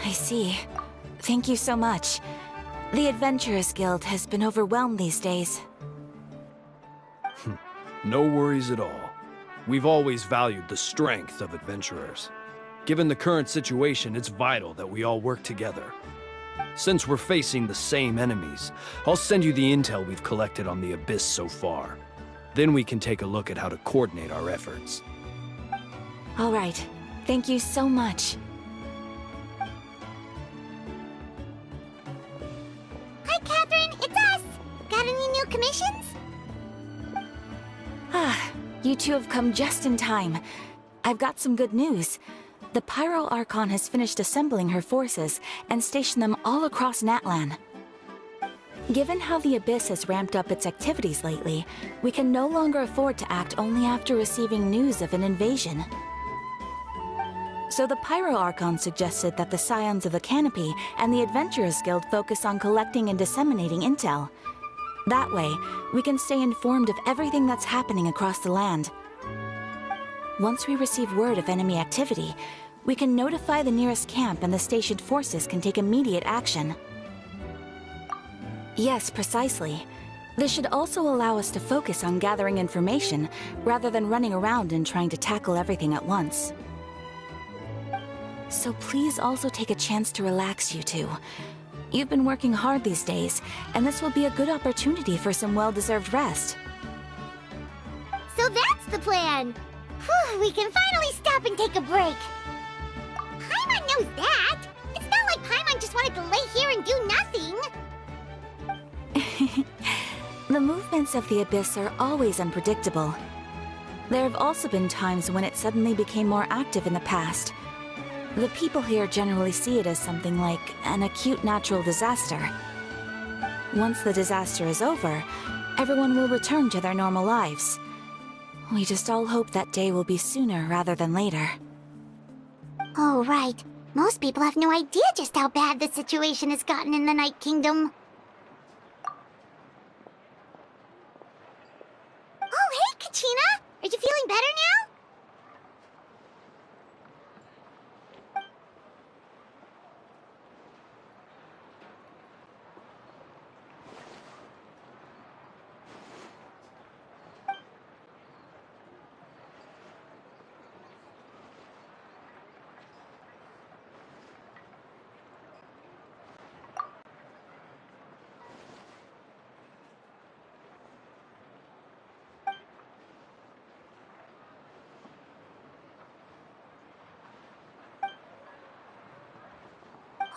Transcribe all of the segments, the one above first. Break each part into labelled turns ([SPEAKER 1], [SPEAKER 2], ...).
[SPEAKER 1] I see. Thank you so much. The Adventurers Guild has been overwhelmed these days.
[SPEAKER 2] No worries at all. We've always valued the strength of adventurers. Given the current situation, it's vital that we all work together. Since we're facing the same enemies, I'll send you the intel we've collected on the Abyss so far. Then we can take a look at how to coordinate our efforts.
[SPEAKER 1] All right. Thank you so much.
[SPEAKER 3] Hi, Catherine. It's us. Got any new commissions?
[SPEAKER 1] You two have come just in time. I've got some good news. The Pyro Archon has finished assembling her forces and stationed them all across Natlan. Given how the Abyss has ramped up its activities lately, we can no longer afford to act only after receiving news of an invasion. So the Pyro Archon suggested that the Scions of the Canopy and the Adventurers Guild focus on collecting and disseminating intel. That way, we can stay informed of everything that's happening across the land. Once we receive word of enemy activity, we can notify the nearest camp and the stationed forces can take immediate action. Yes, precisely. This should also allow us to focus on gathering information rather than running around and trying to tackle everything at once. So please also take a chance to relax, you two. You've been working hard these days, and this will be a good opportunity for some well-deserved rest.
[SPEAKER 3] So that's the plan. Whew, we can finally stop and take a break. Paimon knows that. It's not like Paimon just wanted to lay here and do nothing.
[SPEAKER 1] The movements of the Abyss are always unpredictable. There have also been times when it suddenly became more active in the past. The people here generally see it as something like an acute natural disaster. Once the disaster is over, everyone will return to their normal lives. We just all hope that day will be sooner rather than later.
[SPEAKER 3] Oh, right. Most people have no idea just how bad the situation has gotten in the Night Kingdom. Oh, hey, Kachina! Are you feeling better now?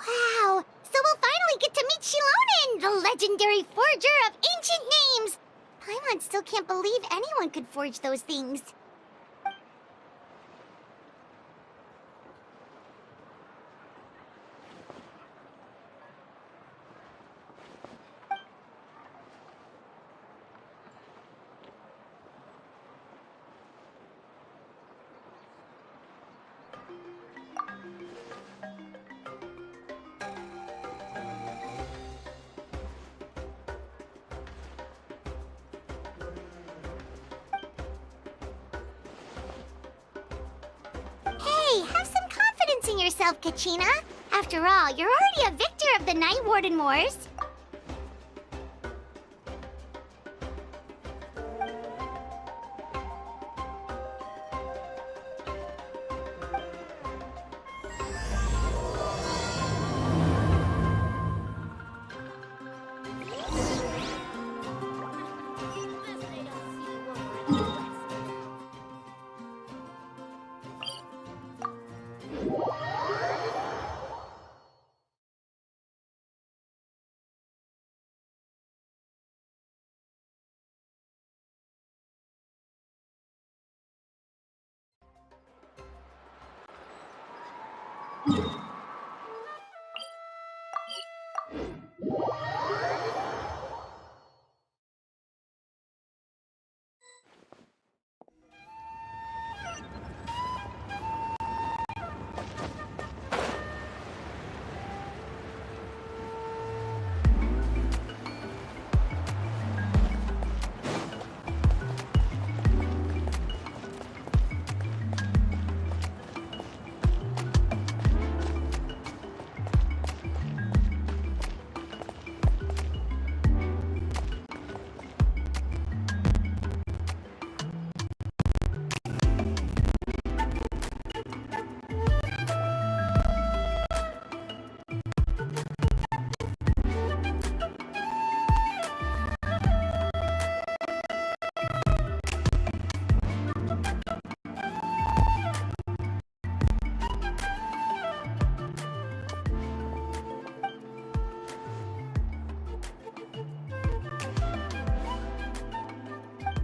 [SPEAKER 3] Wow! So we'll finally get to meet Shilonen, the legendary forger of ancient names! Paimon still can't believe anyone could forge those things. Hey, have some confidence in yourself, Kachina. After all, you're already a victor of the Night Warden Wars.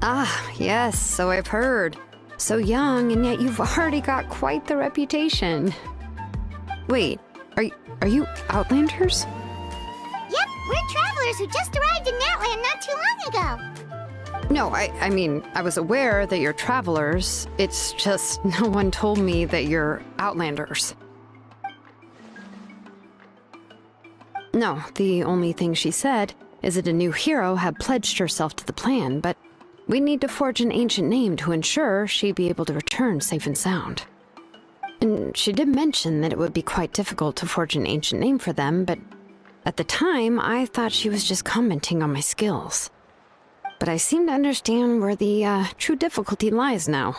[SPEAKER 4] Ah, yes, so I've heard. So young, and yet you've already got quite the reputation. Wait, are you Outlanders?
[SPEAKER 3] Yep, we're travelers who just arrived in Natland not too long ago.
[SPEAKER 4] No, I mean, I was aware that you're travelers. It's just no one told me that you're Outlanders. No, the only thing she said is that a new hero had pledged herself to the plan, but we need to forge an ancient name to ensure she'd be able to return safe and sound. And she did mention that it would be quite difficult to forge an ancient name for them, but at the time, I thought she was just commenting on my skills. But I seem to understand where the true difficulty lies now.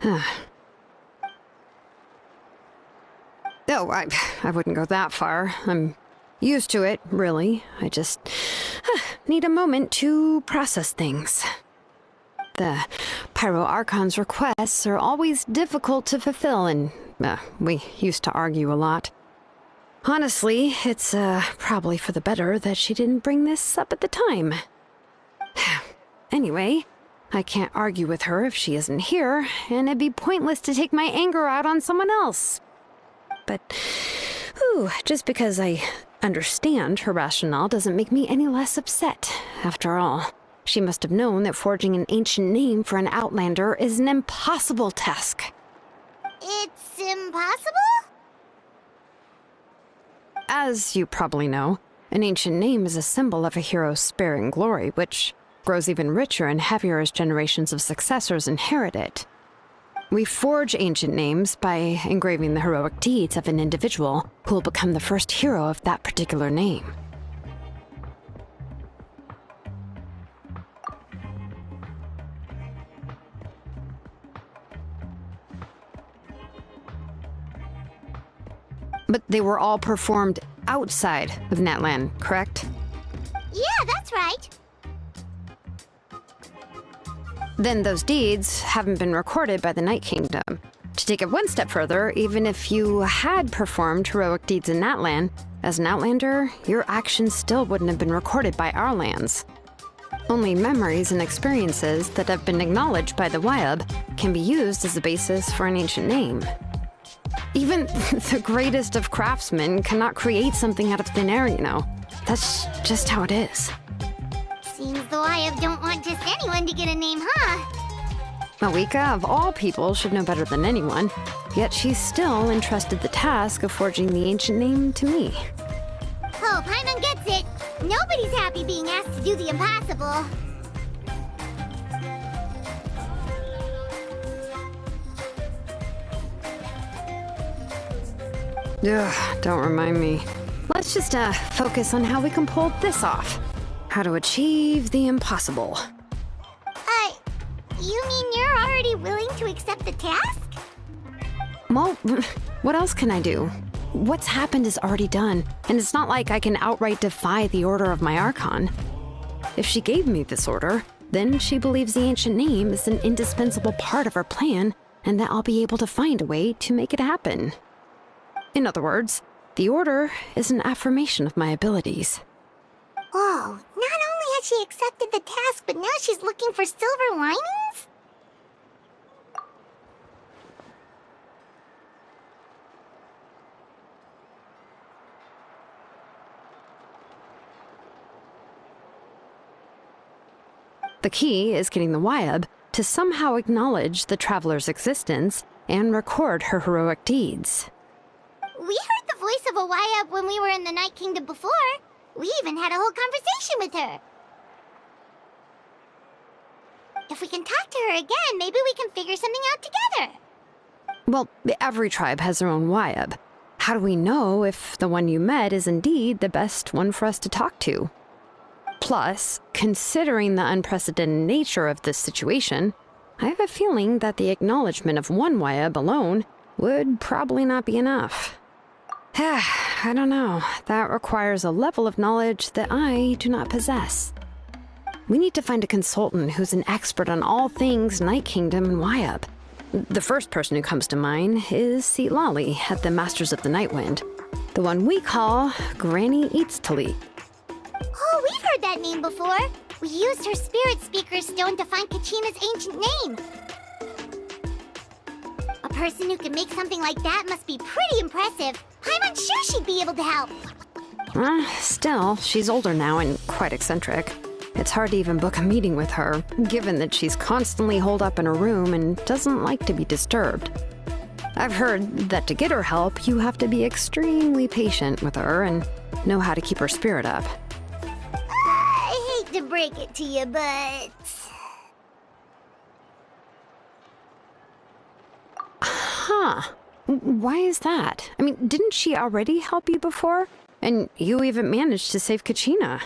[SPEAKER 4] Oh, I wouldn't go that far. I'm used to it, really. I just need a moment to process things. The Pyro Archon's requests are always difficult to fulfill, and we used to argue a lot. Honestly, it's probably for the better that she didn't bring this up at the time. Anyway, I can't argue with her if she isn't here, and it'd be pointless to take my anger out on someone else. But, just because I understand her rationale doesn't make me any less upset. After all, she must have known that forging an ancient name for an Outlander is an impossible task.
[SPEAKER 3] It's impossible?
[SPEAKER 4] As you probably know, an ancient name is a symbol of a hero's spirit and glory, which grows even richer and heavier as generations of successors inherit it. We forge ancient names by engraving the heroic deeds of an individual who will become the first hero of that particular name. But they were all performed outside of Natland, correct?
[SPEAKER 3] Yeah, that's right.
[SPEAKER 4] Then those deeds haven't been recorded by the Night Kingdom. To take it one step further, even if you had performed heroic deeds in Natland, as an Outlander, your actions still wouldn't have been recorded by our lands. Only memories and experiences that have been acknowledged by the Wyab can be used as a basis for an ancient name. Even the greatest of craftsmen cannot create something out of thin air, you know. That's just how it is.
[SPEAKER 3] Seems the Wyab don't want just anyone to get a name, huh?
[SPEAKER 4] Malika, of all people, should know better than anyone, yet she's still entrusted the task of forging the ancient name to me.
[SPEAKER 3] Oh, Paimon gets it. Nobody's happy being asked to do the impossible.
[SPEAKER 4] Ugh, don't remind me. Let's just focus on how we can pull this off. How to achieve the impossible.
[SPEAKER 3] You mean you're already willing to accept the task?
[SPEAKER 4] Well, what else can I do? What's happened is already done, and it's not like I can outright defy the order of my Archon. If she gave me this order, then she believes the ancient name is an indispensable part of her plan, and that I'll be able to find a way to make it happen. In other words, the order is an affirmation of my abilities.
[SPEAKER 3] Whoa, not only has she accepted the task, but now she's looking for silver linings?
[SPEAKER 4] The key is getting the Wyab to somehow acknowledge the traveler's existence and record her heroic deeds.
[SPEAKER 3] We heard the voice of a Wyab when we were in the Night Kingdom before. We even had a whole conversation with her. If we can talk to her again, maybe we can figure something out together.
[SPEAKER 4] Well, every tribe has their own Wyab. How do we know if the one you met is indeed the best one for us to talk to? Plus, considering the unprecedented nature of this situation, I have a feeling that the acknowledgement of one Wyab alone would probably not be enough. I don't know. That requires a level of knowledge that I do not possess. We need to find a consultant who's an expert on all things Night Kingdom and Wyab. The first person who comes to mind is Seatlali at the Masters of the Nightwind, the one we call Granny Eats to Lee.
[SPEAKER 3] Oh, we've heard that name before. We used her spirit speaker stone to find Kachina's ancient name. A person who can make something like that must be pretty impressive. Paimon's sure she'd be able to help.
[SPEAKER 4] Still, she's older now and quite eccentric. It's hard to even book a meeting with her, given that she's constantly holed up in her room and doesn't like to be disturbed. I've heard that to get her help, you have to be extremely patient with her and know how to keep her spirit up.
[SPEAKER 3] I hate to break it to you, but...
[SPEAKER 4] Huh. Why is that? I mean, didn't she already help you before? And you even managed to save Kachina.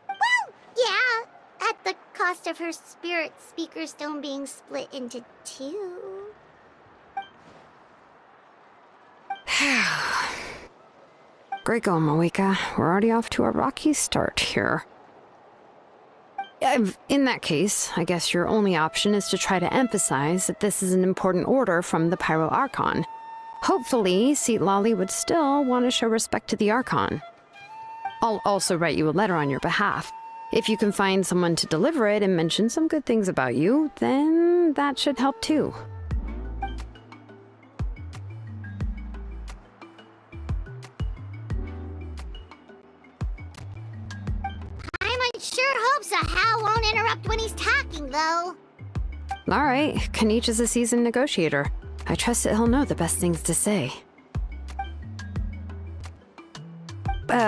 [SPEAKER 3] Well, yeah. At the cost of her spirit speaker stone being split into two.
[SPEAKER 4] Great going, Moeka. We're already off to a rocky start here. In that case, I guess your only option is to try to emphasize that this is an important order from the Pyro Archon. Hopefully, Seatlali would still want to show respect to the Archon. I'll also write you a letter on your behalf. If you can find someone to deliver it and mention some good things about you, then that should help too.
[SPEAKER 3] Paimon sure hopes a Hal won't interrupt when he's talking, though.
[SPEAKER 4] All right, Kanich is a seasoned negotiator. I trust that he'll know the best things to say.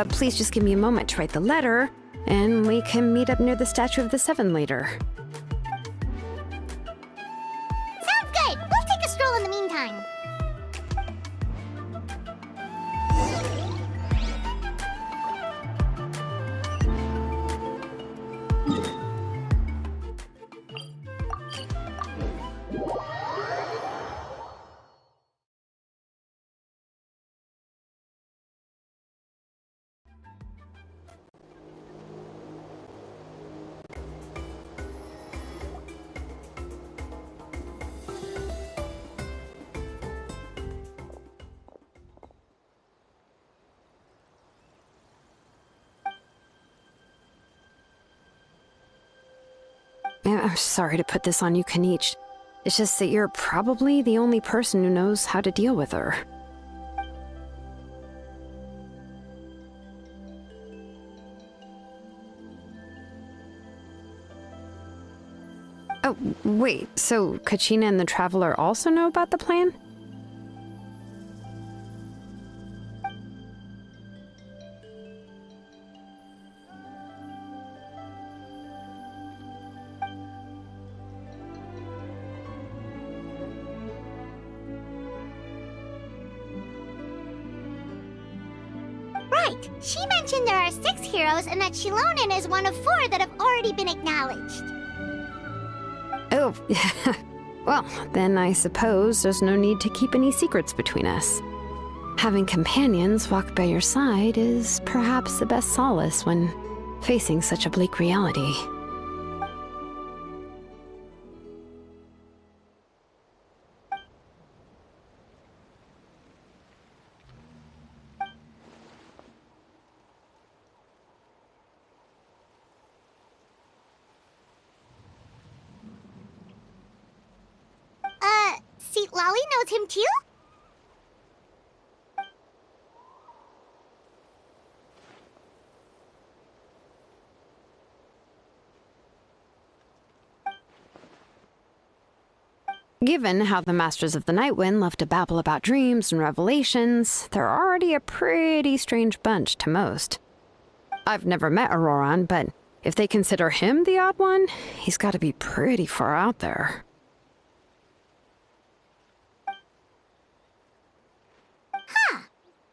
[SPEAKER 4] Please just give me a moment to write the letter, and we can meet up near the Statue of the Seven later.
[SPEAKER 3] Sounds good. We'll take a stroll in the meantime.
[SPEAKER 4] I'm sorry to put this on you, Kanich. It's just that you're probably the only person who knows how to deal with her. Oh, wait, so Kachina and the Traveler also know about the plan?
[SPEAKER 3] Right. She mentioned there are 6 heroes and that Shilonen is one of 4 that have already been acknowledged.
[SPEAKER 4] Oh, well, then I suppose there's no need to keep any secrets between us. Having companions walk by your side is perhaps the best solace when facing such a bleak reality.
[SPEAKER 3] Seatlali knows him too?
[SPEAKER 4] Given how the Masters of the Nightwind love to babble about dreams and revelations, they're already a pretty strange bunch to most. I've never met Auroran, but if they consider him the odd one, he's got to be pretty far out there.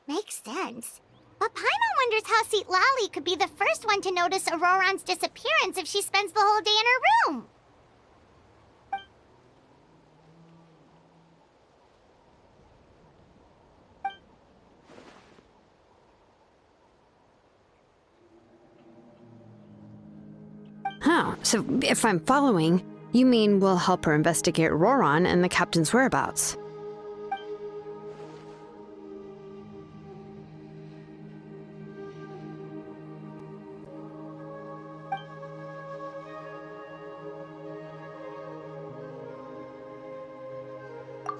[SPEAKER 3] Makes sense. But Paimon wonders how Seatlali could be the first one to notice Auroran's disappearance if she spends the whole day in her room.
[SPEAKER 4] Huh, so if I'm following, you mean we'll help her investigate Auroran and the captain's whereabouts?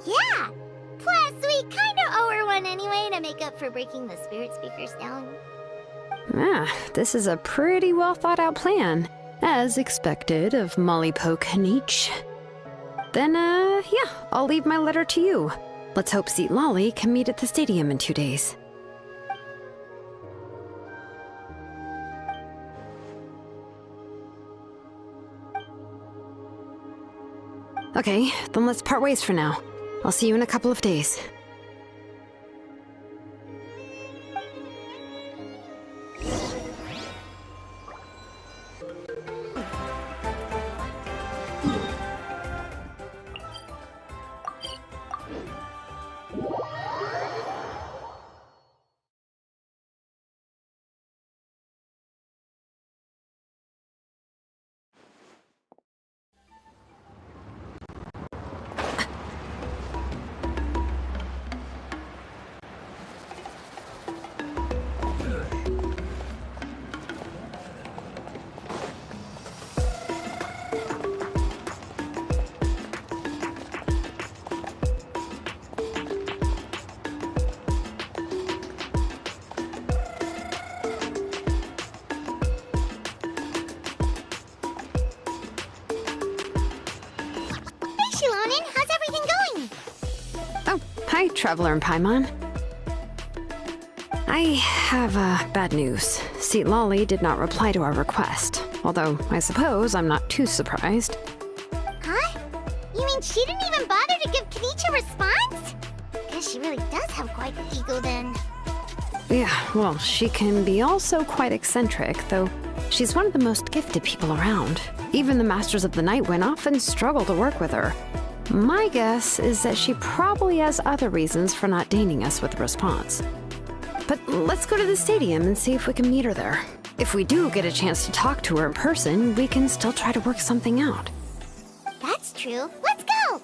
[SPEAKER 3] Yeah! Plus, we kinda owe her one anyway to make up for breaking the spirit speakers down.
[SPEAKER 4] This is a pretty well thought out plan. As expected of Molly Poke Nietzsche. Then, yeah, I'll leave my letter to you. Let's hope Seat Lolly can meet at the stadium in 2 days. Okay, then let's part ways for now. I'll see you in a couple of days. Hi, Traveler and Paimon. I have bad news. Seat Lolly did not reply to our request, although I suppose I'm not too surprised.
[SPEAKER 3] Huh? You mean she didn't even bother to give Kenichi a response? Guess she really does have quite the ego then.
[SPEAKER 4] Yeah, well, she can be also quite eccentric, though she's one of the most gifted people around. Even the Masters of the Nightwind often struggle to work with her. My guess is that she probably has other reasons for not deigning us with a response. But let's go to the stadium and see if we can meet her there. If we do get a chance to talk to her in person, we can still try to work something out.
[SPEAKER 3] That's true. Let's go!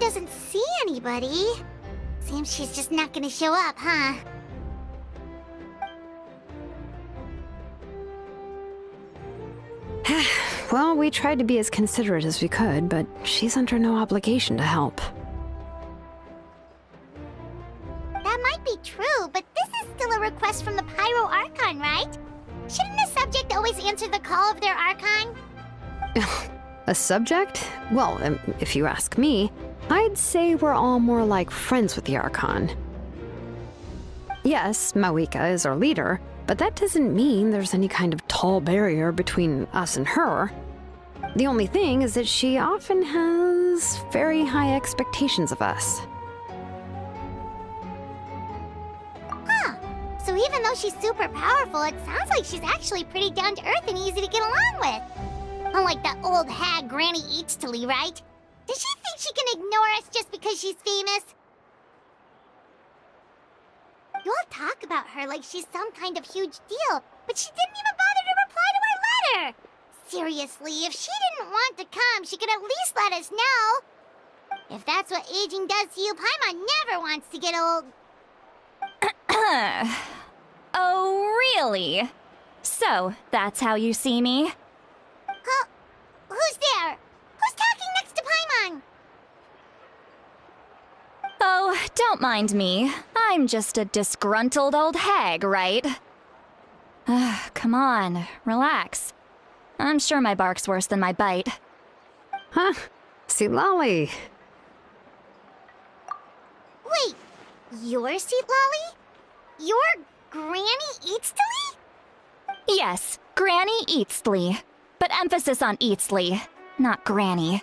[SPEAKER 3] Doesn't see anybody. Seems she's just not gonna show up, huh?
[SPEAKER 4] Well, we tried to be as considerate as we could, but she's under no obligation to help.
[SPEAKER 3] That might be true, but this is still a request from the Pyro Archon, right? Shouldn't a subject always answer the call of their Archon?
[SPEAKER 4] A subject? Well, if you ask me, I'd say we're all more like friends with the Archon. Yes, Mawika is our leader, but that doesn't mean there's any kind of tall barrier between us and her. The only thing is that she often has very high expectations of us.
[SPEAKER 3] Huh. So even though she's super powerful, it sounds like she's actually pretty down to earth and easy to get along with. Unlike that old hag Granny Eatstily, right? Does she think she can ignore us just because she's famous? You all talk about her like she's some kind of huge deal, but she didn't even bother to reply to our letter! Seriously, if she didn't want to come, she could at least let us know. If that's what aging does to you, Paimon never wants to get old.
[SPEAKER 5] Oh, really? So, that's how you see me?
[SPEAKER 3] Huh? Who's there? Who's talking next to Paimon?
[SPEAKER 5] Oh, don't mind me. I'm just a disgruntled old hag, right? Come on, relax. I'm sure my bark's worse than my bite.
[SPEAKER 4] Huh? Seat Lolly.
[SPEAKER 3] Wait, you're Seat Lolly? You're Granny Eatstily?
[SPEAKER 5] Yes, Granny Eatstly. But emphasis on Eatstly, not Granny.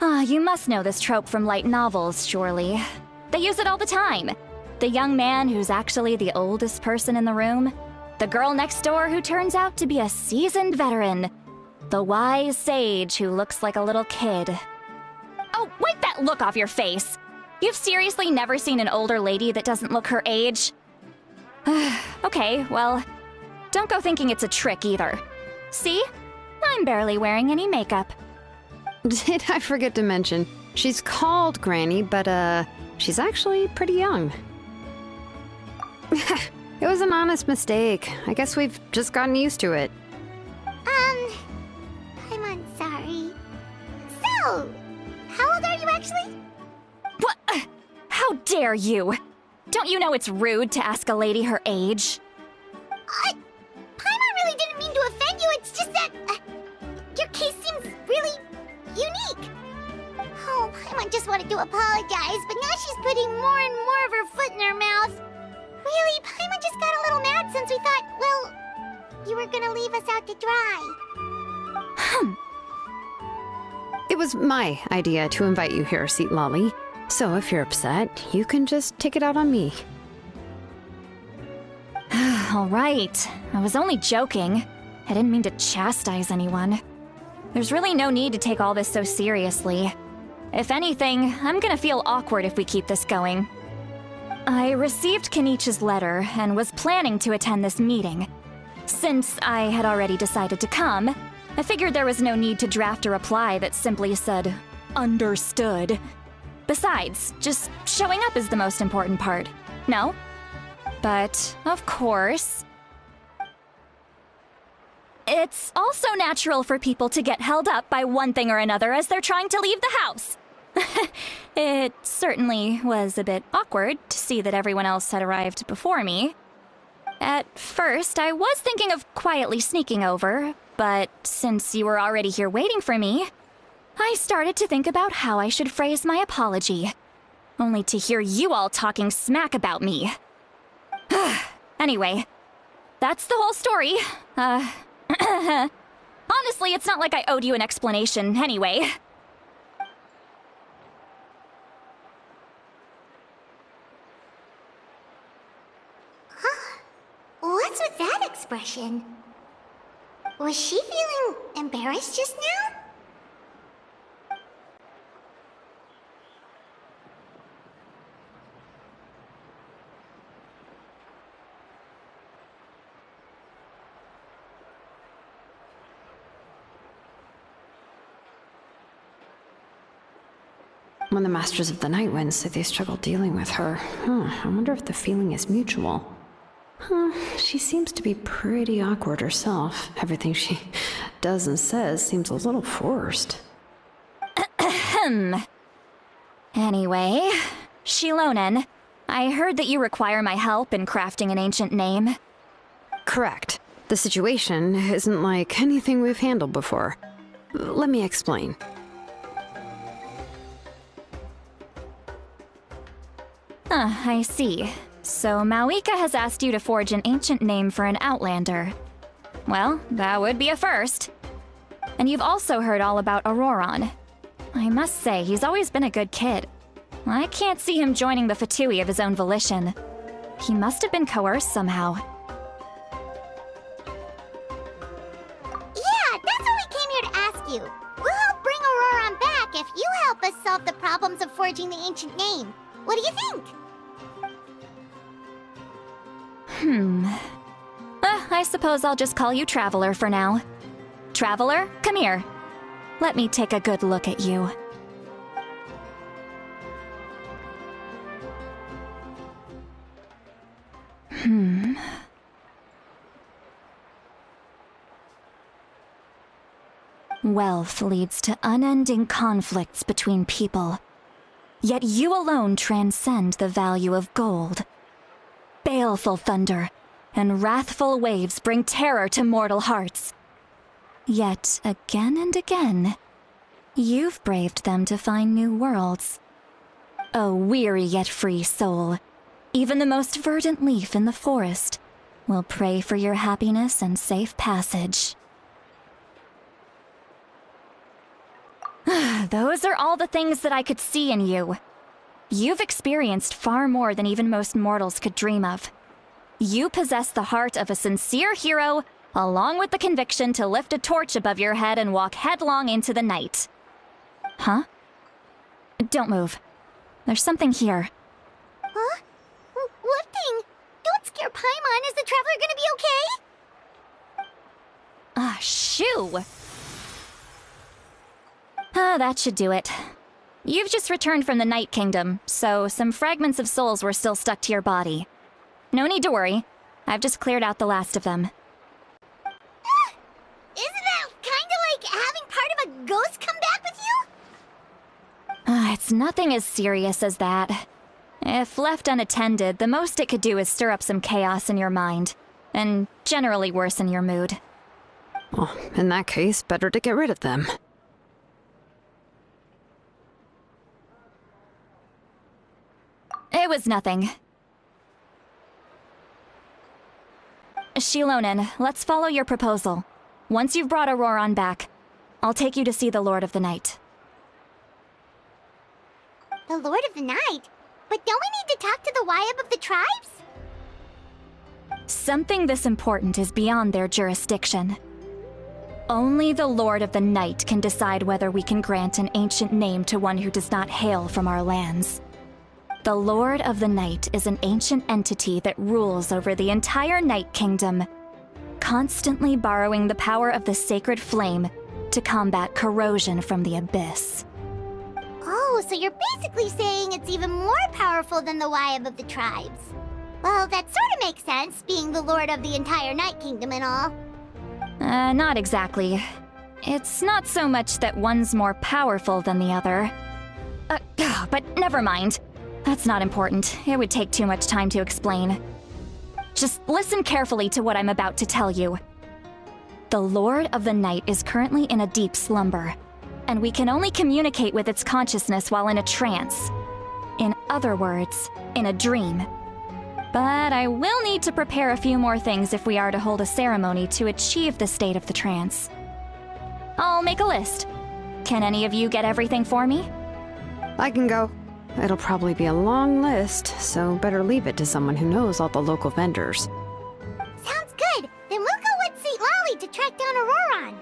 [SPEAKER 5] Ah, you must know this trope from light novels, surely. They use it all the time. The young man who's actually the oldest person in the room. The girl next door who turns out to be a seasoned veteran. The wise sage who looks like a little kid. Oh, wipe that look off your face! You've seriously never seen an older lady that doesn't look her age? Okay, well, don't go thinking it's a trick either. See? I'm barely wearing any makeup.
[SPEAKER 4] Did I forget to mention, she's called Granny, but she's actually pretty young. It was an honest mistake. I guess we've just gotten used to it.
[SPEAKER 3] I'm sorry. So, how old are you actually?
[SPEAKER 5] What? How dare you? Don't you know it's rude to ask a lady her age?
[SPEAKER 3] Paimon really didn't mean to offend you, it's just that your case seems really unique. Oh, Paimon just wanted to apologize, but now she's putting more and more of her foot in her mouth. Really, Paimon just got a little mad since we thought, well, you were gonna leave us out to dry.
[SPEAKER 4] It was my idea to invite you here, Seat Lolly. So if you're upset, you can just take it out on me.
[SPEAKER 5] All right. I was only joking. I didn't mean to chastise anyone. There's really no need to take all this so seriously. If anything, I'm gonna feel awkward if we keep this going. I received Kenichi's letter and was planning to attend this meeting. Since I had already decided to come, I figured there was no need to draft a reply that simply said, "Understood." Besides, just showing up is the most important part, no? But, of course, it's also natural for people to get held up by one thing or another as they're trying to leave the house. It certainly was a bit awkward to see that everyone else had arrived before me. At first, I was thinking of quietly sneaking over, but since you were already here waiting for me, I started to think about how I should phrase my apology, only to hear you all talking smack about me. Anyway, that's the whole story. Honestly, it's not like I owed you an explanation anyway.
[SPEAKER 3] What's with that expression? Was she feeling embarrassed just now?
[SPEAKER 4] When the Masters of the Night Wind say they struggle dealing with her, I wonder if the feeling is mutual. She seems to be pretty awkward herself. Everything she does and says seems a little forced.
[SPEAKER 5] Anyway, Shilonen, I heard that you require my help in crafting an ancient name.
[SPEAKER 4] Correct. The situation isn't like anything we've handled before. Let me explain.
[SPEAKER 5] I see. So Mauika has asked you to forge an ancient name for an Outlander. Well, that would be a first. And you've also heard all about Auroron. I must say, he's always been a good kid. I can't see him joining the Fatui of his own volition. He must have been coerced somehow.
[SPEAKER 3] Yeah, that's what we came here to ask you. We'll help bring Auroron back if you help us solve the problems of forging the ancient name. What do you think?
[SPEAKER 5] I suppose I'll just call you Traveler for now. Traveler, come here. Let me take a good look at you. Wealth leads to unending conflicts between people. Yet you alone transcend the value of gold. Baleful thunder and wrathful waves bring terror to mortal hearts. Yet again and again, you've braved them to find new worlds. O weary yet free soul, even the most verdant leaf in the forest will pray for your happiness and safe passage. Those are all the things that I could see in you. You've experienced far more than even most mortals could dream of. You possess the heart of a sincere hero, along with the conviction to lift a torch above your head and walk headlong into the night. Huh? Don't move. There's something here.
[SPEAKER 3] Huh? What thing? Don't scare Paimon. Is the traveler gonna be okay?
[SPEAKER 5] Ah, shoo! That should do it. You've just returned from the Night Kingdom, so some fragments of souls were still stuck to your body. No need to worry. I've just cleared out the last of them.
[SPEAKER 3] Isn't that kinda like having part of a ghost come back with you?
[SPEAKER 5] It's nothing as serious as that. If left unattended, the most it could do is stir up some chaos in your mind, and generally worsen your mood.
[SPEAKER 4] Well, in that case, better to get rid of them.
[SPEAKER 5] It was nothing. Shilonen, let's follow your proposal. Once you've brought Auroran back, I'll take you to see the Lord of the Night.
[SPEAKER 3] The Lord of the Night? But don't we need to talk to the Wyab of the tribes?
[SPEAKER 5] Something this important is beyond their jurisdiction. Only the Lord of the Night can decide whether we can grant an ancient name to one who does not hail from our lands. The Lord of the Night is an ancient entity that rules over the entire Night Kingdom, constantly borrowing the power of the sacred flame to combat corrosion from the abyss.
[SPEAKER 3] Oh, so you're basically saying it's even more powerful than the Wyab of the tribes. Well, that sort of makes sense, being the lord of the entire Night Kingdom and all.
[SPEAKER 5] Not exactly. It's not so much that one's more powerful than the other. But never mind. That's not important. It would take too much time to explain. Just listen carefully to what I'm about to tell you. The Lord of the Night is currently in a deep slumber, and we can only communicate with its consciousness while in a trance. In other words, in a dream. But I will need to prepare a few more things if we are to hold a ceremony to achieve the state of the trance. I'll make a list. Can any of you get everything for me?
[SPEAKER 4] I can go. It'll probably be a long list, so better leave it to someone who knows all the local vendors.
[SPEAKER 3] Sounds good. Then we'll go with St. Lolly to track down Auroran.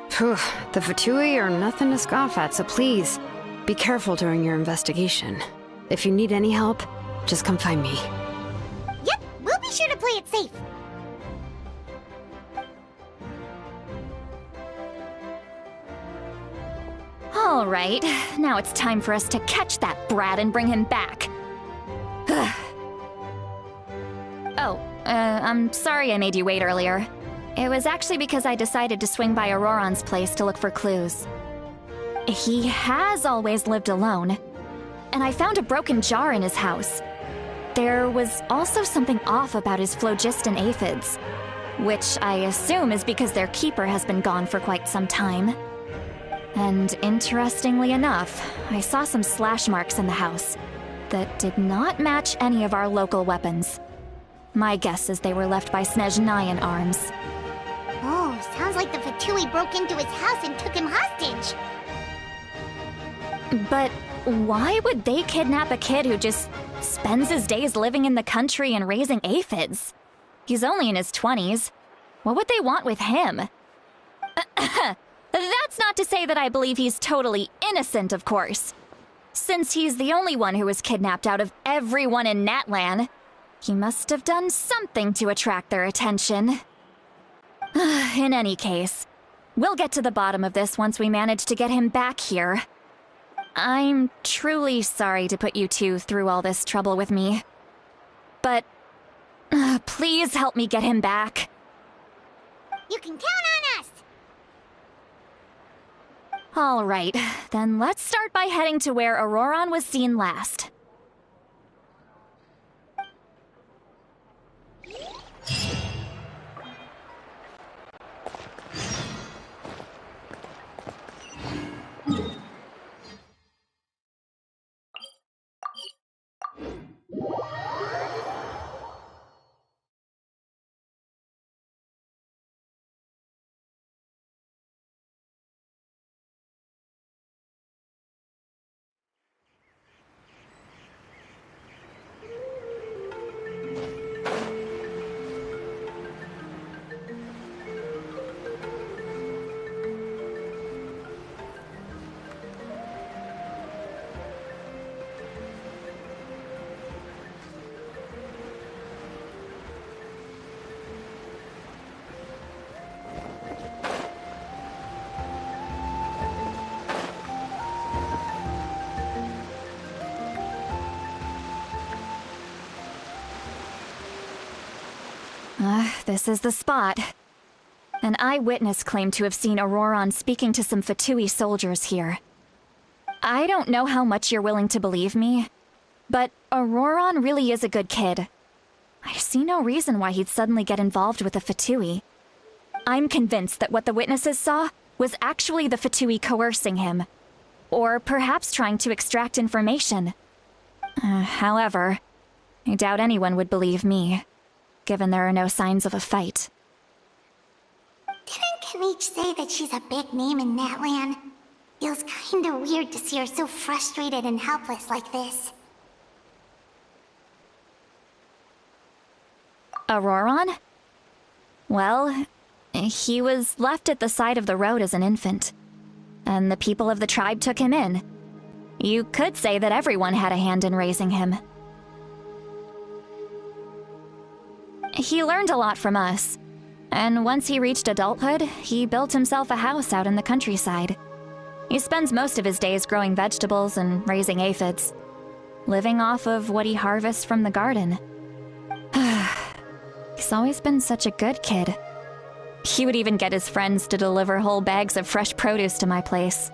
[SPEAKER 4] Phew, the Fatui are nothing to scoff at, so please, be careful during your investigation. If you need any help, just come find me.
[SPEAKER 3] Yep, we'll be sure to play it safe.
[SPEAKER 5] All right, now it's time for us to catch that brat and bring him back. I'm sorry I made you wait earlier. It was actually because I decided to swing by Auroran's place to look for clues. He has always lived alone, and I found a broken jar in his house. There was also something off about his phlogiston aphids, which I assume is because their keeper has been gone for quite some time. And interestingly enough, I saw some slash marks in the house that did not match any of our local weapons. My guess is they were left by Snezhnayan arms.
[SPEAKER 3] Oh, sounds like the Fatui broke into his house and took him hostage.
[SPEAKER 5] But why would they kidnap a kid who just spends his days living in the country and raising aphids? He's only in his 20s. What would they want with him? That's not to say that I believe he's totally innocent, of course. Since he's the only one who was kidnapped out of everyone in Natlan, he must have done something to attract their attention. In any case, we'll get to the bottom of this once we manage to get him back here. I'm truly sorry to put you two through all this trouble with me. But please help me get him back.
[SPEAKER 3] You can count on us!
[SPEAKER 5] All right, then let's start by heading to where Auroran was seen last. This is the spot. An eyewitness claimed to have seen Auroron speaking to some Fatui soldiers here. I don't know how much you're willing to believe me, but Auroron really is a good kid. I see no reason why he'd suddenly get involved with the Fatui. I'm convinced that what the witnesses saw was actually the Fatui coercing him, or perhaps trying to extract information. However, I doubt anyone would believe me, given there are no signs of a fight.
[SPEAKER 3] Didn't Kanich say that she's a big name in that land? Feels kinda weird to see her so frustrated and helpless like this.
[SPEAKER 5] Auroron? Well, he was left at the side of the road as an infant, and the people of the tribe took him in. You could say that everyone had a hand in raising him. He learned a lot from us, and once he reached adulthood, he built himself a house out in the countryside. He spends most of his days growing vegetables and raising aphids, living off of what he harvests from the garden. He's always been such a good kid. He would even get his friends to deliver whole bags of fresh produce to my place.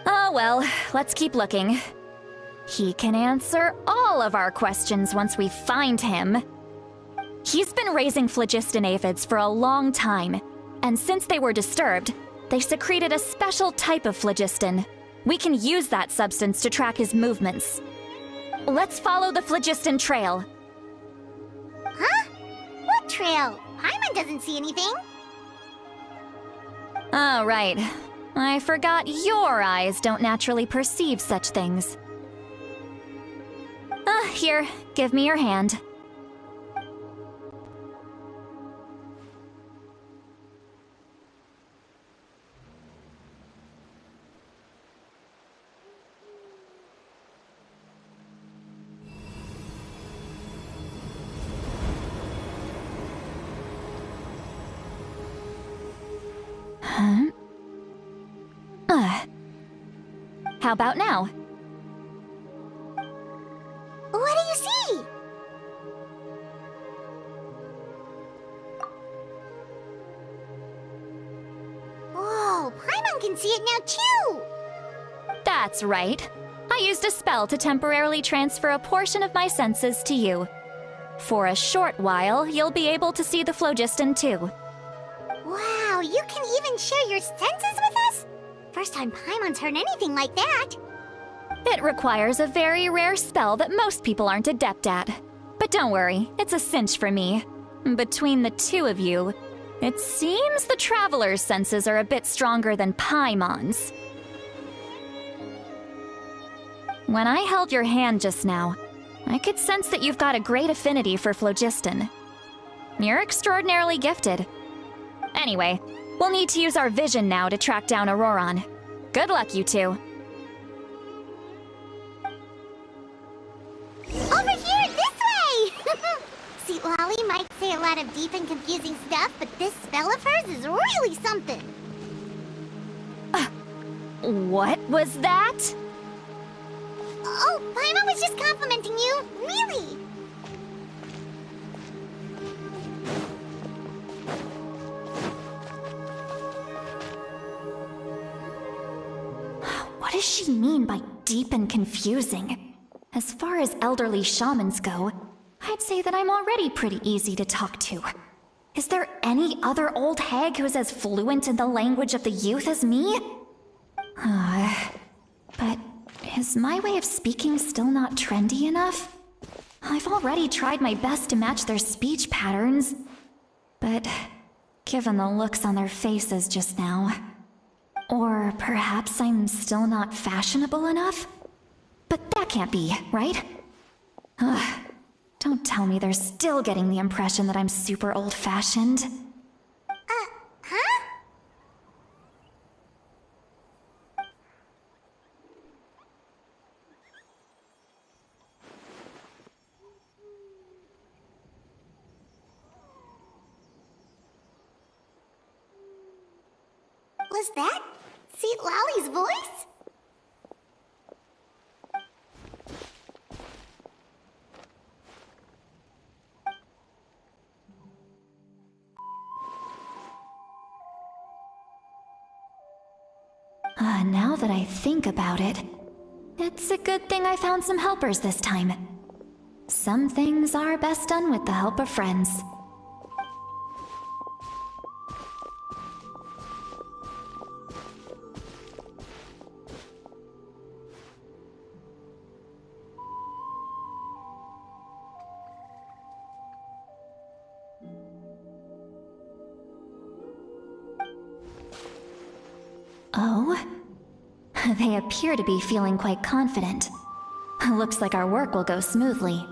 [SPEAKER 5] Oh well, let's keep looking. He can answer all of our questions once we find him. He's been raising phlogiston aphids for a long time, and since they were disturbed, they secreted a special type of phlogiston. We can use that substance to track his movements. Let's follow the phlogiston trail.
[SPEAKER 3] Huh? What trail? Paimon doesn't see anything.
[SPEAKER 5] Oh, right. I forgot your eyes don't naturally perceive such things. Here, give me your hand. How about now?
[SPEAKER 3] What do you see? Whoa, Paimon can see it now too!
[SPEAKER 5] That's right. I used a spell to temporarily transfer a portion of my senses to you. For a short while, you'll be able to see the phlogiston too.
[SPEAKER 3] Wow, you can even share your senses with us? First time Paimon's heard anything like that.
[SPEAKER 5] It requires a very rare spell that most people aren't adept at. But don't worry, it's a cinch for me. Between the two of you, it seems the Traveler's senses are a bit stronger than Paimon's. When I held your hand just now, I could sense that you've got a great affinity for phlogiston. You're extraordinarily gifted. Anyway, we'll need to use our vision now to track down Auroron. Good luck, you two.
[SPEAKER 3] Over here, this way! See, Lolly might say a lot of deep and confusing stuff, but this spell of hers is really something.
[SPEAKER 5] What was that?
[SPEAKER 3] Oh, Paimon was just complimenting you. Really?
[SPEAKER 5] What does she mean by deep and confusing? As far as elderly shamans go, I'd say that I'm already pretty easy to talk to. Is there any other old hag who's as fluent in the language of the youth as me? But is my way of speaking still not trendy enough? I've already tried my best to match their speech patterns. But given the looks on their faces just now... Or perhaps I'm still not fashionable enough? But that can't be, right? Don't tell me they're still getting the impression that I'm super old-fashioned.
[SPEAKER 3] Huh? Was that St. Lolly's voice?
[SPEAKER 5] Now that I think about it, it's a good thing I found some helpers this time. Some things are best done with the help of friends. Oh? They appear to be feeling quite confident. Looks like our work will go smoothly.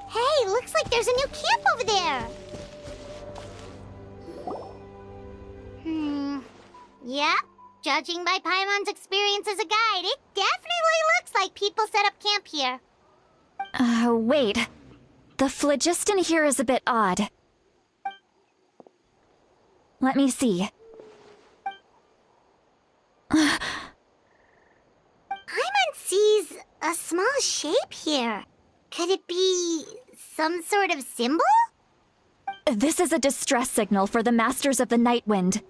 [SPEAKER 3] Hey, looks like there's a new camp over there. Yep. Judging by Paimon's experience as a guide, it definitely looks like people set up camp here.
[SPEAKER 5] Wait. The phlogiston here is a bit odd. Let me see.
[SPEAKER 3] Paimon sees a small shape here. Could it be some sort of symbol?
[SPEAKER 5] This is a distress signal for the Masters of the Night Wind.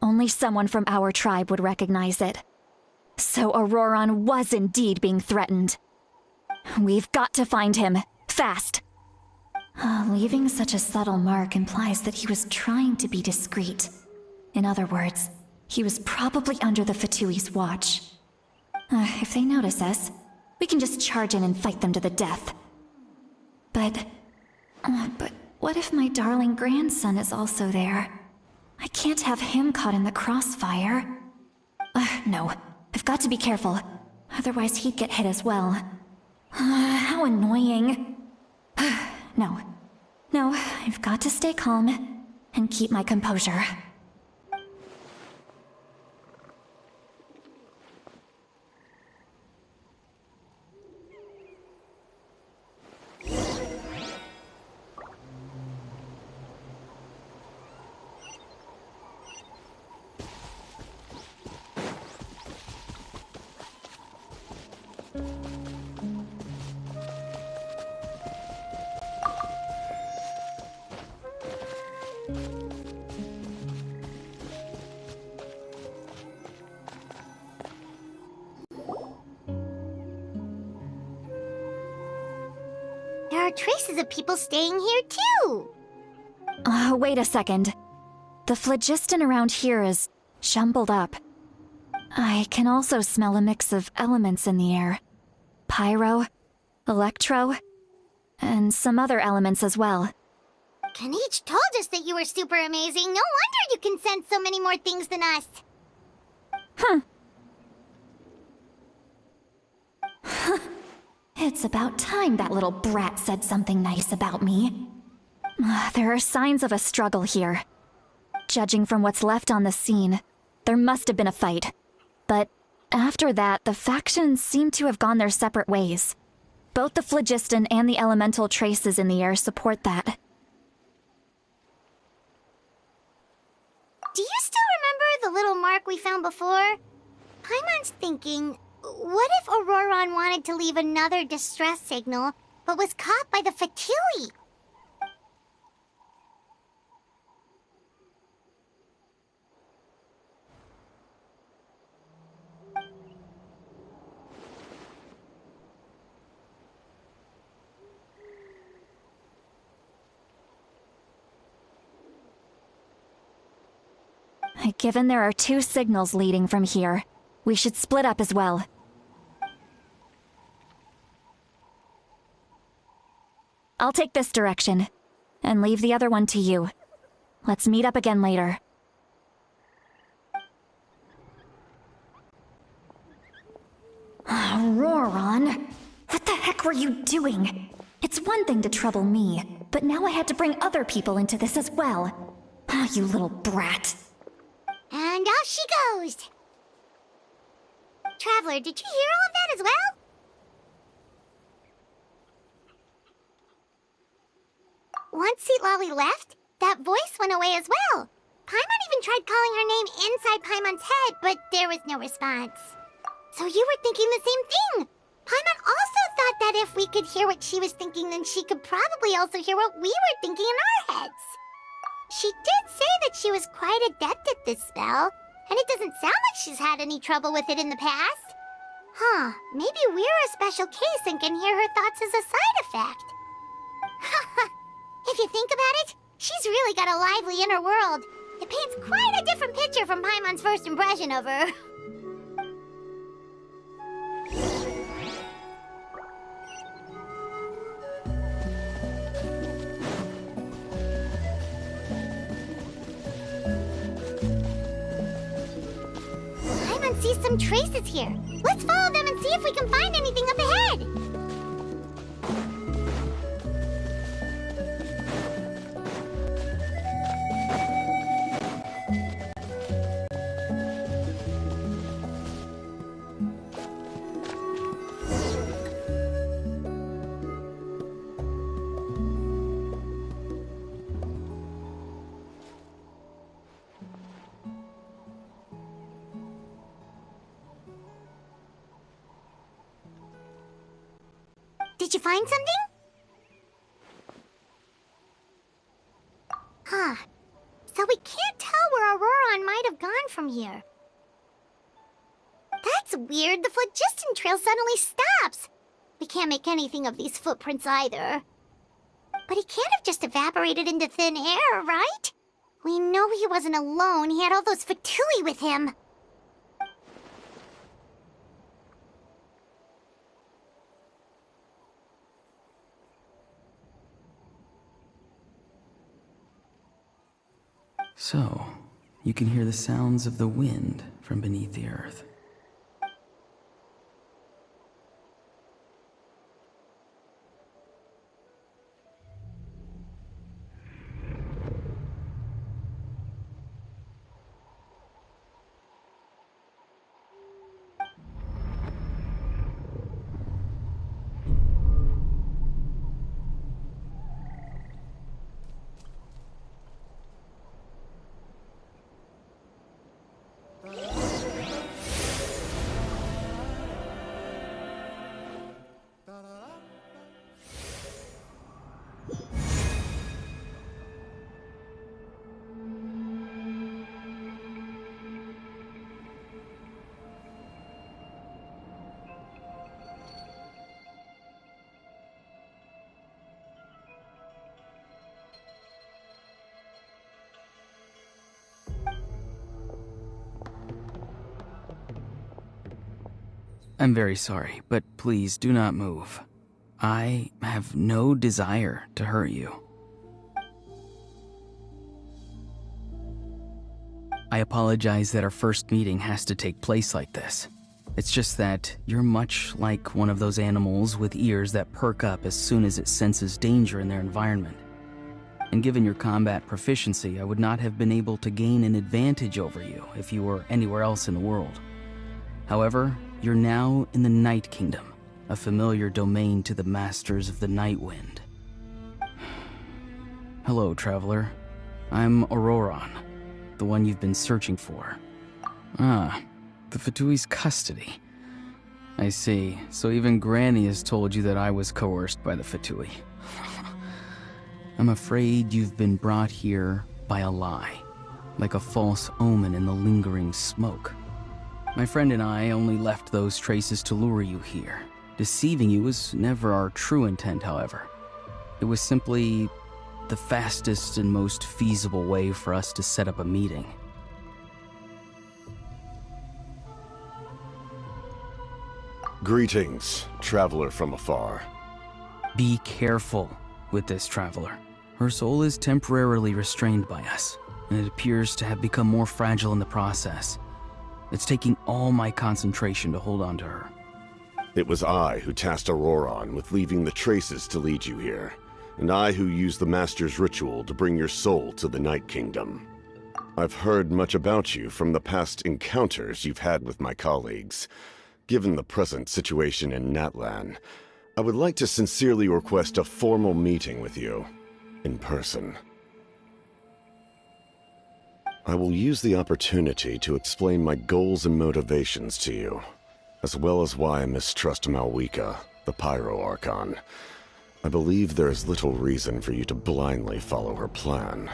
[SPEAKER 5] Only someone from our tribe would recognize it. So Auroron was indeed being threatened. We've got to find him. Fast! Leaving such a subtle mark implies that he was trying to be discreet. In other words, he was probably under the Fatui's watch. If they notice us, we can just charge in and fight them to the death. But what if my darling grandson is also there? I can't have him caught in the crossfire. No, I've got to be careful. Otherwise he'd get hit as well. How annoying. No, I've got to stay calm and keep my composure.
[SPEAKER 3] There are traces of people staying here too.
[SPEAKER 5] Wait a second. The phlogiston around here is jumbled up. I can also smell a mix of elements in the air. Pyro, electro, and some other elements as well.
[SPEAKER 3] Kanich told us that you were super amazing. No wonder you can sense so many more things than us.
[SPEAKER 5] It's about time that little brat said something nice about me. There are signs of a struggle here. Judging from what's left on the scene, there must have been a fight. But after that, the factions seem to have gone their separate ways. Both the phlogiston and the elemental traces in the air support that.
[SPEAKER 3] Do you still remember the little mark we found before? Paimon's thinking, what if Auroron wanted to leave another distress signal, but was caught by the Fatui?
[SPEAKER 5] Given there are two signals leading from here, we should split up as well. I'll take this direction, and leave the other one to you. Let's meet up again later. Auroron, what the heck were you doing? It's one thing to trouble me, but now I had to bring other people into this as well. You little brat.
[SPEAKER 3] And off she goes! Traveler, did you hear all of that as well? Once Seat Lolly left, that voice went away as well. Paimon even tried calling her name inside Paimon's head, but there was no response. So you were thinking the same thing. Paimon also thought that if we could hear what she was thinking, then she could probably also hear what we were thinking in our heads. She did say that she was quite adept at this spell, and it doesn't sound like she's had any trouble with it in the past. Huh, maybe we're a special case and can hear her thoughts as a side effect. If you think about it, she's really got a lively inner world. It paints quite a different picture from Paimon's first impression of her. Paimon sees some traces here. Let's follow them and see if we can find anything up ahead. Did you find something? Huh. So we can't tell where Auroron might have gone from here. That's weird. The phlogiston trail suddenly stops. We can't make anything of these footprints either. But he can't have just evaporated into thin air, right? We know he wasn't alone. He had all those Fatui with him.
[SPEAKER 6] So, you can hear the sounds of the wind from beneath the earth. I'm very sorry, but please do not move. I have no desire to hurt you. I apologize that our first meeting has to take place like this. It's just that you're much like one of those animals with ears that perk up as soon as it senses danger in their environment. And given your combat proficiency, I would not have been able to gain an advantage over you if you were anywhere else in the world. However, you're now in the Night Kingdom, a familiar domain to the Masters of the Night Wind. Hello, traveler. I'm Auroron, the one you've been searching for. Ah, the Fatui's custody. I see. So even Granny has told you that I was coerced by the Fatui. I'm afraid you've been brought here by a lie, like a false omen in the lingering smoke. My friend and I only left those traces to lure you here. Deceiving you was never our true intent, however. It was simply the fastest and most feasible way for us to set up a meeting.
[SPEAKER 7] Greetings, traveler from afar.
[SPEAKER 6] Be careful with this traveler. Her soul is temporarily restrained by us, and it appears to have become more fragile in the process. It's taking all my concentration to hold on to her.
[SPEAKER 7] It was I who tasked Auroron with leaving the traces to lead you here, and I who used the Master's ritual to bring your soul to the Night Kingdom. I've heard much about you from the past encounters you've had with my colleagues. Given the present situation in Natlan, I would like to sincerely request a formal meeting with you, in person. I will use the opportunity to explain my goals and motivations to you, as well as why I mistrust Malwika, the Pyro Archon. I believe there is little reason for you to blindly follow her plan.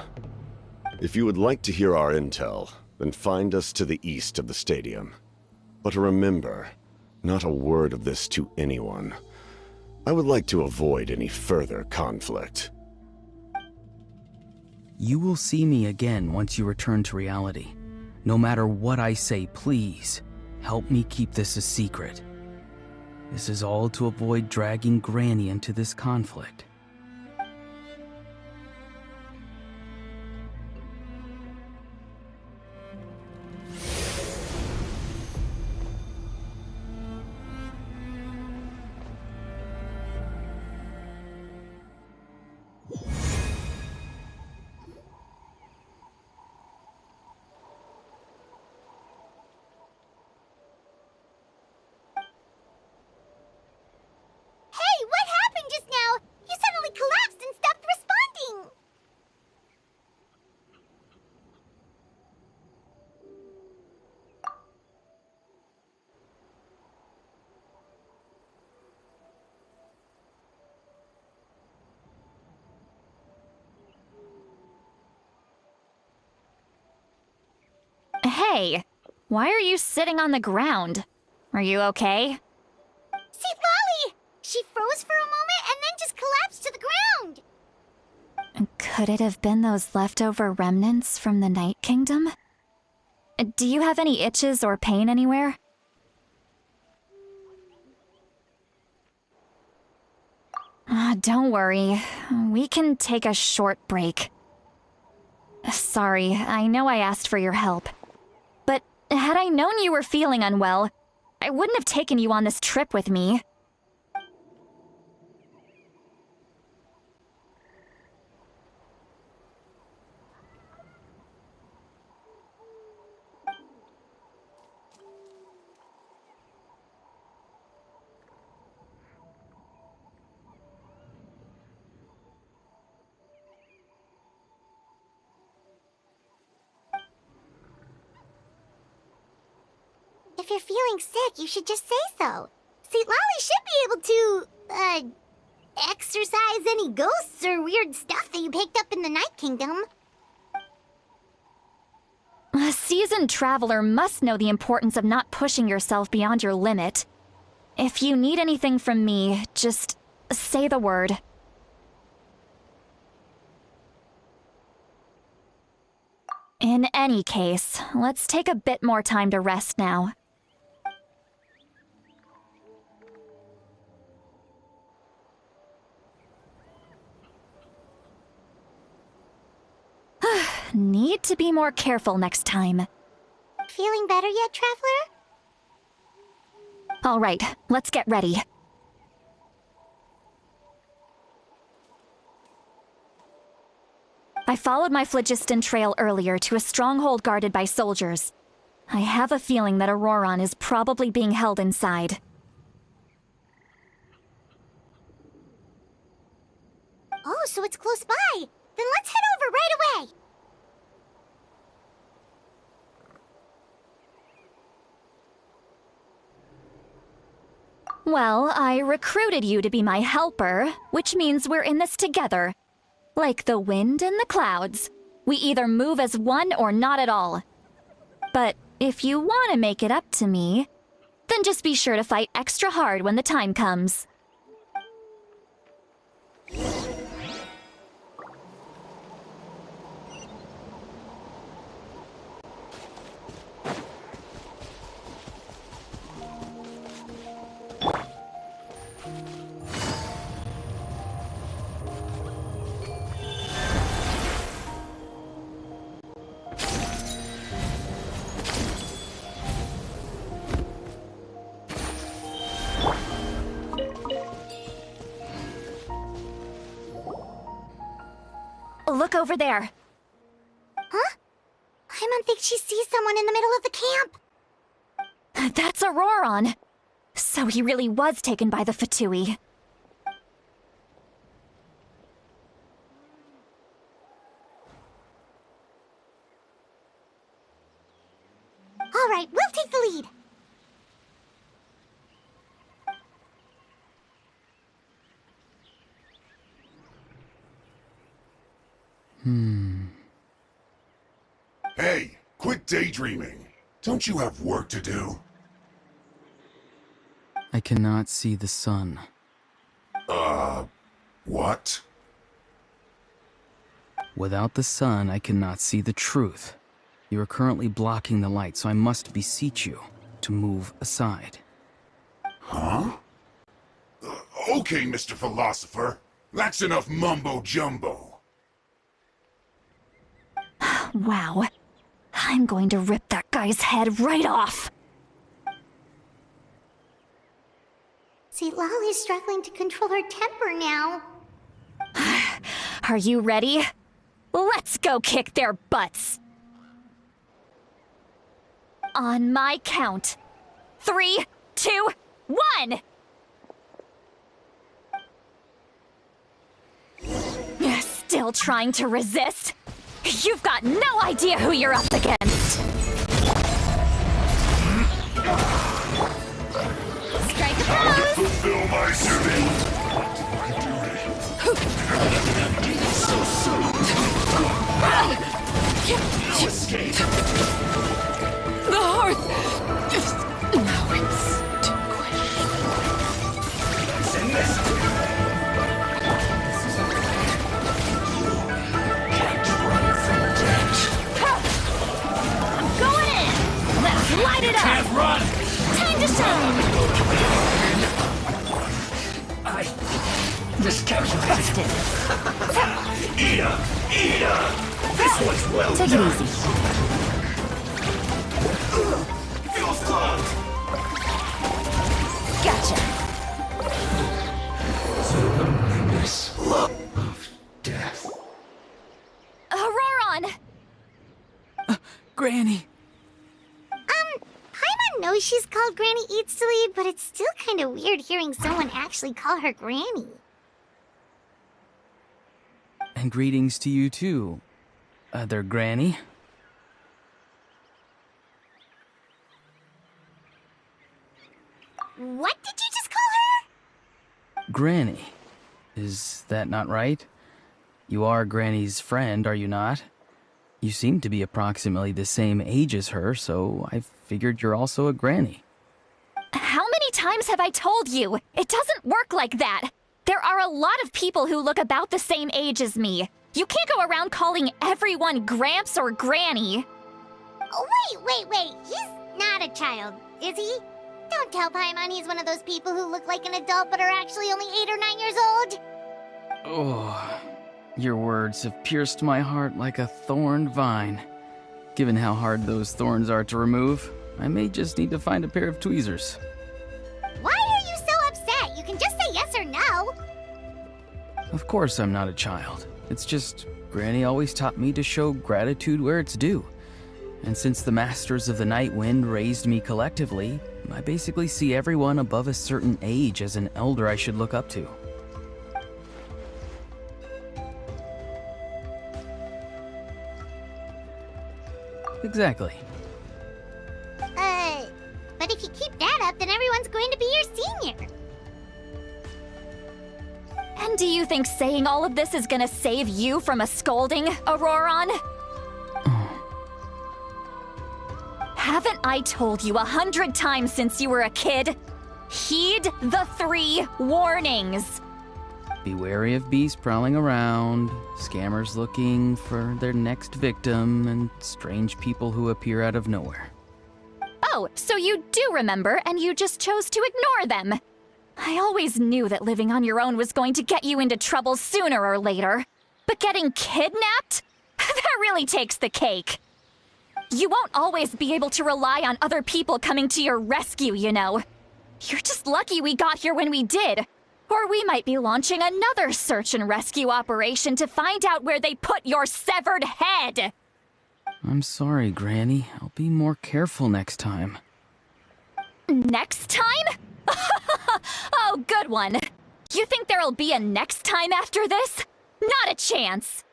[SPEAKER 7] If you would like to hear our intel, then find us to the east of the stadium. But remember, not a word of this to anyone. I would like to avoid any further conflict.
[SPEAKER 6] You will see me again once you return to reality. No matter what I say, please, help me keep this a secret. This is all to avoid dragging Granny into this conflict.
[SPEAKER 3] Hey, what happened just now? You suddenly collapsed and stopped responding.
[SPEAKER 5] Hey, why are you sitting on the ground? Are you okay?
[SPEAKER 3] See, Lolly! She froze for a moment and then just collapsed to the ground.
[SPEAKER 5] Could it have been those leftover remnants from the Night Kingdom? Do you have any itches or pain anywhere? Don't worry. We can take a short break. Sorry, I know I asked for your help. But had I known you were feeling unwell, I wouldn't have taken you on this trip with me.
[SPEAKER 3] If you're feeling sick, you should just say so. See, Lolly should be able to, exorcise any ghosts or weird stuff that you picked up in the Night Kingdom.
[SPEAKER 5] A seasoned traveler must know the importance of not pushing yourself beyond your limit. If you need anything from me, just say the word. In any case, let's take a bit more time to rest now. Need to be more careful next time.
[SPEAKER 3] Feeling better yet, Traveler?
[SPEAKER 5] All right, let's get ready. I followed my phlogiston trail earlier to a stronghold guarded by soldiers. I have a feeling that Auroron is probably being held inside.
[SPEAKER 3] Oh, so it's close by. Then let's head over right away.
[SPEAKER 5] Well, I recruited you to be my helper, which means we're in this together. Like the wind and the clouds. We either move as one or not at all. But if you want to make it up to me, then just be sure to fight extra hard when the time comes. Look over there.
[SPEAKER 3] Huh? I don't think she sees someone in the middle of the camp.
[SPEAKER 5] That's Auroron. So he really was taken by the Fatui.
[SPEAKER 3] Alright, we'll take the lead.
[SPEAKER 8] Hey, quit daydreaming. Don't you have work to do?
[SPEAKER 6] I cannot see the sun.
[SPEAKER 8] What?
[SPEAKER 6] Without the sun, I cannot see the truth. You are currently blocking the light, so I must beseech you to move aside.
[SPEAKER 8] Huh? Okay, Mr. Philosopher. That's enough mumbo-jumbo.
[SPEAKER 5] Wow. I'm going to rip that guy's head right off.
[SPEAKER 3] See, Lolly's struggling to control her temper now.
[SPEAKER 5] Are you ready? Let's go kick their butts. On my count. 3, 2, 1! Still trying to resist? You've got no idea who you're up against! Strike a pose!
[SPEAKER 8] Fulfill my duty! So soon! No escape!
[SPEAKER 4] The hearth! Just now extinguished.
[SPEAKER 8] In this
[SPEAKER 5] light it up!
[SPEAKER 8] can't run!
[SPEAKER 5] Time to shine!
[SPEAKER 8] I miscalculated. Ida! This one's well
[SPEAKER 5] Take
[SPEAKER 8] done.
[SPEAKER 5] it easy.
[SPEAKER 8] Feels clogged!
[SPEAKER 5] Gotcha.
[SPEAKER 8] The loneliness of death.
[SPEAKER 5] Auroron!
[SPEAKER 6] Granny!
[SPEAKER 3] Paimon knows she's called Granny Eats to Lead, but it's still kind of weird hearing someone actually call her Granny.
[SPEAKER 6] And greetings to you too, other Granny.
[SPEAKER 3] What did you just call her?
[SPEAKER 6] Granny. Is that not right? You are Granny's friend, are you not? You seem to be approximately the same age as her, so I figured you're also a Granny.
[SPEAKER 5] How many times have I told you? It doesn't work like that. There are a lot of people who look about the same age as me. You can't go around calling everyone Gramps or Granny.
[SPEAKER 3] Oh, wait. He's not a child, is he? Don't tell Paimon he's one of those people who look like an adult but are actually only 8 or 9 years old.
[SPEAKER 6] Oh, your words have pierced my heart like a thorned vine. Given how hard those thorns are to remove, I may just need to find a pair of tweezers.
[SPEAKER 3] Why are you so upset? You can just say yes or no.
[SPEAKER 6] Of course I'm not a child. It's just, Granny always taught me to show gratitude where it's due. And since the Masters of the Night Wind raised me collectively, I basically see everyone above a certain age as an elder I should look up to. Exactly.
[SPEAKER 3] But if you keep that up, then everyone's going to be your senior.
[SPEAKER 5] And do you think saying all of this is gonna save you from a scolding, Auroron? Haven't I told you 100 times since you were a kid? Heed the 3 warnings.
[SPEAKER 6] Be wary of beasts prowling around, scammers looking for their next victim, and strange people who appear out of nowhere.
[SPEAKER 5] Oh, so you do remember, and you just chose to ignore them. I always knew that living on your own was going to get you into trouble sooner or later. But getting kidnapped? That really takes the cake. You won't always be able to rely on other people coming to your rescue, you know. You're just lucky we got here when we did. Or we might be launching another search and rescue operation to find out where they put your severed head.
[SPEAKER 6] I'm sorry, Granny. I'll be more careful next time.
[SPEAKER 5] Next time? Oh, good one. You think there'll be a next time after this? Not a chance.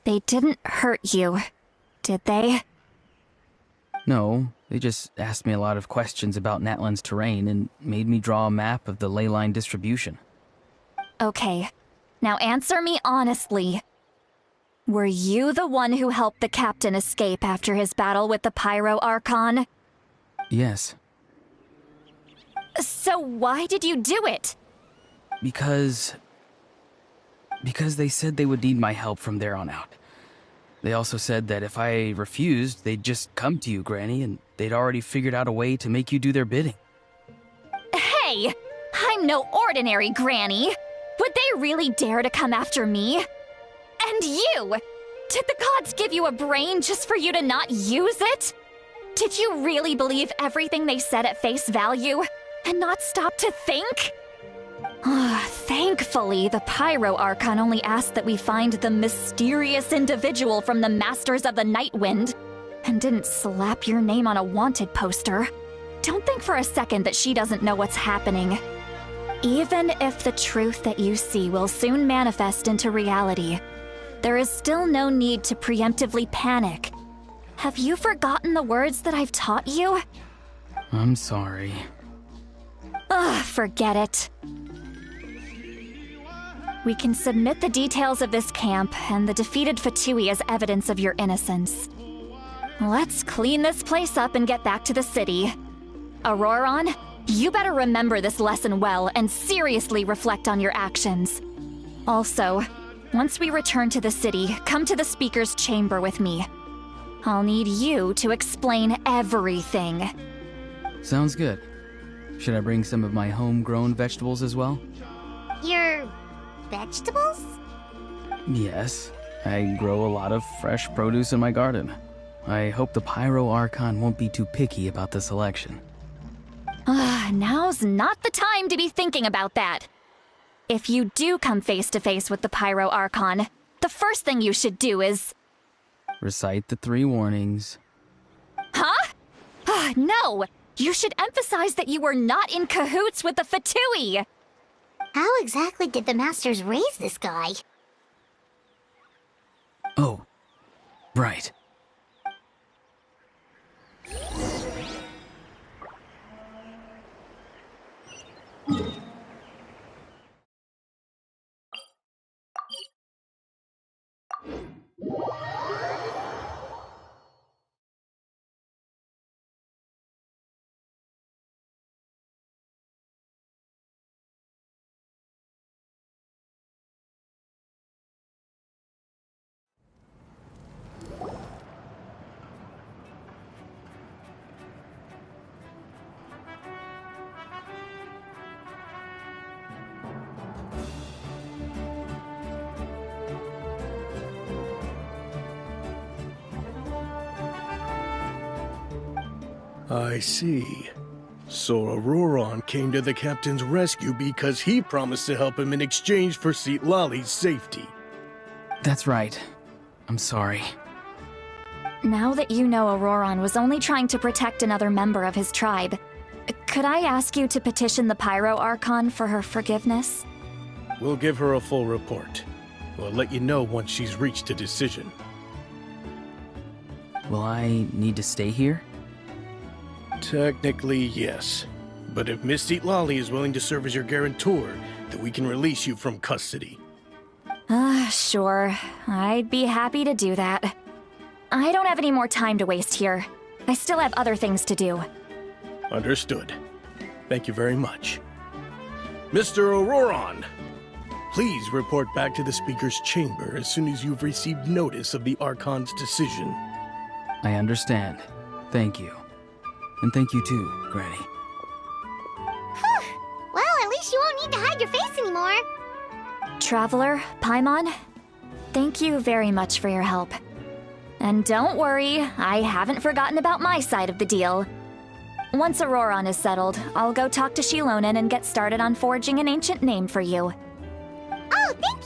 [SPEAKER 5] They didn't hurt you, did they?
[SPEAKER 6] No, they just asked me a lot of questions about Natlan's terrain and made me draw a map of the ley line distribution.
[SPEAKER 5] Okay, now answer me honestly. Were you the one who helped the captain escape after his battle with the Pyro Archon?
[SPEAKER 6] Yes.
[SPEAKER 5] So why did you do it?
[SPEAKER 6] Because they said they would need my help from there on out. They also said that if I refused, they'd just come to you, Granny, and they'd already figured out a way to make you do their bidding.
[SPEAKER 5] Hey! I'm no ordinary Granny! Would they really dare to come after me? And you! Did the gods give you a brain just for you to not use it? Did you really believe everything they said at face value and not stop to think? Thankfully, the Pyro Archon only asked that we find the mysterious individual from the Masters of the Night Wind and didn't slap your name on a wanted poster. Don't think for a second that she doesn't know what's happening. Even if the truth that you see will soon manifest into reality, there is still no need to preemptively panic. Have you forgotten the words that I've taught you?
[SPEAKER 6] I'm sorry.
[SPEAKER 5] Forget it. We can submit the details of this camp and the defeated Fatui as evidence of your innocence. Let's clean this place up and get back to the city. Auroron, you better remember this lesson well and seriously reflect on your actions. Also, once we return to the city, come to the Speaker's chamber with me. I'll need you to explain everything.
[SPEAKER 6] Sounds good. Should I bring some of my homegrown vegetables as well?
[SPEAKER 3] Your vegetables?
[SPEAKER 6] Yes. I grow a lot of fresh produce in my garden. I hope the Pyro Archon won't be too picky about the selection.
[SPEAKER 5] Now's not the time to be thinking about that. If you do come face to face with the Pyro Archon, the first thing you should do is...
[SPEAKER 6] Recite the 3 warnings.
[SPEAKER 5] Huh? No! You should emphasize that you were not in cahoots with the Fatui!
[SPEAKER 3] How exactly did the Masters raise this guy?
[SPEAKER 6] Oh, right.
[SPEAKER 9] I see. So Auroron came to the captain's rescue because he promised to help him in exchange for Citlali's safety.
[SPEAKER 6] That's right. I'm sorry.
[SPEAKER 5] Now that you know Auroron was only trying to protect another member of his tribe, could I ask you to petition the Pyro Archon for her forgiveness?
[SPEAKER 9] We'll give her a full report. We'll let you know once she's reached a decision.
[SPEAKER 6] Will I need to stay here?
[SPEAKER 9] Technically, yes. But if Miss Citlali is willing to serve as your guarantor, then we can release you from custody.
[SPEAKER 5] Sure. I'd be happy to do that. I don't have any more time to waste here. I still have other things to do.
[SPEAKER 9] Understood. Thank you very much. Mr. Auroron, please report back to the Speaker's chamber as soon as you've received notice of the Archon's decision.
[SPEAKER 6] I understand. Thank you. And thank you too, Granny.
[SPEAKER 3] Well, at least you won't need to hide your face anymore.
[SPEAKER 5] Traveler, Paimon, thank you very much for your help. And don't worry, I haven't forgotten about my side of the deal. Once Auroron is settled, I'll go talk to Shilonen and get started on forging an ancient name for you.
[SPEAKER 3] Oh, thank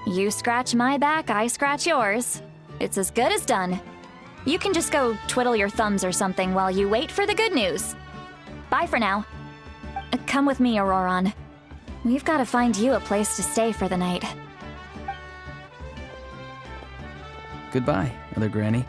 [SPEAKER 3] you!
[SPEAKER 5] You scratch my back, I scratch yours. It's as good as done. You can just go twiddle your thumbs or something while you wait for the good news. Bye for now. Come with me, Auroron. We've got to find you a place to stay for the night.
[SPEAKER 6] Goodbye, Other Granny.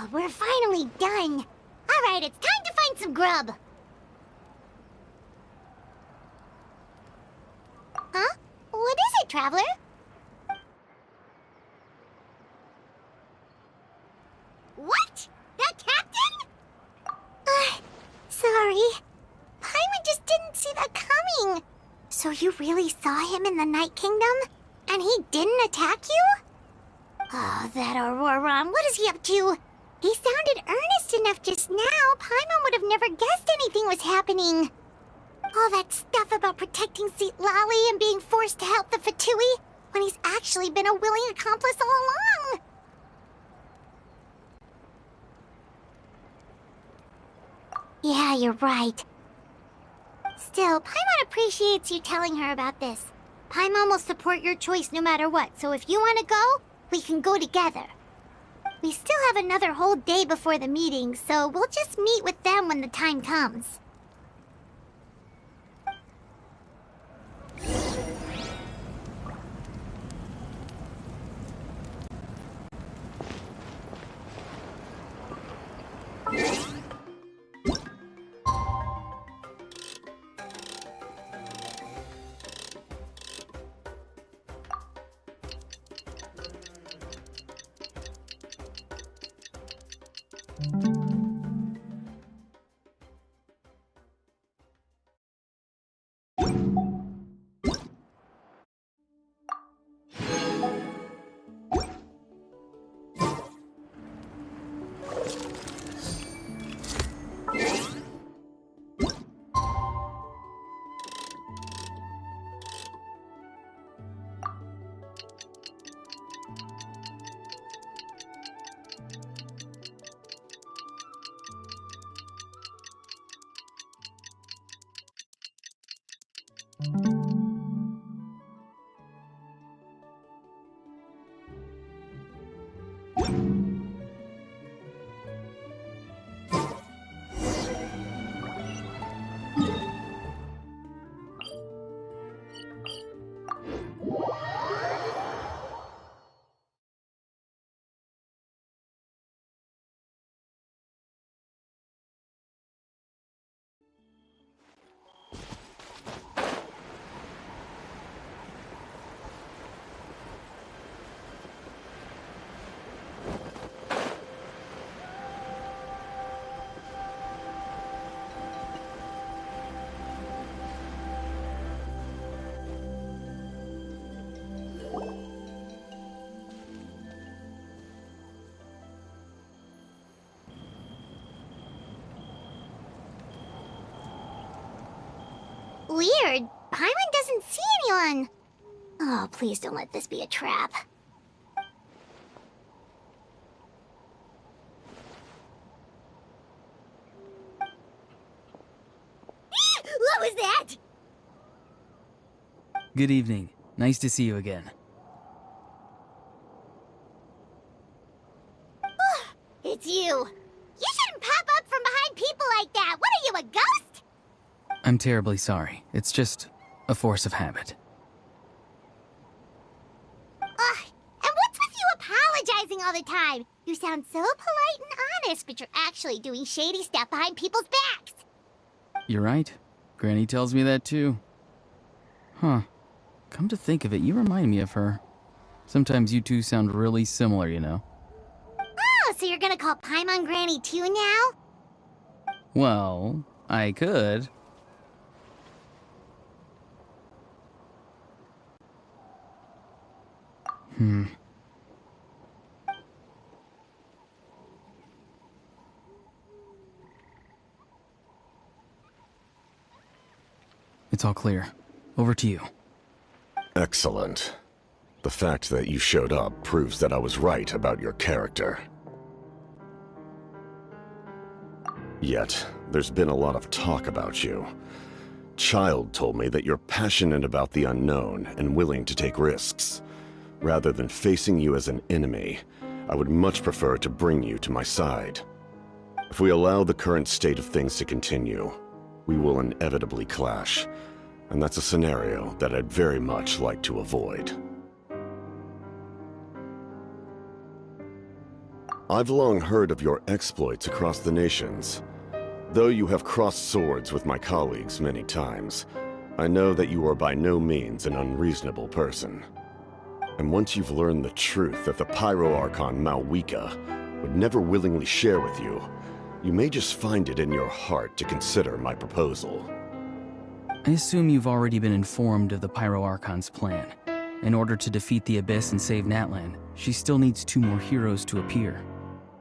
[SPEAKER 3] We're finally done. Alright, it's time to find some grub. Huh? What is it, Traveler? What? That captain? Sorry. Paimon just didn't see that coming. So you really saw him in the Night Kingdom? And he didn't attack you? Oh, that Auroron, what is he up to? He sounded earnest enough just now. Paimon would have never guessed anything was happening. All that stuff about protecting Seat Lally and being forced to help the Fatui, when he's actually been a willing accomplice all along. Yeah, you're right. Still, Paimon appreciates you telling her about this. Paimon will support your choice no matter what, so if you want to go, we can go together. We still have another whole day before the meeting, so we'll just meet with them when the time comes. Weird. Paimon doesn't see anyone. Oh, please don't let this be a trap. What was that?
[SPEAKER 6] Good evening. Nice to see you again.
[SPEAKER 3] It's you. You shouldn't pop up from behind people like that. What are you, a ghost?
[SPEAKER 6] I'm terribly sorry. It's just a force of habit.
[SPEAKER 3] And what's with you apologizing all the time? You sound so polite and honest, but you're actually doing shady stuff behind people's backs.
[SPEAKER 6] You're right. Granny tells me that too. Huh. Come to think of it, you remind me of her. Sometimes you two sound really similar, you know.
[SPEAKER 3] Oh, so you're gonna call Paimon Granny too now?
[SPEAKER 6] Well, I could. It's all clear. Over to you.
[SPEAKER 7] Excellent. The fact that you showed up proves that I was right about your character. Yet, there's been a lot of talk about you. Child told me that you're passionate about the unknown and willing to take risks. Rather than facing you as an enemy, I would much prefer to bring you to my side. If we allow the current state of things to continue, we will inevitably clash, and that's a scenario that I'd very much like to avoid. I've long heard of your exploits across the nations. Though you have crossed swords with my colleagues many times, I know that you are by no means an unreasonable person. And once you've learned the truth that the Pyro Archon Malwika would never willingly share with you, you may just find it in your heart to consider my proposal.
[SPEAKER 6] I assume you've already been informed of the Pyro Archon's plan. In order to defeat the Abyss and save Natlan, she still needs 2 more heroes to appear.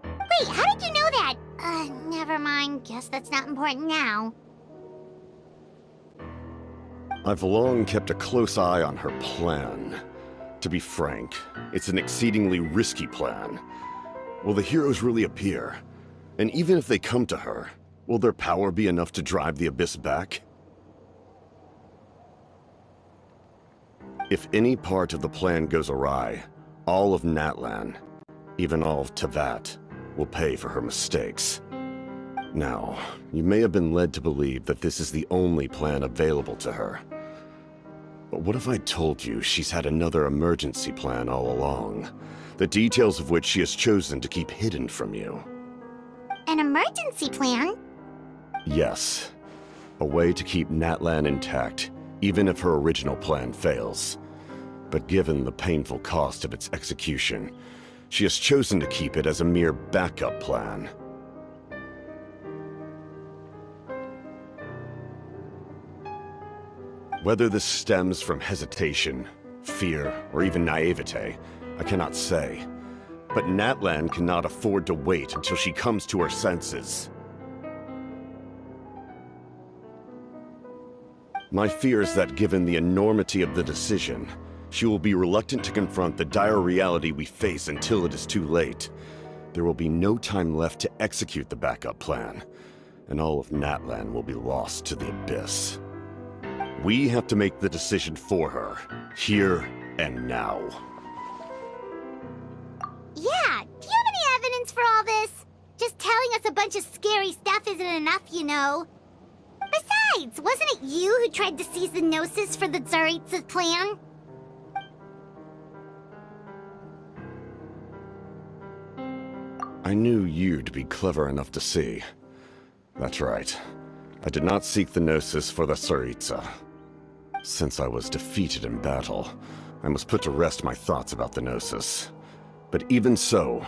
[SPEAKER 3] Wait, how did you know that? Never mind. Guess that's not important now.
[SPEAKER 7] I've long kept a close eye on her plan. To be frank, it's an exceedingly risky plan. Will the heroes really appear? And even if they come to her, will their power be enough to drive the Abyss back? If any part of the plan goes awry, all of Natlan, even all of Teyvat, will pay for her mistakes. Now, you may have been led to believe that this is the only plan available to her. But what if I told you she's had another emergency plan all along, the details of which she has chosen to keep hidden from you?
[SPEAKER 3] An emergency plan?
[SPEAKER 7] Yes. A way to keep Natlan intact, even if her original plan fails. But given the painful cost of its execution, she has chosen to keep it as a mere backup plan. Whether this stems from hesitation, fear, or even naivete, I cannot say. But Natlan cannot afford to wait until she comes to her senses. My fear is that given the enormity of the decision, she will be reluctant to confront the dire reality we face until it is too late. There will be no time left to execute the backup plan, and all of Natlan will be lost to the Abyss. We have to make the decision for her, here and now.
[SPEAKER 3] Yeah, do you have any evidence for all this? Just telling us a bunch of scary stuff isn't enough, you know. Besides, wasn't it you who tried to seize the Gnosis for the Tsaritsa's plan?
[SPEAKER 7] I knew you to be clever enough to see. That's right. I did not seek the Gnosis for the Tsaritsa. Since I was defeated in battle, I must put to rest my thoughts about the Gnosis. But even so,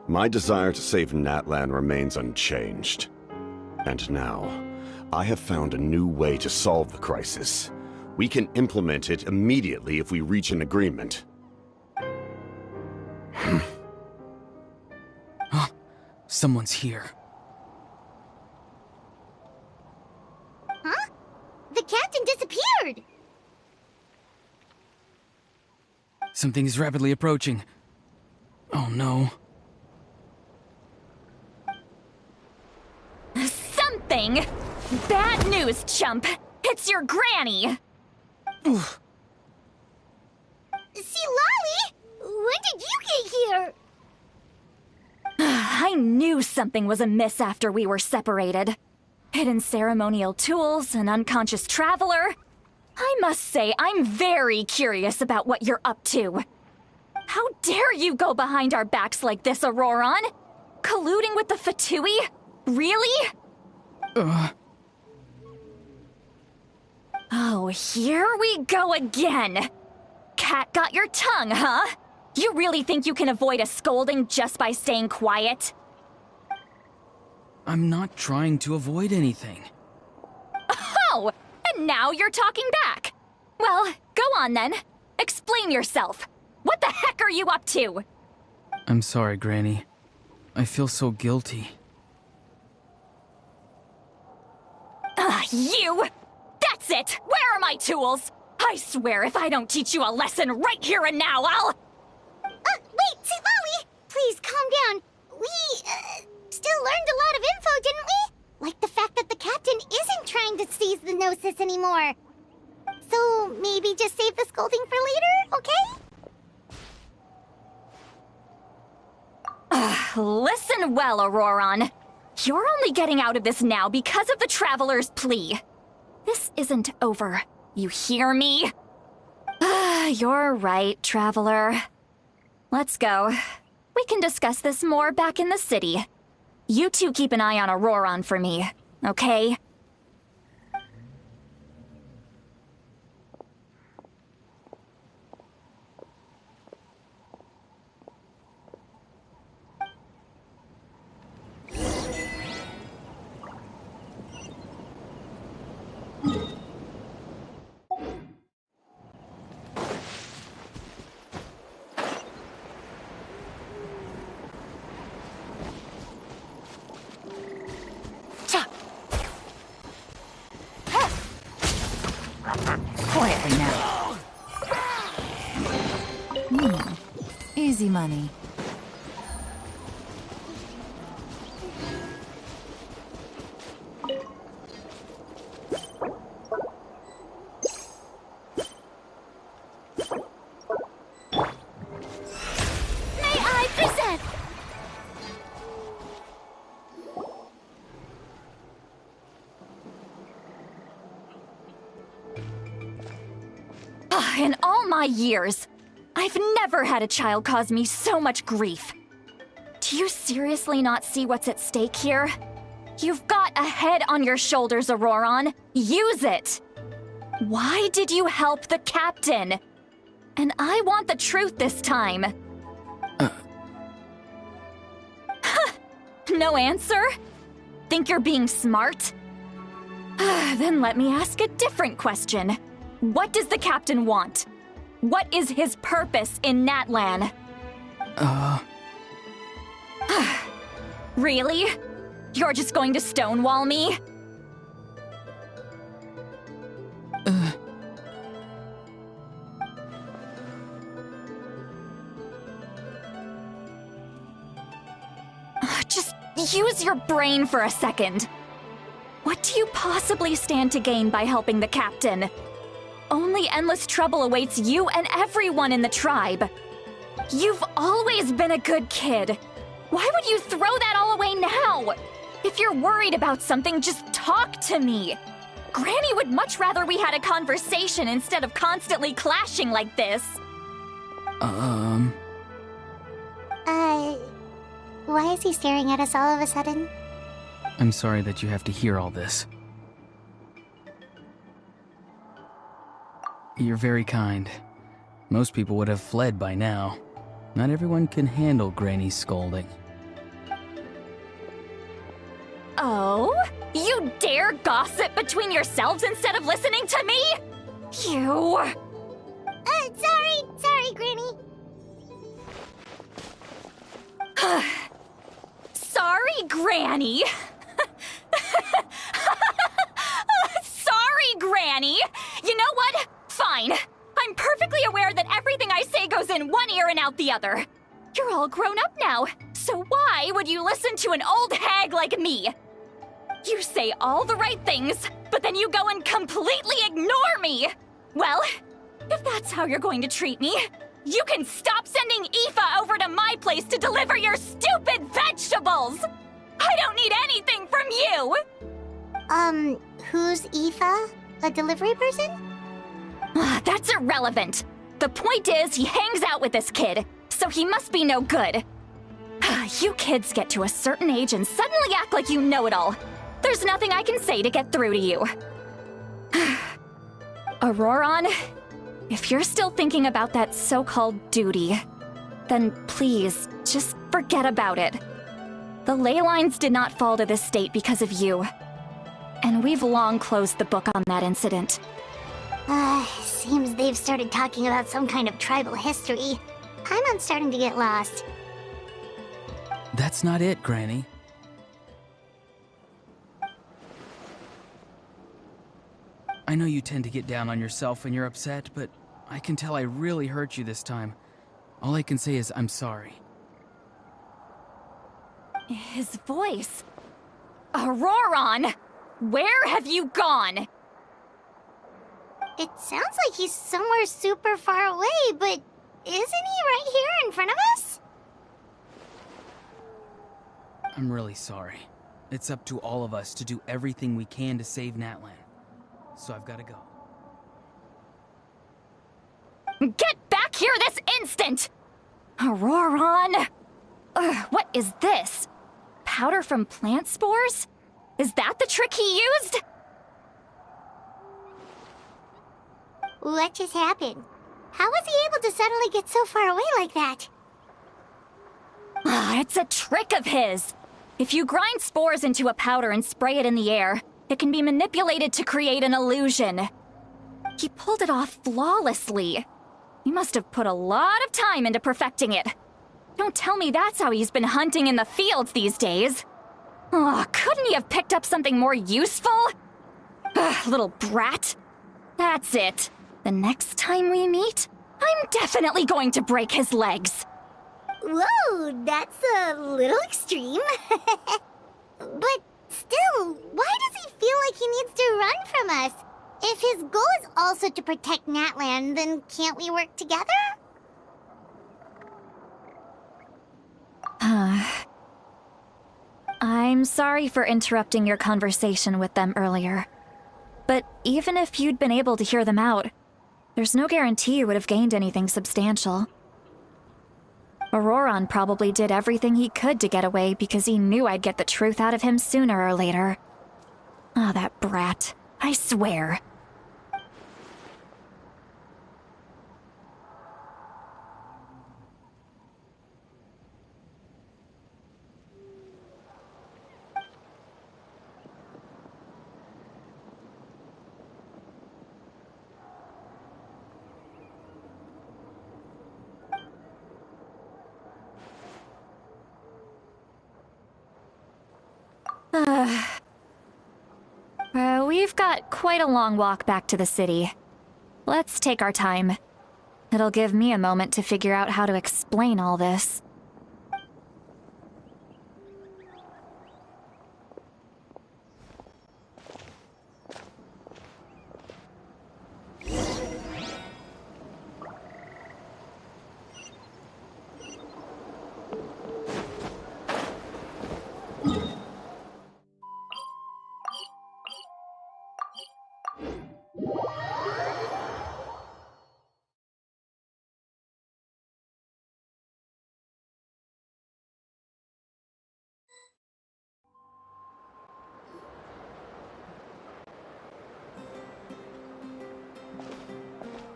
[SPEAKER 7] my desire to save Natlan remains unchanged. And now, I have found a new way to solve the crisis. We can implement it immediately if we reach an agreement.
[SPEAKER 6] Someone's here.
[SPEAKER 3] Huh? The captain disappeared!
[SPEAKER 6] Something is rapidly approaching. Oh no.
[SPEAKER 5] Something? Bad news, chump! It's your granny!
[SPEAKER 6] Oof.
[SPEAKER 3] See, Lolly? When did you get here?
[SPEAKER 5] I knew something was amiss after we were separated. Hidden ceremonial tools, an unconscious traveler. I must say, I'm very curious about what you're up to. How dare you go behind our backs like this, Auroron? Colluding with the Fatui? Really? Oh, here we go again. Cat got your tongue, huh? You really think you can avoid a scolding just by staying quiet?
[SPEAKER 6] I'm not trying to avoid anything.
[SPEAKER 5] Oh, and now you're talking back. Well, go on then. Explain yourself. What the heck are you up to?
[SPEAKER 6] I'm sorry, Granny. I feel so guilty.
[SPEAKER 5] You! That's That's it! Where are my tools? I swear if I don't teach you a lesson right here and now, I'll...
[SPEAKER 3] Wait, Lolly! Please, calm down. We, still learned a lot of info, didn't we? Like the fact that the captain isn't trying to seize the Gnosis anymore. So, maybe just save the scolding for later, okay?
[SPEAKER 5] Listen well, Auroron. You're only getting out of this now because of the Traveler's plea. This isn't over. You hear me? You're right, Traveler. Let's go. We can discuss this more back in the city. You two keep an eye on Auroron for me, okay?
[SPEAKER 10] Quietly now. Easy money.
[SPEAKER 3] May I present?
[SPEAKER 5] In all my years, I've never had a child cause me so much grief. Do you seriously not see what's at stake here? You've got a head on your shoulders, Auroron. Use it! Why did you help the captain? And I want the truth this time. No answer? Think you're being smart? Then let me ask a different question. What does the captain want? What is his purpose in Natlan? Really? You're just going to stonewall me? Just use your brain for a second. What do you possibly stand to gain by helping the captain? Only endless trouble awaits you and everyone in the tribe. You've always been a good kid. Why would you throw that all away now? If you're worried about something, just talk to me. Granny would much rather we had a conversation instead of constantly clashing like this.
[SPEAKER 3] Why is he staring at us all of a sudden?
[SPEAKER 6] I'm sorry that you have to hear all this. You're very kind. Most people would have fled by now. Not everyone can handle Granny's scolding.
[SPEAKER 5] Oh? You dare gossip between yourselves instead of listening to me? You...
[SPEAKER 3] Sorry, Granny.
[SPEAKER 5] Sorry, Granny. Sorry, Granny. You know what? Fine. I'm perfectly aware that everything I say goes in one ear and out the other. You're all grown up now, so why would you listen to an old hag like me? You say all the right things, but then you go and completely ignore me. Well, if that's how you're going to treat me, you can stop sending Aoife over to my place to deliver your stupid vegetables! I don't need anything from you!
[SPEAKER 3] Who's Aoife? A delivery person?
[SPEAKER 5] That's irrelevant. The point is, he hangs out with this kid, so he must be no good. You kids get to a certain age and suddenly act like you know it all. There's nothing I can say to get through to you. Auroron, if you're still thinking about that so-called duty, then please, just forget about it. The ley lines did not fall to this state because of you. And we've long closed the book on that incident.
[SPEAKER 3] Seems they've started talking about some kind of tribal history. I'm starting to get lost.
[SPEAKER 6] That's not it, Granny. I know you tend to get down on yourself when you're upset, but I can tell I really hurt you this time. All I can say is I'm sorry.
[SPEAKER 5] His voice. Auroron! Where have you gone?
[SPEAKER 3] It sounds like he's somewhere super far away, but isn't he right here in front of us?
[SPEAKER 6] I'm really sorry. It's up to all of us to do everything we can to save Natlan. So I've got to go.
[SPEAKER 5] Get back here this instant! Auroron! What is this? Powder from plant spores? Is that the trick he used?
[SPEAKER 3] What just happened? How was he able to suddenly get so far away like that?
[SPEAKER 5] It's a trick of his. If you grind spores into a powder and spray it in the air, it can be manipulated to create an illusion. He pulled it off flawlessly. He must have put a lot of time into perfecting it. Don't tell me that's how he's been hunting in the fields these days. Oh, couldn't he have picked up something more useful? Little brat. That's it. The next time we meet, I'm definitely going to break his legs.
[SPEAKER 3] Whoa, that's a little extreme. But still, why does he feel like he needs to run from us? If his goal is also to protect Natlan, then can't we work together?
[SPEAKER 5] I'm sorry for interrupting your conversation with them earlier. But even if you'd been able to hear them out, there's no guarantee you would have gained anything substantial. Auroron probably did everything he could to get away because he knew I'd get the truth out of him sooner or later. Ah, that brat. I swear. We've got quite a long walk back to the city. Let's take our time. It'll give me a moment to figure out how to explain all this.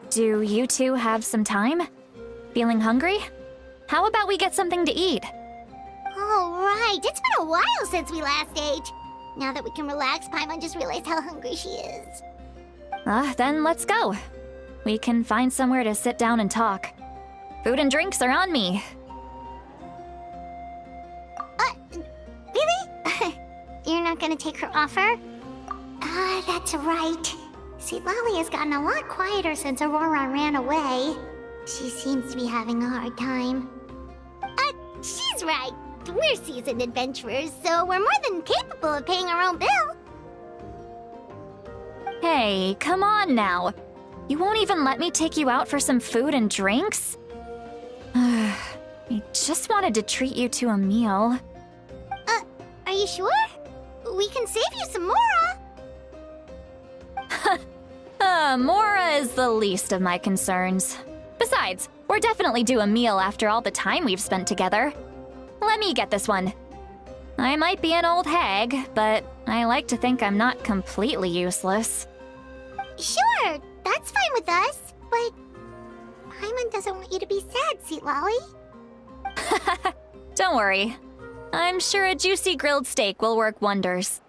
[SPEAKER 5] Do you two have some time? Feeling hungry? How about we get something to eat?
[SPEAKER 3] Oh, right. It's been a while since we last ate. Now that we can relax, Paimon just realized how hungry she is.
[SPEAKER 5] Then let's go. We can find somewhere to sit down and talk. Food and drinks are on me.
[SPEAKER 3] Really? You're not gonna take her offer? That's right. See, Lolly has gotten a lot quieter since Aurora ran away. She seems to be having a hard time. She's right. We're seasoned adventurers, so we're more than capable of paying our own bill.
[SPEAKER 5] Hey, come on now. You won't even let me take you out for some food and drinks? I just wanted to treat you to a meal.
[SPEAKER 3] Are you sure? We can save you some Mora.
[SPEAKER 5] Mora is the least of my concerns. Besides, we're definitely due a meal after all the time we've spent together. Let me get this one. I might be an old hag, but I like to think I'm not completely useless.
[SPEAKER 3] Sure, that's fine with us, but Paimon doesn't want you to be sad, Sweet Lolly.
[SPEAKER 5] Don't worry. I'm sure a juicy grilled steak will work wonders.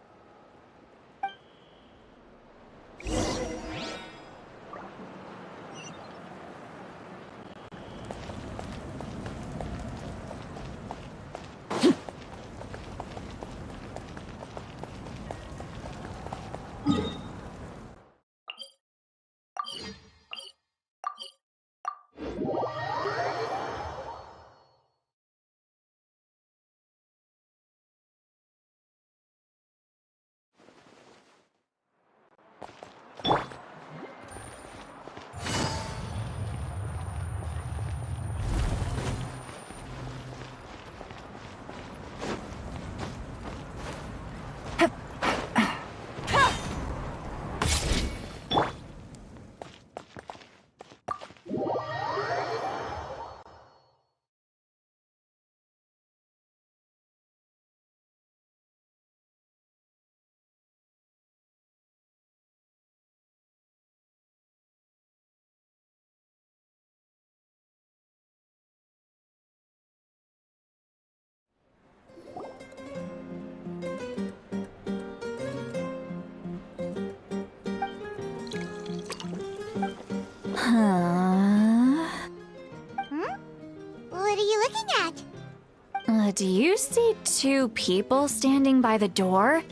[SPEAKER 5] Do you see two people standing by the door?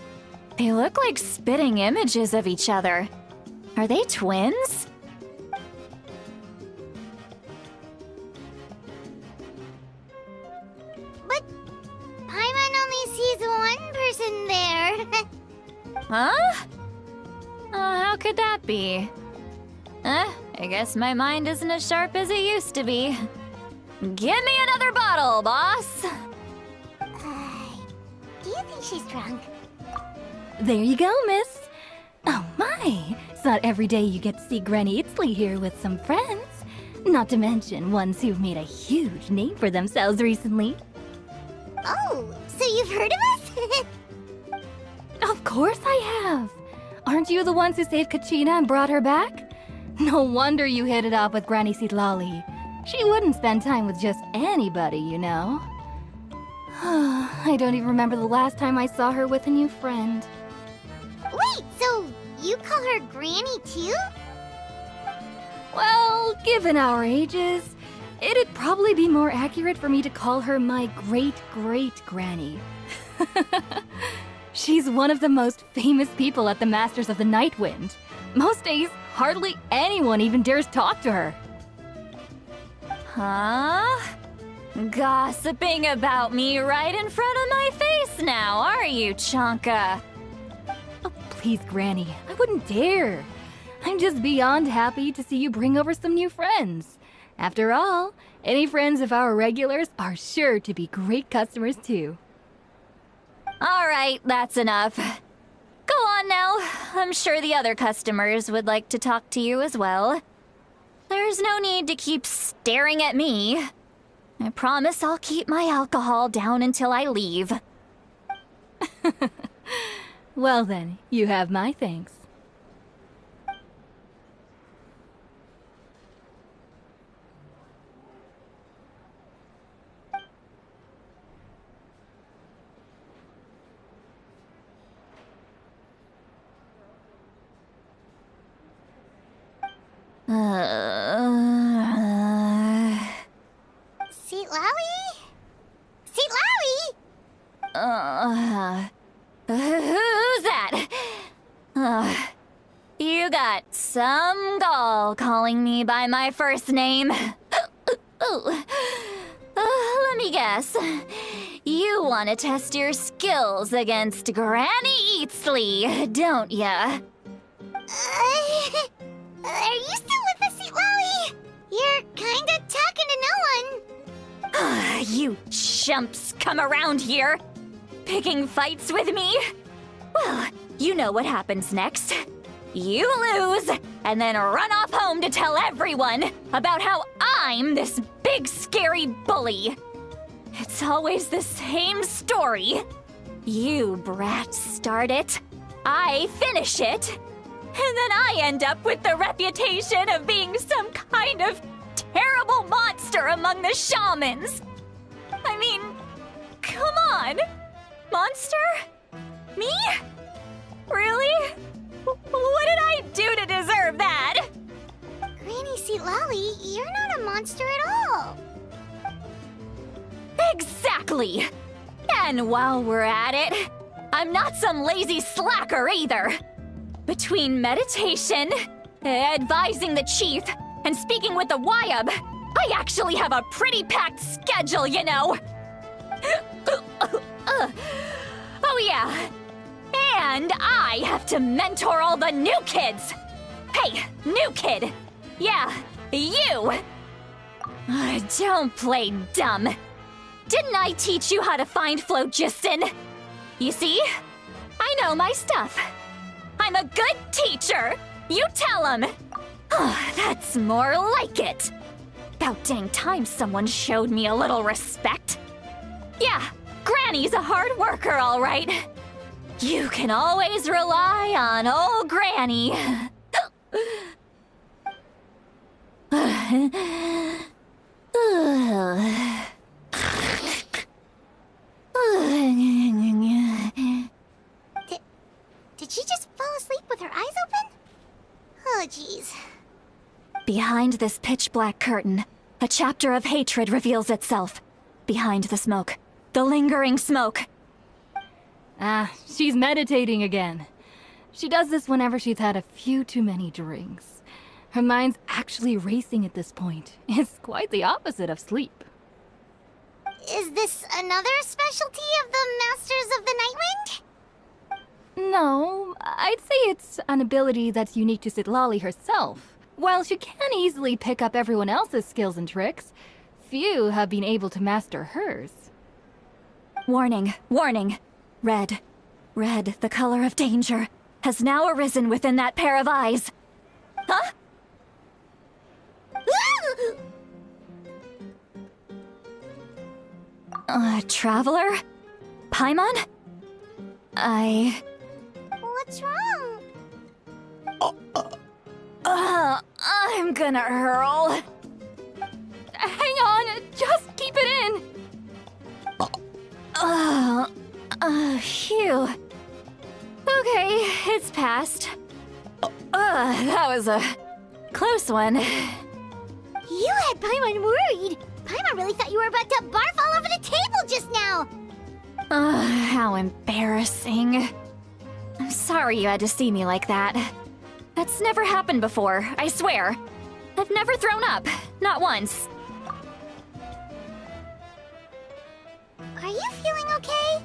[SPEAKER 5] They look like spitting images of each other. Are they twins?
[SPEAKER 3] But Paimon only sees one person there.
[SPEAKER 5] Huh? How could that be? I guess my mind isn't as sharp as it used to be. Give me another bottle, boss!
[SPEAKER 3] Do you think she's drunk?
[SPEAKER 11] There you go, miss. Oh my, it's not every day you get to see Granny Itzley here with some friends. Not to mention ones who've made a huge name for themselves recently.
[SPEAKER 3] Oh, so you've heard of us?
[SPEAKER 11] Of course I have. Aren't you the ones who saved Kachina and brought her back? No wonder you hit it off with Granny Sitlali. She wouldn't spend time with just anybody, you know. I don't even remember the last time I saw her with a new friend.
[SPEAKER 3] Wait, so you call her Granny too?
[SPEAKER 11] Well, given our ages, it'd probably be more accurate for me to call her my great-great-granny. She's one of the most famous people at the Masters of the Nightwind. Most days, hardly anyone even dares talk to her.
[SPEAKER 5] Huh? Gossiping about me right in front of my face now, are you, Chonka?
[SPEAKER 11] Oh, please, Granny, I wouldn't dare. I'm just beyond happy to see you bring over some new friends. After all, any friends of our regulars are sure to be great customers too.
[SPEAKER 5] All right, that's enough. Go on now. I'm sure the other customers would like to talk to you as well. There's no need to keep staring at me. I promise I'll keep my alcohol down until I leave.
[SPEAKER 11] Well then, you have my thanks.
[SPEAKER 3] Sitlali? Sitlali?
[SPEAKER 5] Who's that? You got some gall calling me by my first name. Let me guess. You want to test your skills against Granny Eatsley, don't ya?
[SPEAKER 3] Are you still with us, Sitlali? You're kinda talking to no one.
[SPEAKER 5] You chumps come around here, picking fights with me? Well, you know what happens next. You lose, and then run off home to tell everyone about how I'm this big scary bully. It's always the same story. You brats start it, I finish it, and then I end up with the reputation of being some kind of terrible monster among the shamans. I mean, come on. Monster? Me? Really? What did I do to deserve that?
[SPEAKER 3] Granny Sitlali, you're not a monster at all.
[SPEAKER 5] Exactly. And while we're at it, I'm not some lazy slacker either. Between meditation, advising the chief, and speaking with the Wyab, I actually have a pretty packed schedule, you know. Oh yeah. And I have to mentor all the new kids. Hey, new kid. Yeah, you. Don't play dumb. Didn't I teach you how to find phlogiston? You see? I know my stuff. I'm a good teacher. You tell him. That's more like it. About dang time someone showed me a little respect. Yeah, Granny's a hard worker, all right. You can always rely on old Granny.
[SPEAKER 3] Did she just fall asleep with her eyes open? Oh, jeez.
[SPEAKER 5] Behind this pitch-black curtain, a chapter of hatred reveals itself. Behind the smoke, The lingering smoke.
[SPEAKER 11] Ah, she's meditating again. She does this whenever she's had a few too many drinks. Her mind's actually racing at this point. It's quite the opposite of sleep.
[SPEAKER 3] Is this another specialty of the Masters of the Nightwind?
[SPEAKER 11] No, I'd say it's an ability that's unique to Citlali herself. While she can easily pick up everyone else's skills and tricks, few have been able to master hers.
[SPEAKER 5] Warning, warning. Red, the color of danger, has now arisen within that pair of eyes. Huh? Traveler? Paimon?
[SPEAKER 3] What's wrong?
[SPEAKER 5] I'm gonna hurl.
[SPEAKER 11] Hang on, just keep it in.
[SPEAKER 5] Phew. Okay, it's passed. That was a close one.
[SPEAKER 3] You had Paimon worried. Paimon really thought you were about to barf all over the table just now.
[SPEAKER 5] How embarrassing. I'm sorry you had to see me like that. That's never happened before, I swear. I've never thrown up, not once.
[SPEAKER 3] Are you feeling okay?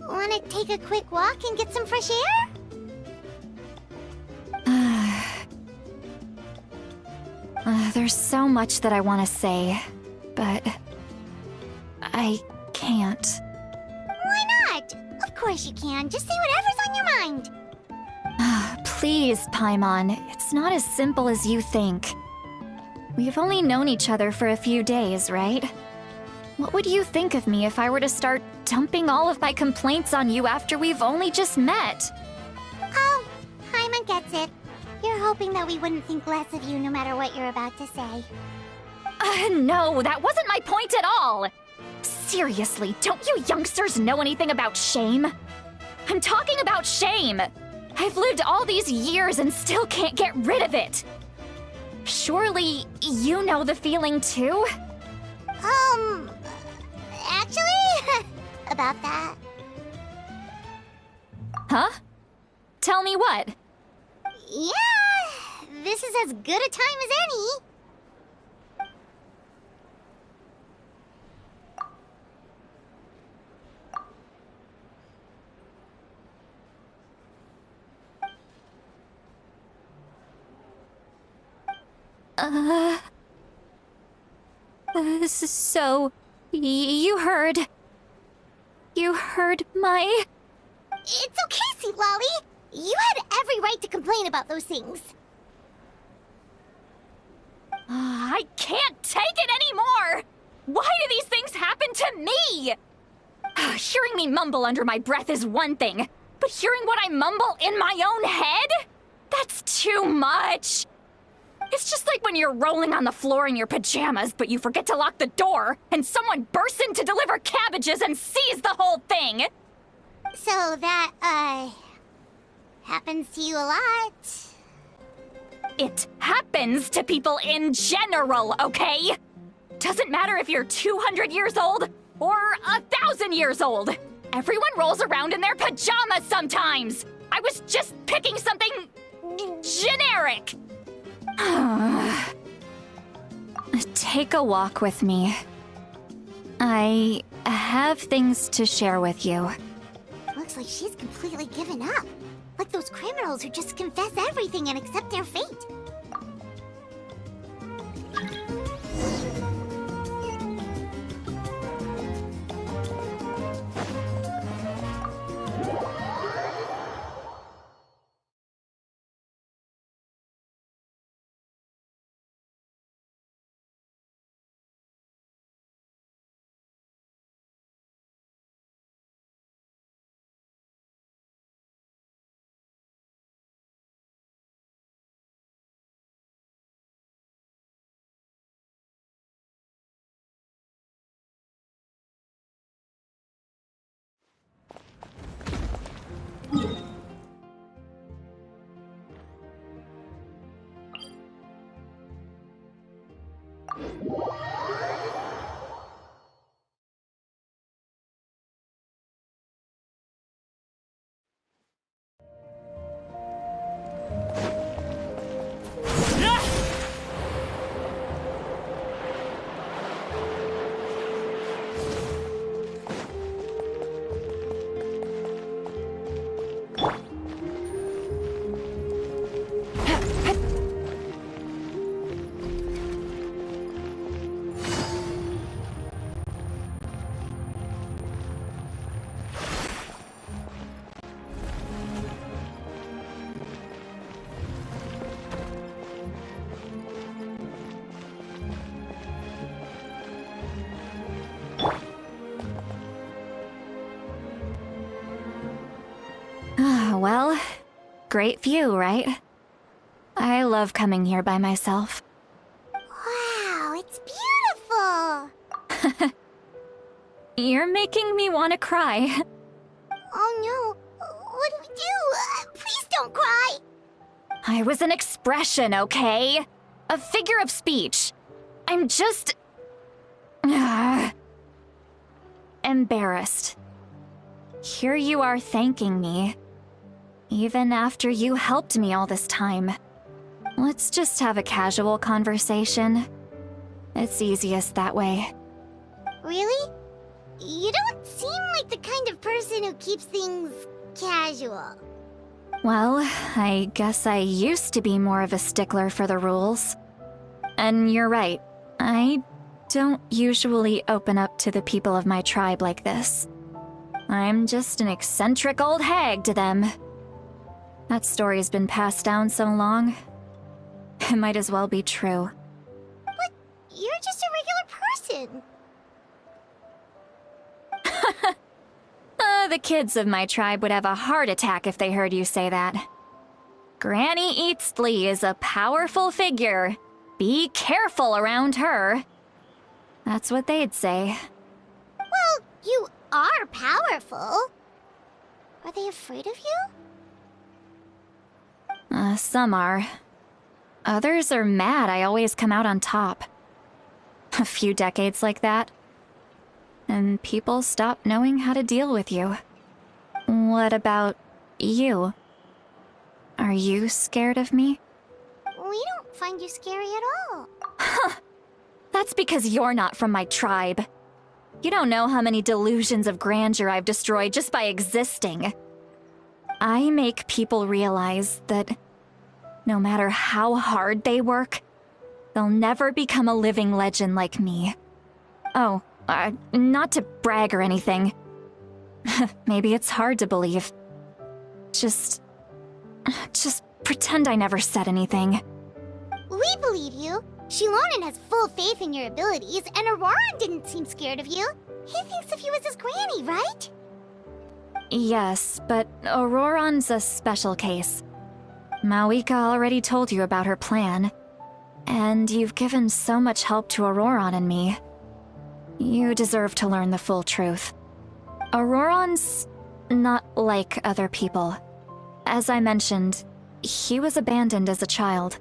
[SPEAKER 3] Want to take a quick walk and get some fresh air?
[SPEAKER 5] There's so much that I want to say, but I can't.
[SPEAKER 3] Why not? Of course you can. Just say whatever's on your mind.
[SPEAKER 5] Please, Paimon, it's not as simple as you think. We've only known each other for a few days, right? What would you think of me if I were to start dumping all of my complaints on you after we've only just met?
[SPEAKER 3] Oh, Paimon gets it. You're hoping that we wouldn't think less of you no matter what you're about to say.
[SPEAKER 5] No, that wasn't my point at all! Seriously, don't you youngsters know anything about shame? I'm talking about shame! I've lived all these years and still can't get rid of it! Surely, you know the feeling too?
[SPEAKER 3] Actually, about that.
[SPEAKER 5] Huh? Tell me what?
[SPEAKER 3] Yeah, this is as good a time as any.
[SPEAKER 5] So, you heard my...
[SPEAKER 3] It's okay, Citlali. You had every right to complain about those things.
[SPEAKER 5] I can't take it anymore! Why do these things happen to me? Hearing me mumble under my breath is one thing, but hearing what I mumble in my own head? That's too much! It's just like when you're rolling on the floor in your pajamas, but you forget to lock the door, and someone bursts in to deliver cabbages and sees the whole thing!
[SPEAKER 3] So that, happens to you a lot.
[SPEAKER 5] It happens to people in general, okay? Doesn't matter if you're 200 years old or 1,000 years old. Everyone rolls around in their pajamas sometimes. I was just picking something generic. Take a walk with me. I have things to share with you.
[SPEAKER 3] Looks like she's completely given up. Like those criminals who just confess everything and accept their fate.
[SPEAKER 5] Well, great view, right? I love coming here by myself.
[SPEAKER 3] Wow, it's beautiful!
[SPEAKER 5] You're making me want to cry.
[SPEAKER 3] Oh no, what do we do? Please don't cry!
[SPEAKER 5] I was an expression, okay? A figure of speech. I'm just... embarrassed. Here you are thanking me. Even after you helped me all this time. Let's just have a casual conversation. It's easiest that way.
[SPEAKER 3] Really? You don't seem like the kind of person who keeps things casual.
[SPEAKER 5] Well, I guess I used to be more of a stickler for the rules. And you're right, I don't usually open up to the people of my tribe like this. I'm just an eccentric old hag to them. That story's been passed down so long, it might as well be true.
[SPEAKER 3] But you're just a regular person.
[SPEAKER 5] The kids of my tribe would have a heart attack if they heard you say that. Granny Eastley is a powerful figure. Be careful around her. That's what they'd say.
[SPEAKER 3] Well, you are powerful. Are they afraid of you?
[SPEAKER 5] Some are. Others are mad I always come out on top. A few decades like that, and people stop knowing how to deal with you. What about you? Are you scared of me?
[SPEAKER 3] We don't find you scary at all.
[SPEAKER 5] That's because you're not from my tribe. You don't know how many delusions of grandeur I've destroyed just by existing. I make people realize that no matter how hard they work, they'll never become a living legend like me. Oh, not to brag or anything. Maybe it's hard to believe. Just pretend I never said anything.
[SPEAKER 3] We believe you. Shilonen has full faith in your abilities, and Auroran didn't seem scared of you. He thinks of you as his granny, right?
[SPEAKER 5] Yes, but Auroran's a special case. Mawika already told you about her plan. And you've given so much help to Auroran and me. You deserve to learn the full truth. Auroran's not like other people. As I mentioned, he was abandoned as a child.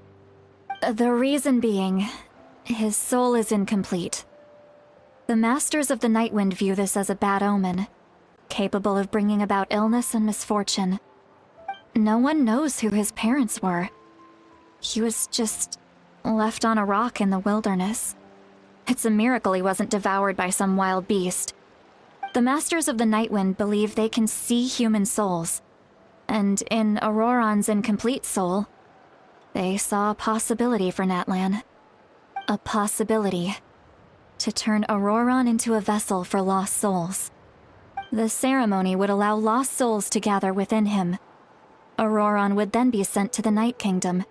[SPEAKER 5] The reason being, his soul is incomplete. The Masters of the Nightwind view this as a bad omen, capable of bringing about illness and misfortune. No one knows who his parents were. He was just left on a rock in the wilderness. It's a miracle he wasn't devoured by some wild beast. The Masters of the Nightwind believe they can see human souls, and in Auroran's incomplete soul, they saw a possibility for Natlan. A possibility to turn Auroran into a vessel for lost souls. The ceremony would allow lost souls to gather within him. Auroran would then be sent to the Night Kingdom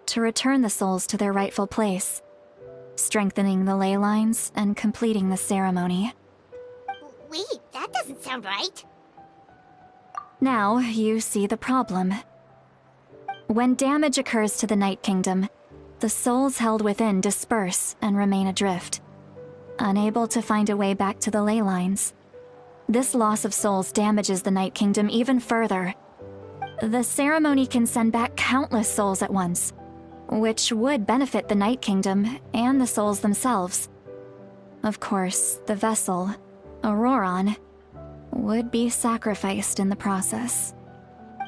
[SPEAKER 5] to return the souls to their rightful place, strengthening the ley lines and completing the ceremony.
[SPEAKER 3] Wait, that doesn't sound right.
[SPEAKER 5] Now you see the problem. When damage occurs to the Night Kingdom, the souls held within disperse and remain adrift, unable to find a way back to the ley lines. This loss of souls damages the Night Kingdom even further. The ceremony can send back countless souls at once, which would benefit the Night Kingdom and the souls themselves. Of course, the vessel, Auroran, would be sacrificed in the process.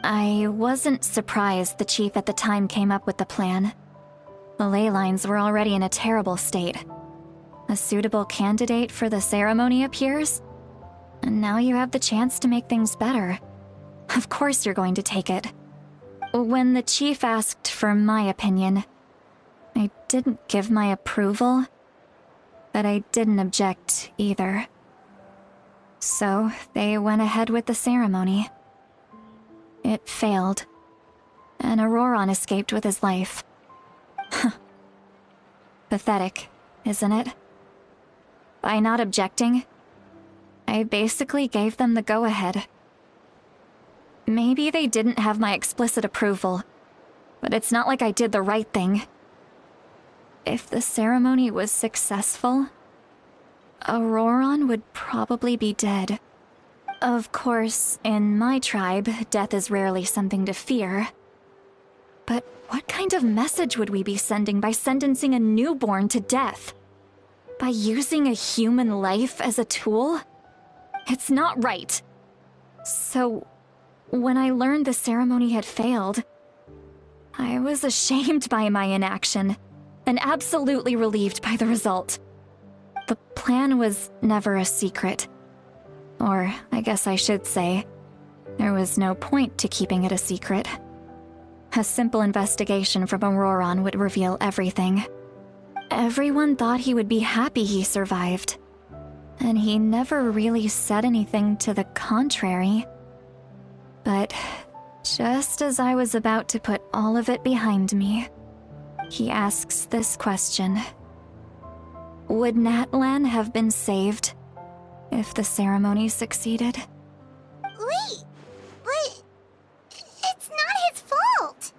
[SPEAKER 5] I wasn't surprised the chief at the time came up with the plan. The ley lines were already in a terrible state. A suitable candidate for the ceremony appears, and now you have the chance to make things better. Of course you're going to take it. When the chief asked for my opinion, I didn't give my approval, but I didn't object either. So they went ahead with the ceremony. It failed, and Auroran escaped with his life. Pathetic, isn't it? By not objecting, I basically gave them the go-ahead. Maybe they didn't have my explicit approval, but it's not like I did the right thing. If the ceremony was successful, Auroron would probably be dead. Of course, in my tribe, death is rarely something to fear. But what kind of message would we be sending by sentencing a newborn to death? By using a human life as a tool? It's not right. So, when I learned the ceremony had failed, I was ashamed by my inaction, and absolutely relieved by the result. The plan was never a secret. Or, I guess I should say, there was no point to keeping it a secret. A simple investigation from Auroron would reveal everything. Everyone thought he would be happy he survived. And he never really said anything to the contrary. But just as I was about to put all of it behind me, he asks this question. Would Natlan have been saved if the ceremony succeeded?
[SPEAKER 3] Wait, but it's not his fault.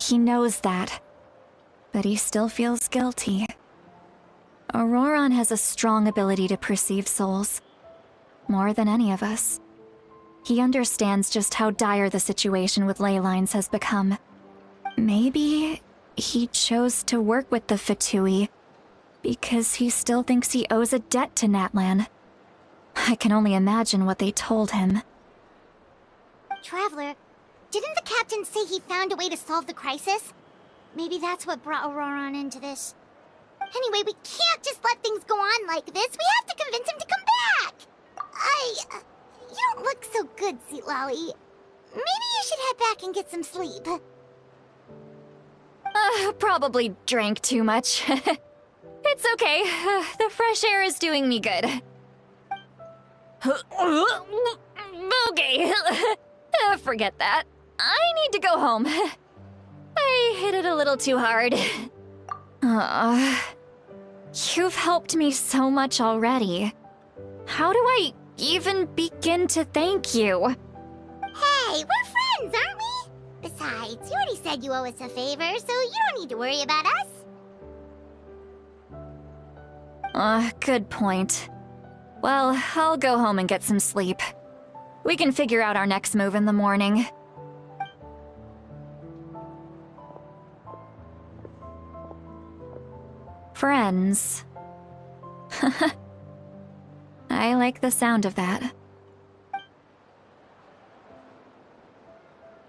[SPEAKER 5] He knows that, but he still feels guilty. Auroron has a strong ability to perceive souls, more than any of us. He understands just how dire the situation with ley lines has become. Maybe he chose to work with the Fatui because he still thinks he owes a debt to Natlan. I can only imagine what they told him.
[SPEAKER 3] Traveler, didn't the captain say he found a way to solve the crisis? Maybe that's what brought Auroron into this. Anyway, we can't just let things go on like this. We have to convince him to come back. You don't look so good, Seatlolly. Maybe you should head back and get some sleep.
[SPEAKER 5] Probably drank too much. It's okay. The fresh air is doing me good. Okay. Forget that. I need to go home. I hit it a little too hard. You've helped me so much already. How do I even begin to thank you?
[SPEAKER 3] Hey, we're friends, aren't we? Besides, you already said you owe us a favor, so you don't need to worry about us.
[SPEAKER 5] Good point. Well, I'll go home and get some sleep. We can figure out our next move in the morning. Friends. I like the sound of that.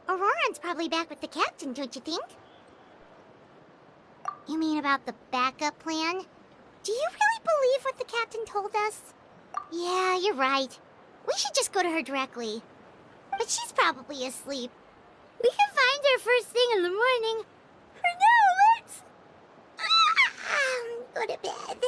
[SPEAKER 3] Auroron's probably back with the captain, don't you think? You mean about the backup plan? Do you really believe what the captain told us? Yeah, you're right. We should just go to her directly. But she's probably asleep. We can find her first thing in the morning. For now, let's... go to bed.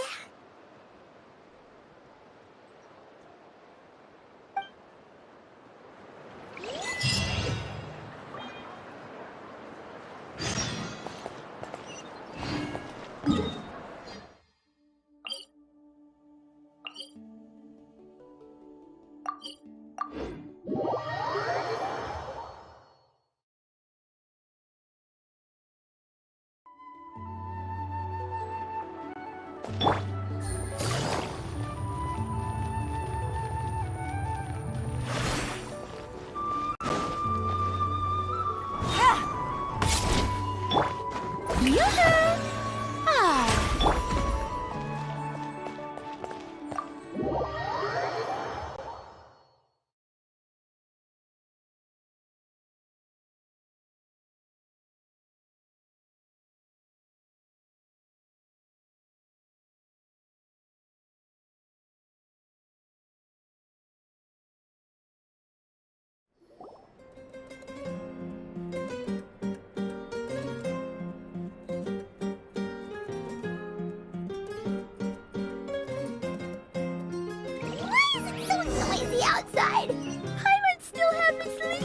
[SPEAKER 3] Outside. I would still have me sleep.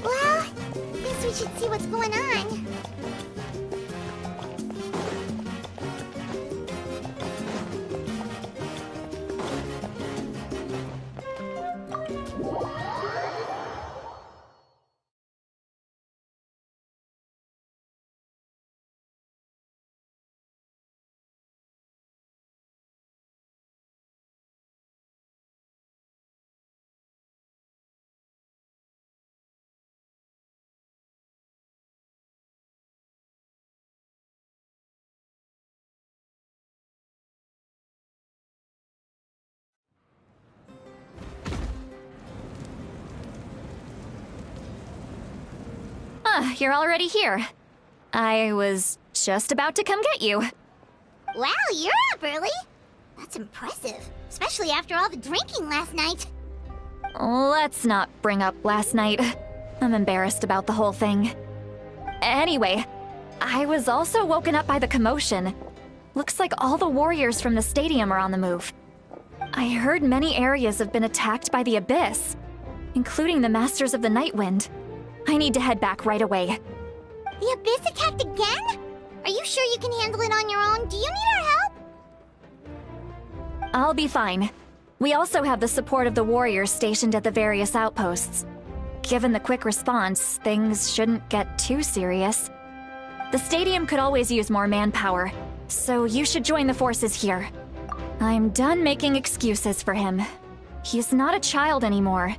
[SPEAKER 3] Well, guess we should see what's going on.
[SPEAKER 5] you're already here. I was just about to come get you.
[SPEAKER 3] Wow, you're up early. That's impressive, especially after all the drinking last night.
[SPEAKER 5] Let's not bring up last night. I'm embarrassed about the whole thing. Anyway, I was also woken up by the commotion. Looks like all the warriors from the stadium are on the move. I heard many areas have been attacked by the Abyss, including the Masters of the Nightwind. I need to head back right away.
[SPEAKER 3] The Abyss attacked again? Are you sure you can handle it on your own? Do you need our help?
[SPEAKER 5] I'll be fine. We also have the support of the warriors stationed at the various outposts. Given the quick response, things shouldn't get too serious. The stadium could always use more manpower, so you should join the forces here. I'm done making excuses for him. He's not a child anymore.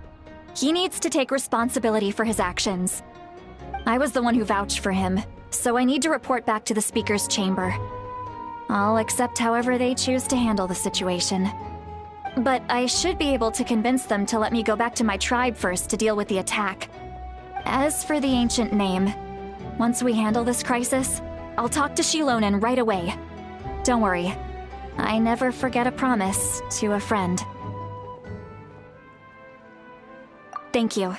[SPEAKER 5] He needs to take responsibility for his actions. I was the one who vouched for him, so I need to report back to the Speaker's chamber. I'll accept however they choose to handle the situation. But I should be able to convince them to let me go back to my tribe first to deal with the attack. As for the ancient name, once we handle this crisis, I'll talk to Shilonen right away. Don't worry, I never forget a promise to a friend. Thank you.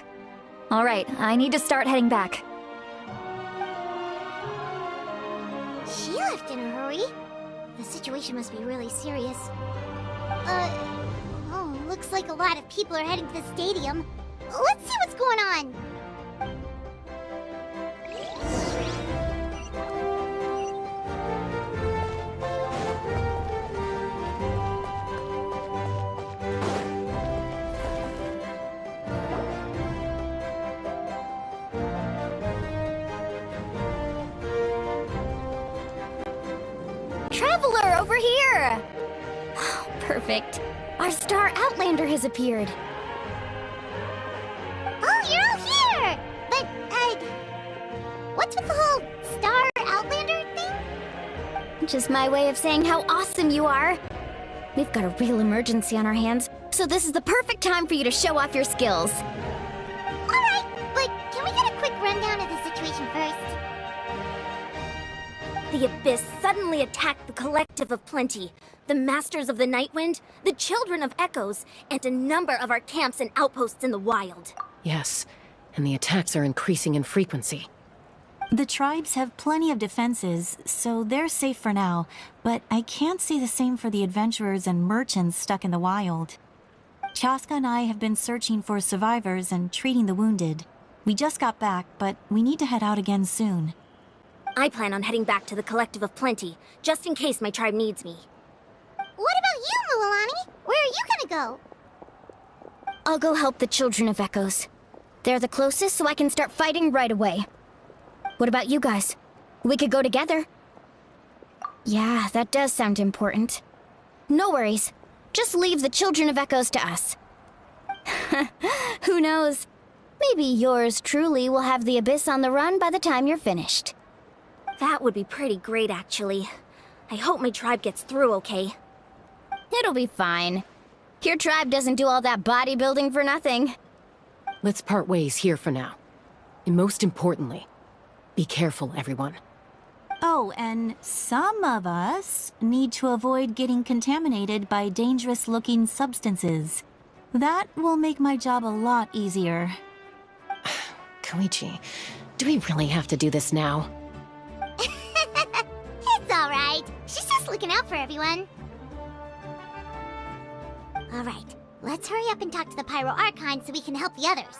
[SPEAKER 5] All right, I need to start heading back.
[SPEAKER 3] She left in a hurry. The situation must be really serious. Oh, looks like a lot of people are heading to the stadium. Let's see what's going on.
[SPEAKER 11] Traveler, over here! Perfect. Our star Outlander has appeared.
[SPEAKER 3] Oh, you're all here! But, what's with the whole Star Outlander thing?
[SPEAKER 11] Just my way of saying how awesome you are. We've got a real emergency on our hands, so this is the perfect time for you to show off your skills.
[SPEAKER 3] Alright, but can we get a quick rundown of the situation first?
[SPEAKER 12] The Abyss suddenly attacked the Collective of Plenty, the Masters of the Nightwind, the Children of Echoes, and a number of our camps and outposts in the wild.
[SPEAKER 13] Yes, and the attacks are increasing in frequency.
[SPEAKER 1] The tribes have plenty of defenses, so they're safe for now, but I can't say the same for the adventurers and merchants stuck in the wild. Chaska and I have been searching for survivors and treating the wounded. We just got back, but we need to head out again soon.
[SPEAKER 12] I plan on heading back to the Collective of Plenty, just in case my tribe needs me.
[SPEAKER 3] What about you, Mualani? Where are you gonna go?
[SPEAKER 11] I'll go help the Children of Echoes. They're the closest, so I can start fighting right away. What about you guys? We could go together. Yeah, that does sound important. No worries. Just leave the Children of Echoes to us. Who knows? Maybe yours truly will have the Abyss on the run by the time you're finished.
[SPEAKER 12] That would be pretty great, actually. I hope my tribe gets through okay.
[SPEAKER 11] It'll be fine. Your tribe doesn't do all that bodybuilding for nothing.
[SPEAKER 13] Let's part ways here for now. And most importantly, be careful, everyone.
[SPEAKER 1] Oh, and some of us need to avoid getting contaminated by dangerous-looking substances. That will make my job a lot easier.
[SPEAKER 13] Koichi, do we really have to do this now?
[SPEAKER 3] It's alright. She's just looking out for everyone. Alright, let's hurry up and talk to the Pyro Archon so we can help the others.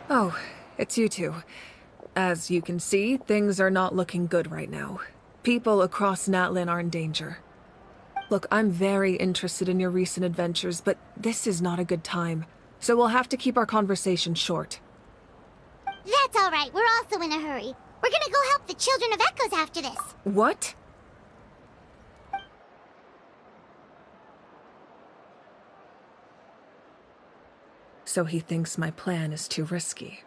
[SPEAKER 14] Oh, it's you two. As you can see, things are not looking good right now. People across Natlin are in danger. Look, I'm very interested in your recent adventures, but this is not a good time. So we'll have to keep our conversation short.
[SPEAKER 3] That's alright, we're also in a hurry. We're gonna go help the Children of Echoes after this.
[SPEAKER 14] What? So he thinks my plan is too risky.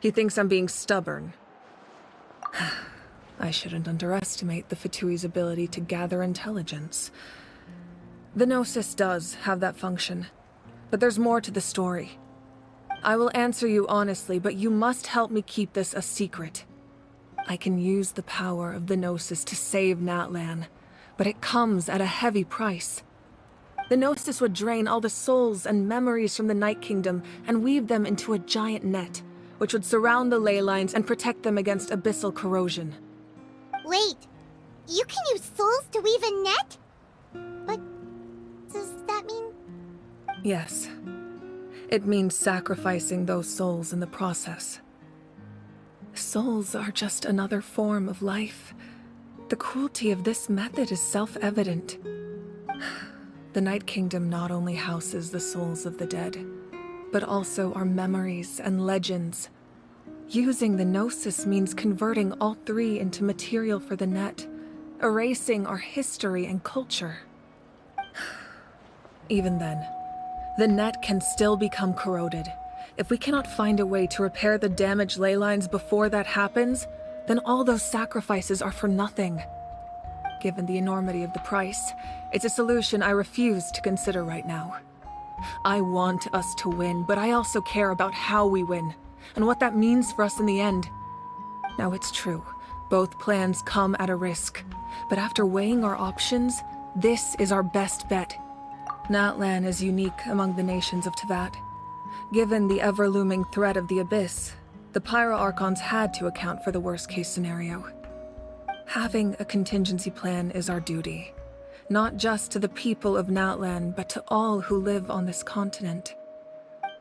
[SPEAKER 14] He thinks I'm being stubborn. I shouldn't underestimate the Fatui's ability to gather intelligence. The Gnosis does have that function, but there's more to the story. I will answer you honestly, but you must help me keep this a secret. I can use the power of the Gnosis to save Natlan, but it comes at a heavy price. The Gnosis would drain all the souls and memories from the Night Kingdom and weave them into a giant net, which would surround the ley lines and protect them against abyssal corrosion.
[SPEAKER 3] Wait, you can use souls to weave a net? But does that mean...
[SPEAKER 14] Yes. It means sacrificing those souls in the process. Souls are just another form of life. The cruelty of this method is self-evident. The Night Kingdom not only houses the souls of the dead, but also our memories and legends. Using the Gnosis means converting all three into material for the net, erasing our history and culture. Even then, the net can still become corroded. If we cannot find a way to repair the damaged ley lines before that happens, then all those sacrifices are for nothing. Given the enormity of the price, it's a solution I refuse to consider right now. I want us to win, but I also care about how we win, and what that means for us in the end. Now it's true, both plans come at a risk, but after weighing our options, this is our best bet. Natlan is unique among the nations of Teyvat. Given the ever-looming threat of the Abyss, the Pyro Archons had to account for the worst-case scenario. Having a contingency plan is our duty, not just to the people of Natlan, but to all who live on this continent.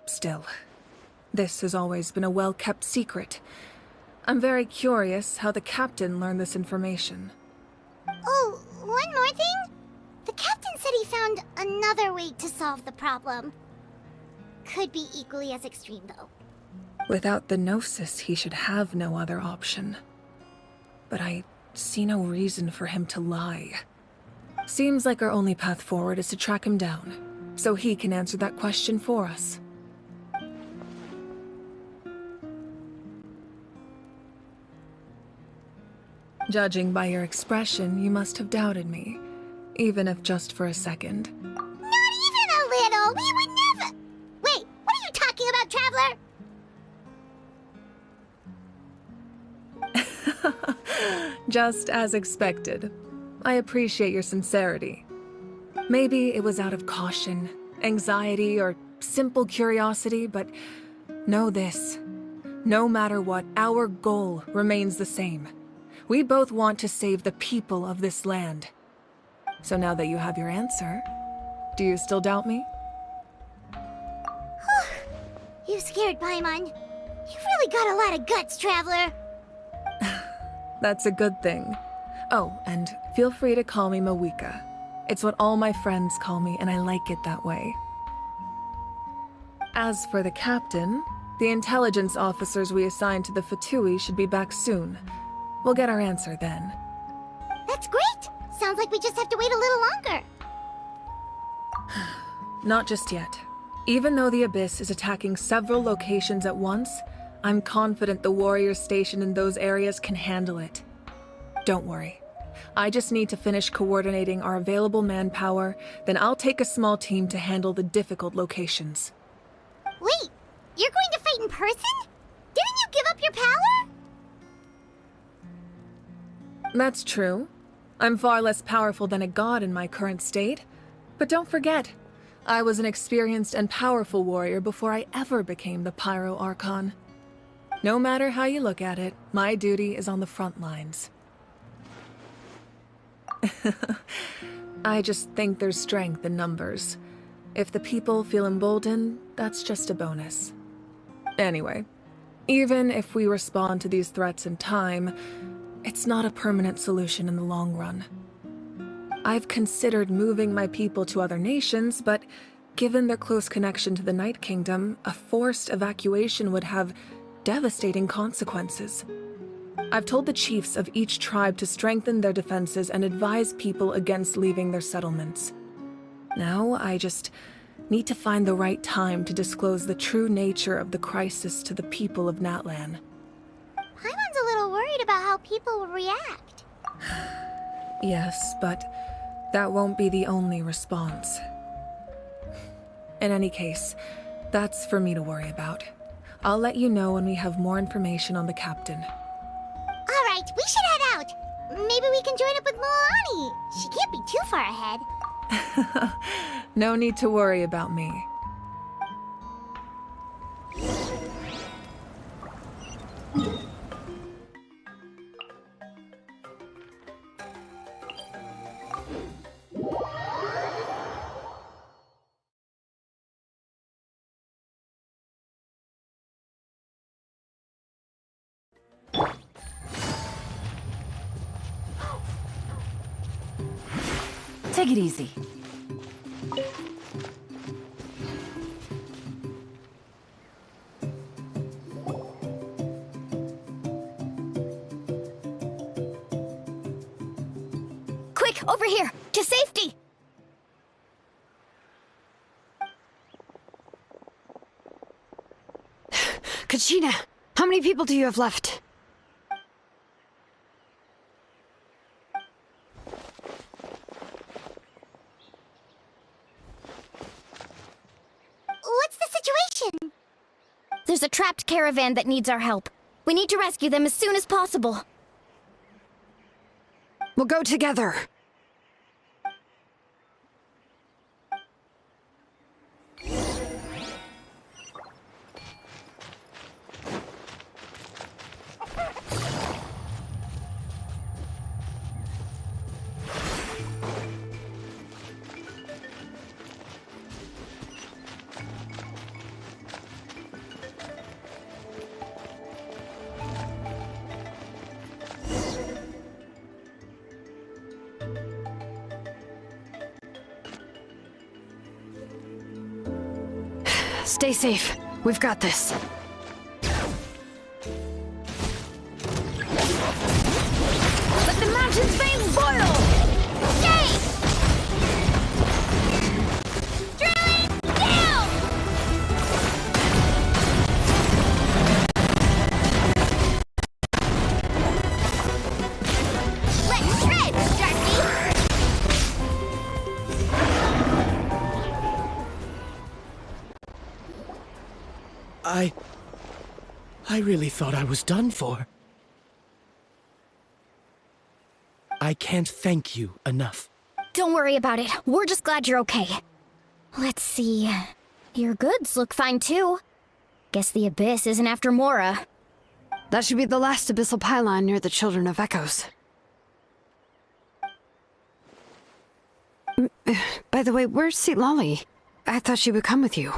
[SPEAKER 14] Still, this has always been a well-kept secret. I'm very curious how the captain learned this information.
[SPEAKER 3] Oh, one more thing? The captain said he found another way to solve the problem. Could be equally as extreme, though.
[SPEAKER 14] Without the Gnosis, he should have no other option. But I see no reason for him to lie. Seems like our only path forward is to track him down, so he can answer that question for us. Judging by your expression, you must have doubted me, even if just for a second.
[SPEAKER 3] Not even a little! We would never... Wait, what are you talking about, Traveler?
[SPEAKER 14] Just as expected. I appreciate your sincerity. Maybe it was out of caution, anxiety, or simple curiosity, but know this. No matter what, our goal remains the same. We both want to save the people of this land. So now that you have your answer, do you still doubt me?
[SPEAKER 3] You scared Paimon. You've really got a lot of guts, Traveler.
[SPEAKER 14] That's a good thing. Oh, and feel free to call me Mawika. It's what all my friends call me, and I like it that way. As for the captain, the intelligence officers we assigned to the Fatui should be back soon. We'll get our answer then.
[SPEAKER 3] That's great! Sounds like we just have to wait a little longer.
[SPEAKER 14] Not just yet. Even though the Abyss is attacking several locations at once, I'm confident the warriors stationed in those areas can handle it. Don't worry. I just need to finish coordinating our available manpower, then I'll take a small team to handle the difficult locations.
[SPEAKER 3] Wait, you're going to fight in person? Didn't you give up your power?
[SPEAKER 14] That's true. I'm far less powerful than a god in my current state. But don't forget, I was an experienced and powerful warrior before I ever became the Pyro Archon. No matter how you look at it, my duty is on the front lines. I just think there's strength in numbers. If the people feel emboldened, that's just a bonus. Anyway, even if we respond to these threats in time, it's not a permanent solution in the long run. I've considered moving my people to other nations, but given their close connection to the Night Kingdom, a forced evacuation would have devastating consequences. I've told the chiefs of each tribe to strengthen their defenses and advise people against leaving their settlements. Now, I just need to find the right time to disclose the true nature of the crisis to the people of Natlan.
[SPEAKER 3] Paimon's a little worried about how people will react.
[SPEAKER 14] Yes, but that won't be the only response. In any case, that's for me to worry about. I'll let you know when we have more information on the captain.
[SPEAKER 3] Alright, we should head out. Maybe we can join up with Milani. She can't be too far ahead.
[SPEAKER 14] No need to worry about me.
[SPEAKER 10] Take it easy.
[SPEAKER 12] Quick, over here! To safety!
[SPEAKER 4] Kachina, how many people do you have left?
[SPEAKER 3] What's the situation?
[SPEAKER 12] There's a trapped caravan that needs our help. We need to rescue them as soon as possible.
[SPEAKER 4] We'll go together. Stay safe. We've got this. Let the mountain's veins boil!
[SPEAKER 3] Stay! Drilling down! Let's shred, Darky!
[SPEAKER 9] I really thought I was done for. I can't thank you enough.
[SPEAKER 12] Don't worry about it. We're just glad you're okay. Let's see. Your goods look fine too. Guess the Abyss isn't after Mora.
[SPEAKER 4] That should be the last abyssal pylon near the Children of Echoes. By the way, where's Lolly? I thought she would come with you.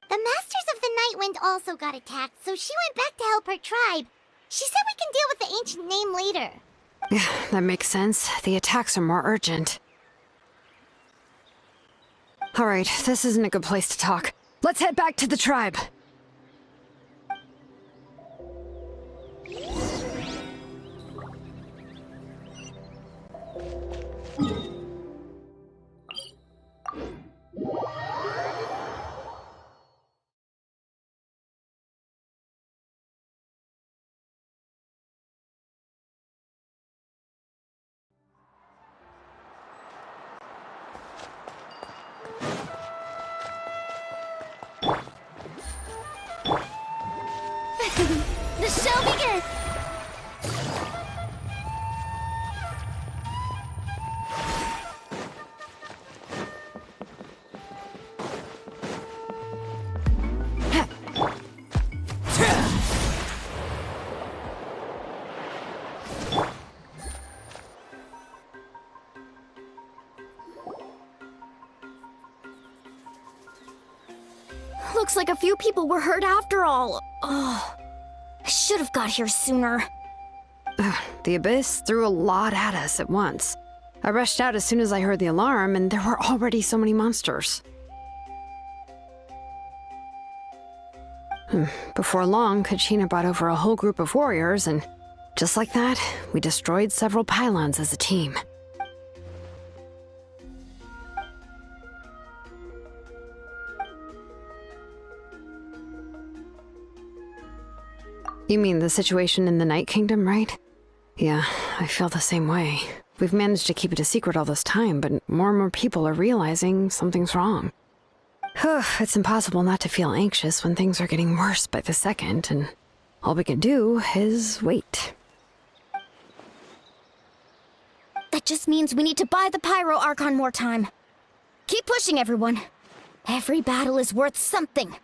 [SPEAKER 3] The Masters of the Nightwind also got attacked, so she went back to help her tribe. She said we can deal with the ancient name later.
[SPEAKER 4] That makes sense. The attacks are more urgent. Alright, this isn't a good place to talk. Let's head back to the tribe.
[SPEAKER 3] The show begins!
[SPEAKER 12] Looks like a few people were hurt after all. Oh, I should have got here sooner.
[SPEAKER 4] The Abyss threw a lot at us at once. I rushed out as soon as I heard the alarm, and there were already so many monsters. Before long, Kachina brought over a whole group of warriors, and just like that, we destroyed several pylons as a team. You mean the situation in the Night Kingdom, right? Yeah, I feel the same way. We've managed to keep it a secret all this time, but more and more people are realizing something's wrong. It's impossible not to feel anxious when things are getting worse by the second, and all we can do is wait.
[SPEAKER 12] That just means we need to buy the Pyro Archon more time. Keep pushing, everyone. Every battle is worth something.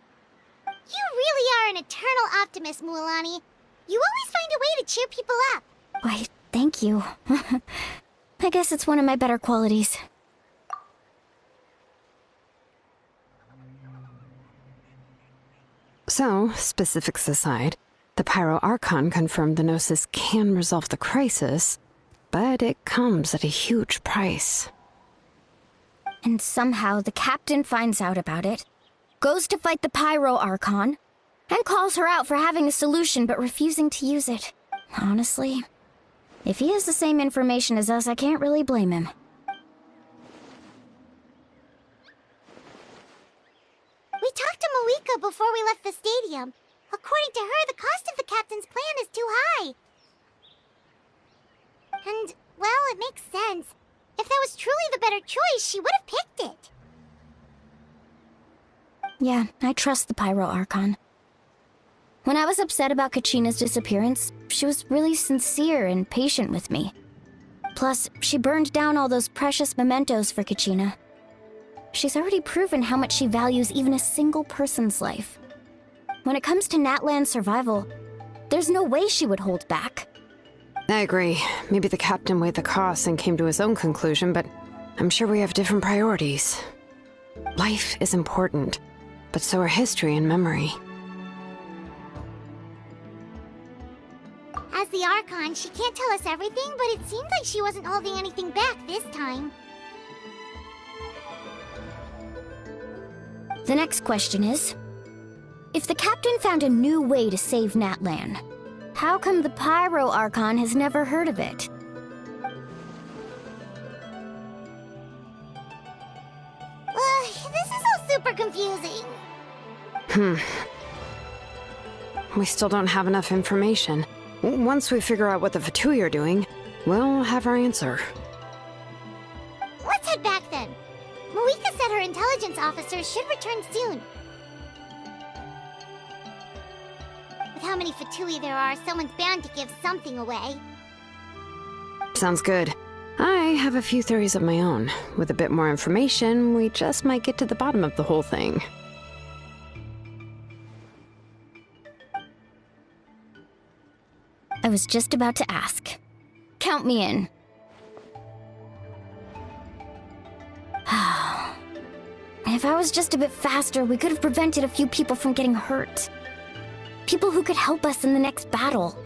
[SPEAKER 3] You really are an eternal optimist, Mualani. You always find a way to cheer people up.
[SPEAKER 12] Why, thank you. I guess it's one of my better qualities.
[SPEAKER 4] So, specifics aside, the Pyro Archon confirmed the Gnosis can resolve the crisis, but it comes at a huge price.
[SPEAKER 12] And somehow the captain finds out about it, goes to fight the Pyro Archon, and calls her out for having a solution but refusing to use it. Honestly, if he has the same information as us, I can't really blame him.
[SPEAKER 3] We talked to Moika before we left the stadium. According to her, the cost of the captain's plan is too high. And, well, it makes sense. If that was truly the better choice, she would have picked it.
[SPEAKER 12] Yeah, I trust the Pyro Archon. When I was upset about Kachina's disappearance, she was really sincere and patient with me. Plus, she burned down all those precious mementos for Kachina. She's already proven how much she values even a single person's life. When it comes to Natlan's survival, there's no way she would hold back.
[SPEAKER 4] I agree. Maybe the captain weighed the costs and came to his own conclusion, but I'm sure we have different priorities. Life is important, but so are history and memory.
[SPEAKER 3] As the Archon, she can't tell us everything, but it seemed like she wasn't holding anything back this time.
[SPEAKER 12] The next question is, if the captain found a new way to save Natlan, how come the Pyro Archon has never heard of it?
[SPEAKER 3] This is all super confusing.
[SPEAKER 4] We still don't have enough information. Once we figure out what the Fatui are doing, we'll have our answer.
[SPEAKER 3] Let's head back then. Moika said her intelligence officers should return soon. With how many Fatui there are, someone's bound to give something away.
[SPEAKER 4] Sounds good. I have a few theories of my own. With a bit more information, we just might get to the bottom of the whole thing.
[SPEAKER 12] I was just about to ask. Count me in. If I was just a bit faster, we could have prevented a few people from getting hurt. People who could help us in the next battle.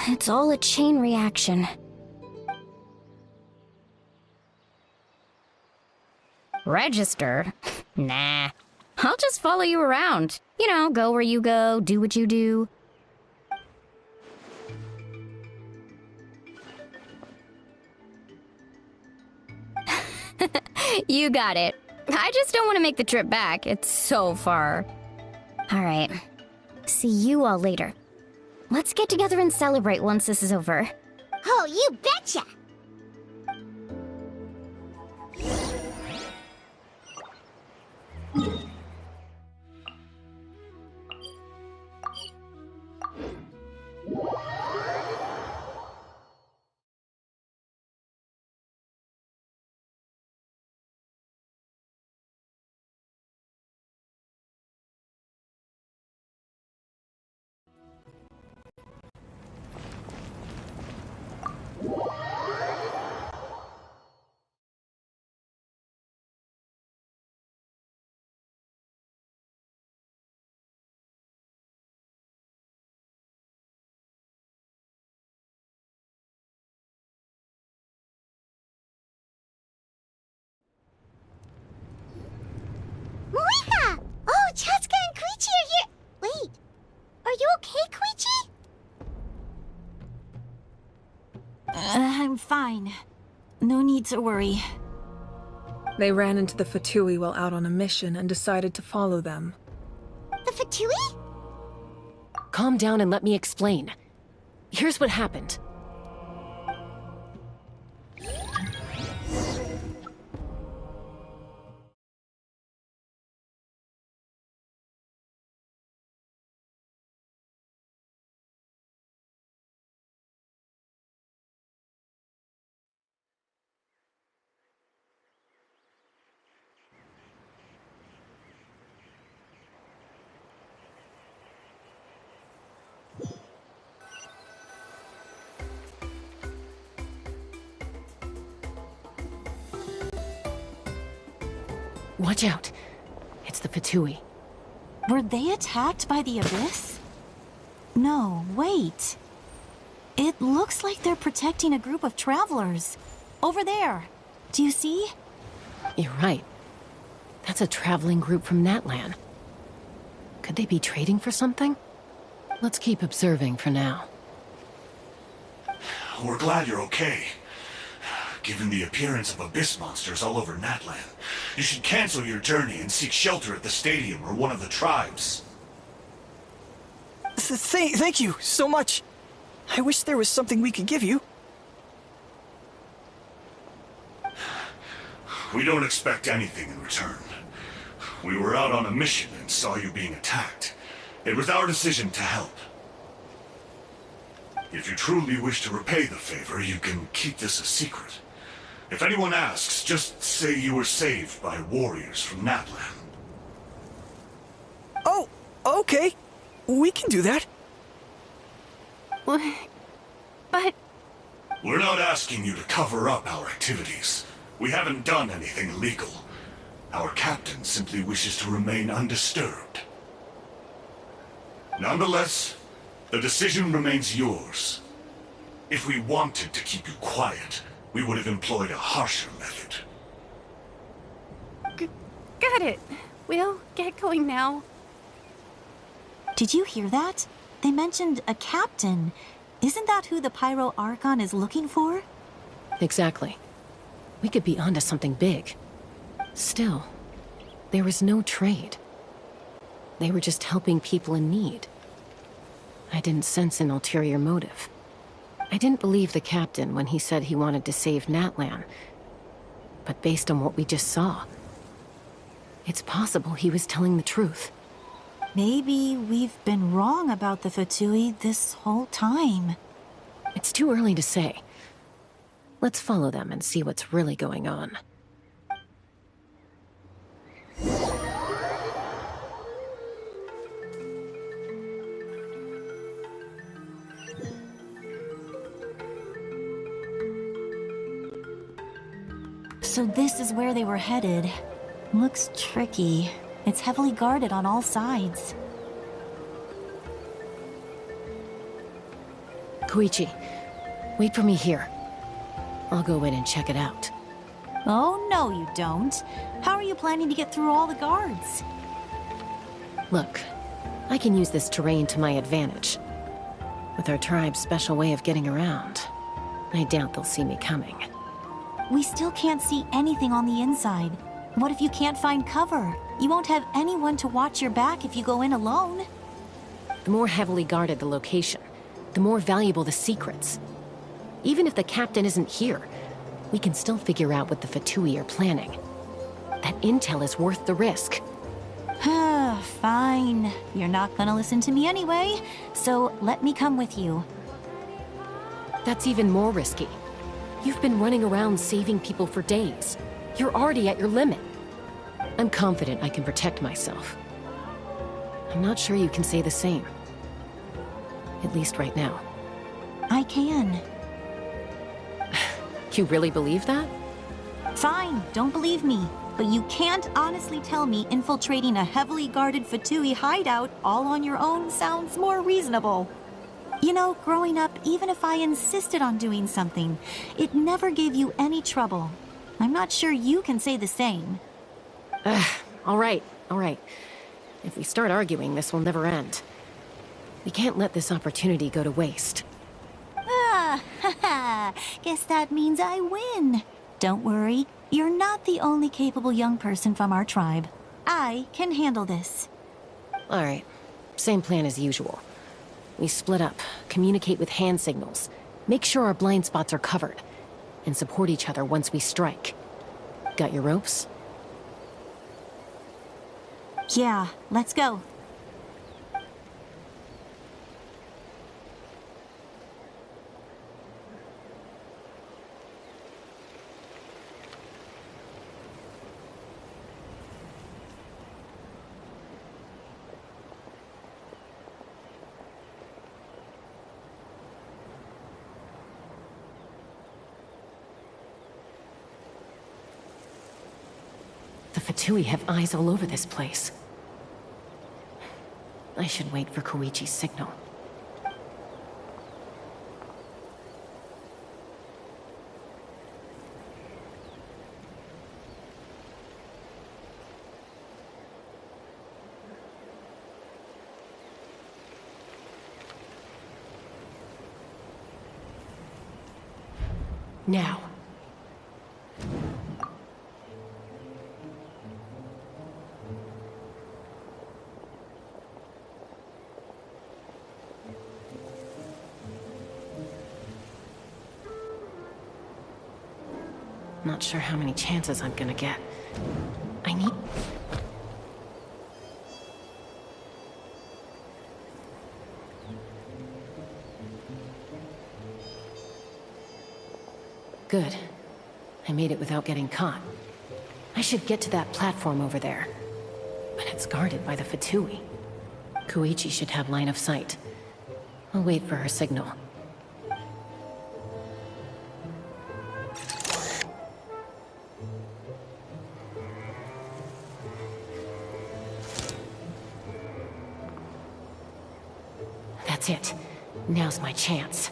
[SPEAKER 12] It's all a chain reaction. Register? Nah. I'll just follow you around. You know, go where you go, do what you do. You got it. I just don't want to make the trip back. It's so far. All right. See you all later. Let's get together and celebrate once this is over.
[SPEAKER 3] Oh, you betcha! Moika! Oh, Chatsuka and Koichi are here! Wait, are you okay, Koichi?
[SPEAKER 1] I'm fine. No need to worry.
[SPEAKER 14] They ran into the Fatui while out on a mission and decided to follow them.
[SPEAKER 3] The Fatui?
[SPEAKER 13] calm down and let me explain. Here's what happened. Watch out. It's the Fatui.
[SPEAKER 1] Were they attacked by the Abyss? No, wait. It looks like they're protecting a group of travelers. Over there. Do you see?
[SPEAKER 13] You're right. That's a traveling group from Natlan. Could they be trading for something? Let's keep observing for now.
[SPEAKER 8] We're glad you're okay. Given the appearance of abyss monsters all over Natlan, you should cancel your journey and seek shelter at the stadium or one of the tribes.
[SPEAKER 15] Thank you so much. I wish there was something we could give you.
[SPEAKER 8] We don't expect anything in return. We were out on a mission and saw you being attacked. It was our decision to help. If you truly wish to repay the favor, you can keep this a secret. If anyone asks, just say you were saved by warriors from Natlan.
[SPEAKER 15] Oh, okay. We can do that.
[SPEAKER 1] But...
[SPEAKER 8] We're not asking you to cover up our activities. We haven't done anything illegal. Our captain simply wishes to remain undisturbed. Nonetheless, the decision remains yours. If we wanted to keep you quiet, we would have employed a harsher method.
[SPEAKER 16] Got it. We'll get going now.
[SPEAKER 1] Did you hear that? They mentioned a captain. Isn't that who the Pyro Archon is looking for?
[SPEAKER 13] Exactly. We could be onto something big. Still, there was no trade. They were just helping people in need. I didn't sense an ulterior motive. I didn't believe the captain when he said he wanted to save Natlan. But based on what we just saw, it's possible he was telling the truth.
[SPEAKER 1] Maybe we've been wrong about the Fatui this whole time.
[SPEAKER 13] It's too early to say. Let's follow them and see what's really going on.
[SPEAKER 1] So this is where they were headed. Looks tricky. It's heavily guarded on all sides.
[SPEAKER 13] Koichi, wait for me here. I'll go in and check it out.
[SPEAKER 1] Oh, no you don't. How are you planning to get through all the guards?
[SPEAKER 13] Look, I can use this terrain to my advantage. With our tribe's special way of getting around, I doubt they'll see me coming.
[SPEAKER 1] We still can't see anything on the inside. What if you can't find cover? You won't have anyone to watch your back if you go in alone.
[SPEAKER 13] The more heavily guarded the location, the more valuable the secrets. Even if the captain isn't here, we can still figure out what the Fatui are planning. That intel is worth the risk.
[SPEAKER 1] Fine. You're not gonna listen to me anyway, so let me come with you.
[SPEAKER 13] That's even more risky. You've been running around saving people for days. You're already at your limit. I'm confident I can protect myself. I'm not sure you can say the same. At least right now.
[SPEAKER 1] I can.
[SPEAKER 13] You really believe that?
[SPEAKER 1] Fine, don't believe me. But you can't honestly tell me infiltrating a heavily guarded Fatui hideout all on your own sounds more reasonable. You know, growing up, even if I insisted on doing something, it never gave you any trouble. I'm not sure you can say the same.
[SPEAKER 13] All right. If we start arguing, this will never end. We can't let this opportunity go to waste.
[SPEAKER 1] Guess that means I win. Don't worry, you're not the only capable young person from our tribe. I can handle this.
[SPEAKER 13] All right, same plan as usual. We split up, communicate with hand signals, make sure our blind spots are covered, and support each other once we strike. Got your ropes?
[SPEAKER 1] Yeah, let's go.
[SPEAKER 13] The Fatui have eyes all over this place. I should wait for Koichi's signal. Now. Not sure how many chances I'm gonna get. I need... Good. I made it without getting caught. I should get to that platform over there. But it's guarded by the Fatui. Koichi should have line of sight. I'll wait for her signal. That's it. Now's my chance.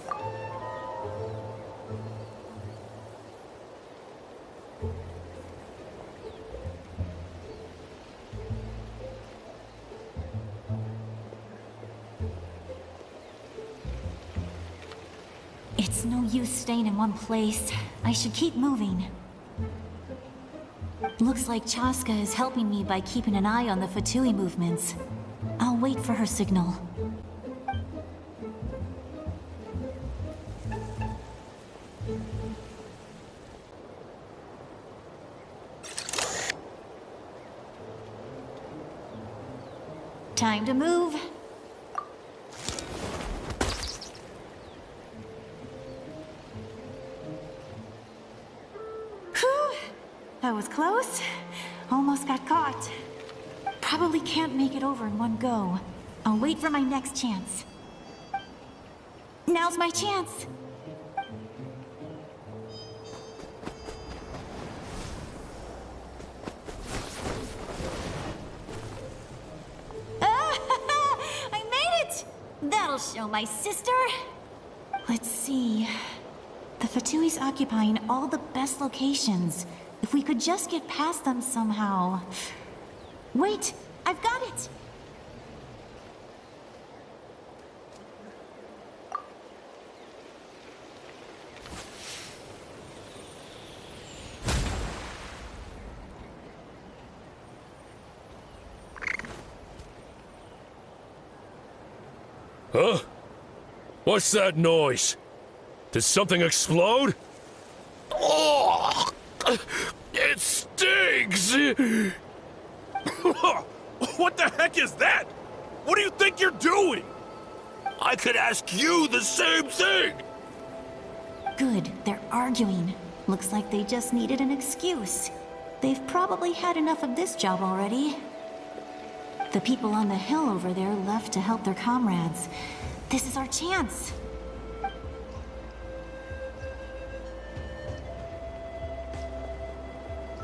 [SPEAKER 1] It's no use staying in one place. I should keep moving. Looks like Chaska is helping me by keeping an eye on the Fatui movements. I'll wait for her signal. Time to move. Whew! That was close. Almost got caught. Probably can't make it over in one go. I'll wait for my next chance. Now's my chance. That'll show my sister. Let's see. The Fatui's occupying all the best locations. If we could just get past them somehow. Wait, I've got it!
[SPEAKER 17] Huh? What's that noise? Did something explode? Oh! It stings!
[SPEAKER 18] What the heck is that? What do you think you're doing?
[SPEAKER 17] I could ask you the same thing!
[SPEAKER 1] Good, they're arguing. Looks like they just needed an excuse. They've probably had enough of this job already. The people on the hill over there left to help their comrades. This is our chance.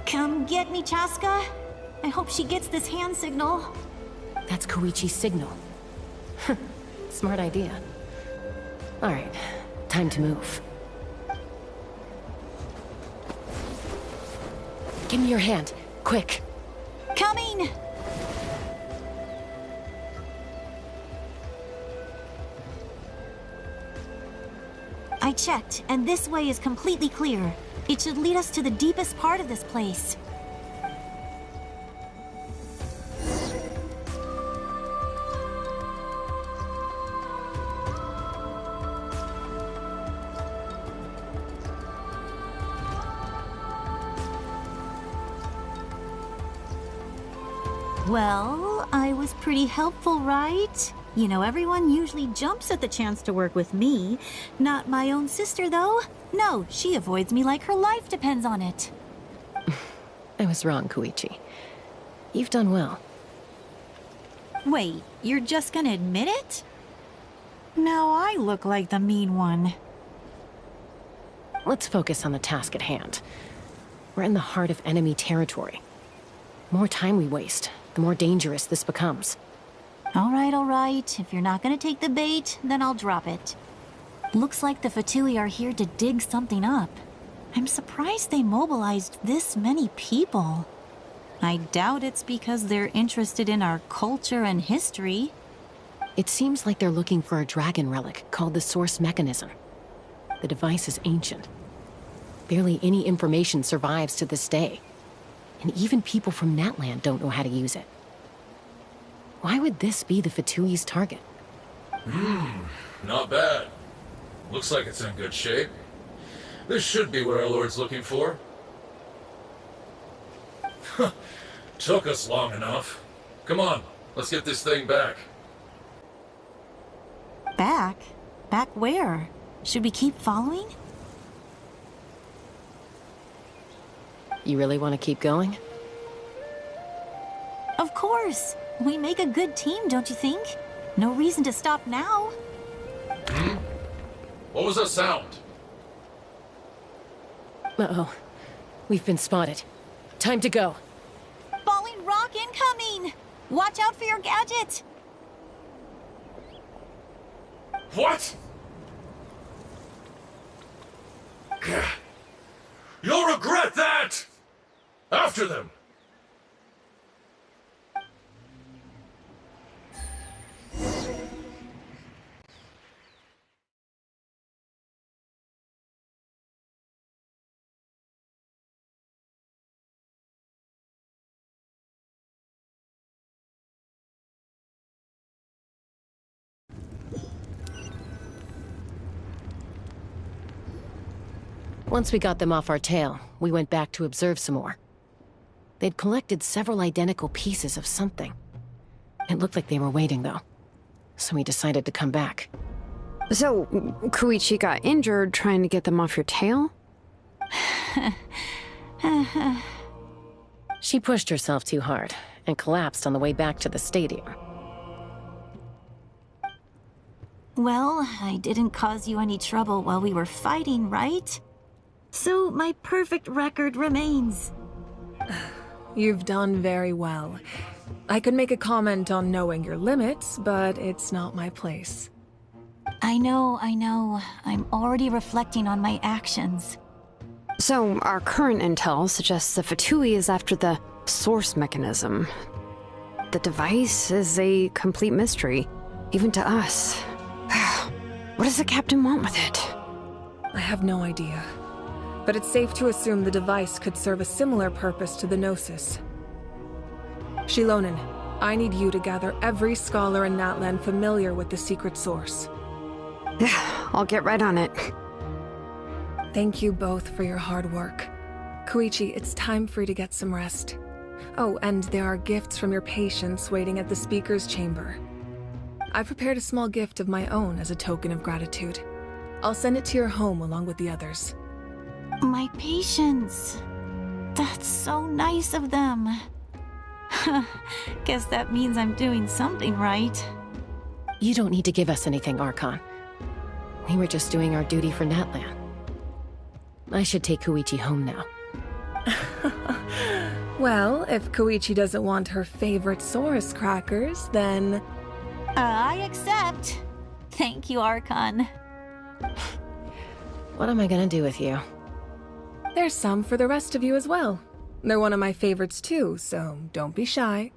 [SPEAKER 1] Come get me, Chaska. I hope she gets this hand signal.
[SPEAKER 13] That's Koichi's signal. Smart idea. Alright, time to move. Give me your hand, quick.
[SPEAKER 1] Coming! I checked, and this way is completely clear. It should lead us to the deepest part of this place.
[SPEAKER 19] Well, I was pretty helpful, right? You know, everyone usually jumps at the chance to work with me. Not my own sister, though. No, she avoids me like her life depends on it.
[SPEAKER 13] I was wrong, Koichi. You've done well.
[SPEAKER 19] Wait, you're just gonna admit it? Now I look like the mean one.
[SPEAKER 13] Let's focus on the task at hand. We're in the heart of enemy territory. The more time we waste, the more dangerous this becomes.
[SPEAKER 19] All right. If you're not gonna take the bait, then I'll drop it. Looks like the Fatui are here to dig something up. I'm surprised they mobilized this many people. I doubt it's because they're interested in our culture and history.
[SPEAKER 13] It seems like they're looking for a dragon relic called the Source Mechanism. The device is ancient. Barely any information survives to this day. And even people from Natland don't know how to use it. Why would this be the Fatui's target?
[SPEAKER 20] Not bad. Looks like it's in good shape. This should be what our Lord's looking for. Took us long enough. Come on, let's get this thing back.
[SPEAKER 19] Back? Back where? Should we keep following?
[SPEAKER 13] You really want to keep going?
[SPEAKER 19] Of course. We make a good team, don't you think? No reason to stop now.
[SPEAKER 20] What was that sound?
[SPEAKER 13] Uh-oh. We've been spotted. Time to go.
[SPEAKER 19] Falling rock incoming! Watch out for your gadget!
[SPEAKER 20] What? You'll regret that! After them!
[SPEAKER 13] Once we got them off our tail, we went back to observe some more. They'd collected several identical pieces of something. It looked like they were waiting, though. So we decided to come back.
[SPEAKER 4] So, Koichi got injured trying to get them off your tail?
[SPEAKER 13] She pushed herself too hard and collapsed on the way back to the stadium.
[SPEAKER 19] Well, I didn't cause you any trouble while we were fighting, right? So my perfect record remains.
[SPEAKER 14] You've done very well. I could make a comment on knowing your limits, but it's not my place.
[SPEAKER 19] I know. I'm already reflecting on my actions.
[SPEAKER 4] So, our current intel suggests the Fatui is after the Source Mechanism. The device is a complete mystery, even to us. What does the captain want with it?
[SPEAKER 14] I have no idea. But it's safe to assume the device could serve a similar purpose to the Gnosis. Shilonen, I need you to gather every scholar in Natland familiar with the secret source.
[SPEAKER 4] I'll get right on it.
[SPEAKER 14] Thank you both for your hard work. Koichi, it's time for you to get some rest. Oh, and there are gifts from your patients waiting at the speaker's chamber. I prepared a small gift of my own as a token of gratitude. I'll send it to your home along with the others.
[SPEAKER 19] My patience. That's so nice of them. Guess that means I'm doing something right.
[SPEAKER 13] You don't need to give us anything, Archon. We were just doing our duty for Natland. I should take Koichi home now.
[SPEAKER 14] Well, if Koichi doesn't want her favorite Saurus crackers, then...
[SPEAKER 19] I accept. Thank you, Archon.
[SPEAKER 13] What am I gonna do with you?
[SPEAKER 14] There's some for the rest of you as well. They're one of my favorites too, so don't be shy.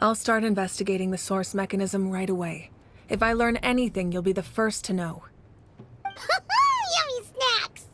[SPEAKER 14] I'll start investigating the Source Mechanism right away. If I learn anything, you'll be the first to know.
[SPEAKER 3] Yummy snacks!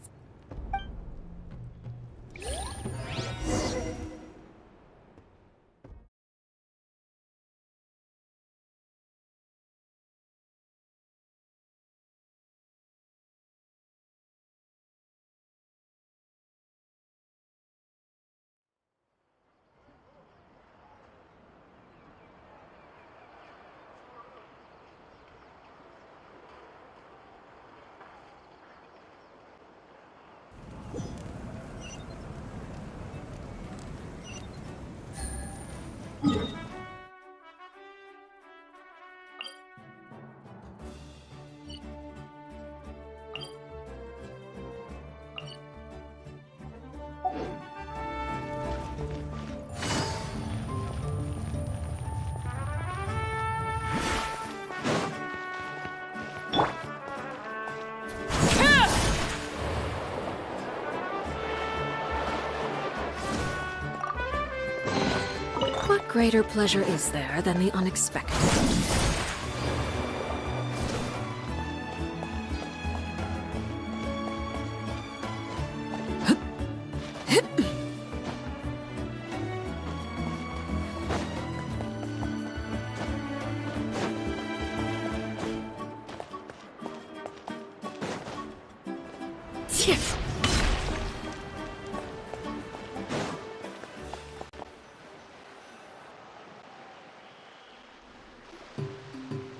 [SPEAKER 14] greater pleasure is there than the unexpected?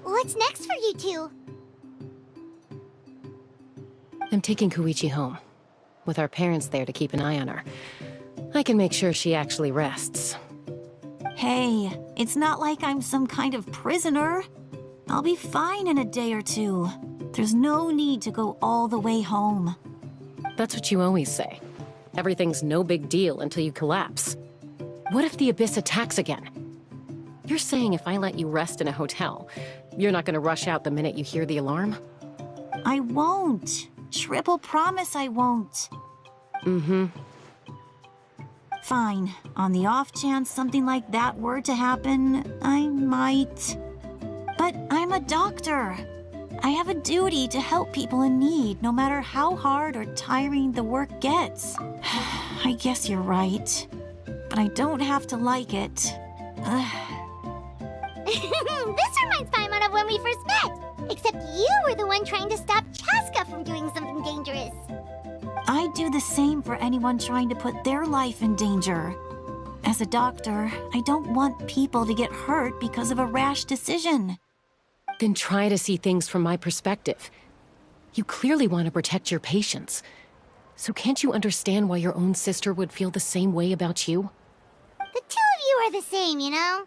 [SPEAKER 3] What's next for you two?
[SPEAKER 13] I'm taking Koichi home, with our parents there to keep an eye on her. I can make sure she actually rests.
[SPEAKER 19] Hey, it's not like I'm some kind of prisoner. I'll be fine in a day or two. There's no need to go all the way home.
[SPEAKER 13] That's what you always say. Everything's no big deal until you collapse. What if the Abyss attacks again? You're saying if I let you rest in a hotel, you're not gonna rush out the minute you hear the alarm?
[SPEAKER 19] I won't. Triple promise I won't.
[SPEAKER 13] Mm-hmm.
[SPEAKER 19] Fine. On the off chance something like that were to happen, I might. But I'm a doctor. I have a duty to help people in need, no matter how hard or tiring the work gets. I guess you're right. But I don't have to like it.
[SPEAKER 3] This reminds Paimon of when we first met. Except you were the one trying to stop Chaska from doing something dangerous.
[SPEAKER 19] I'd do the same for anyone trying to put their life in danger. As a doctor, I don't want people to get hurt because of a rash decision.
[SPEAKER 13] Then try to see things from my perspective. You clearly want to protect your patients. So can't you understand why your own sister would feel the same way about you?
[SPEAKER 3] The two of you are the same, you know?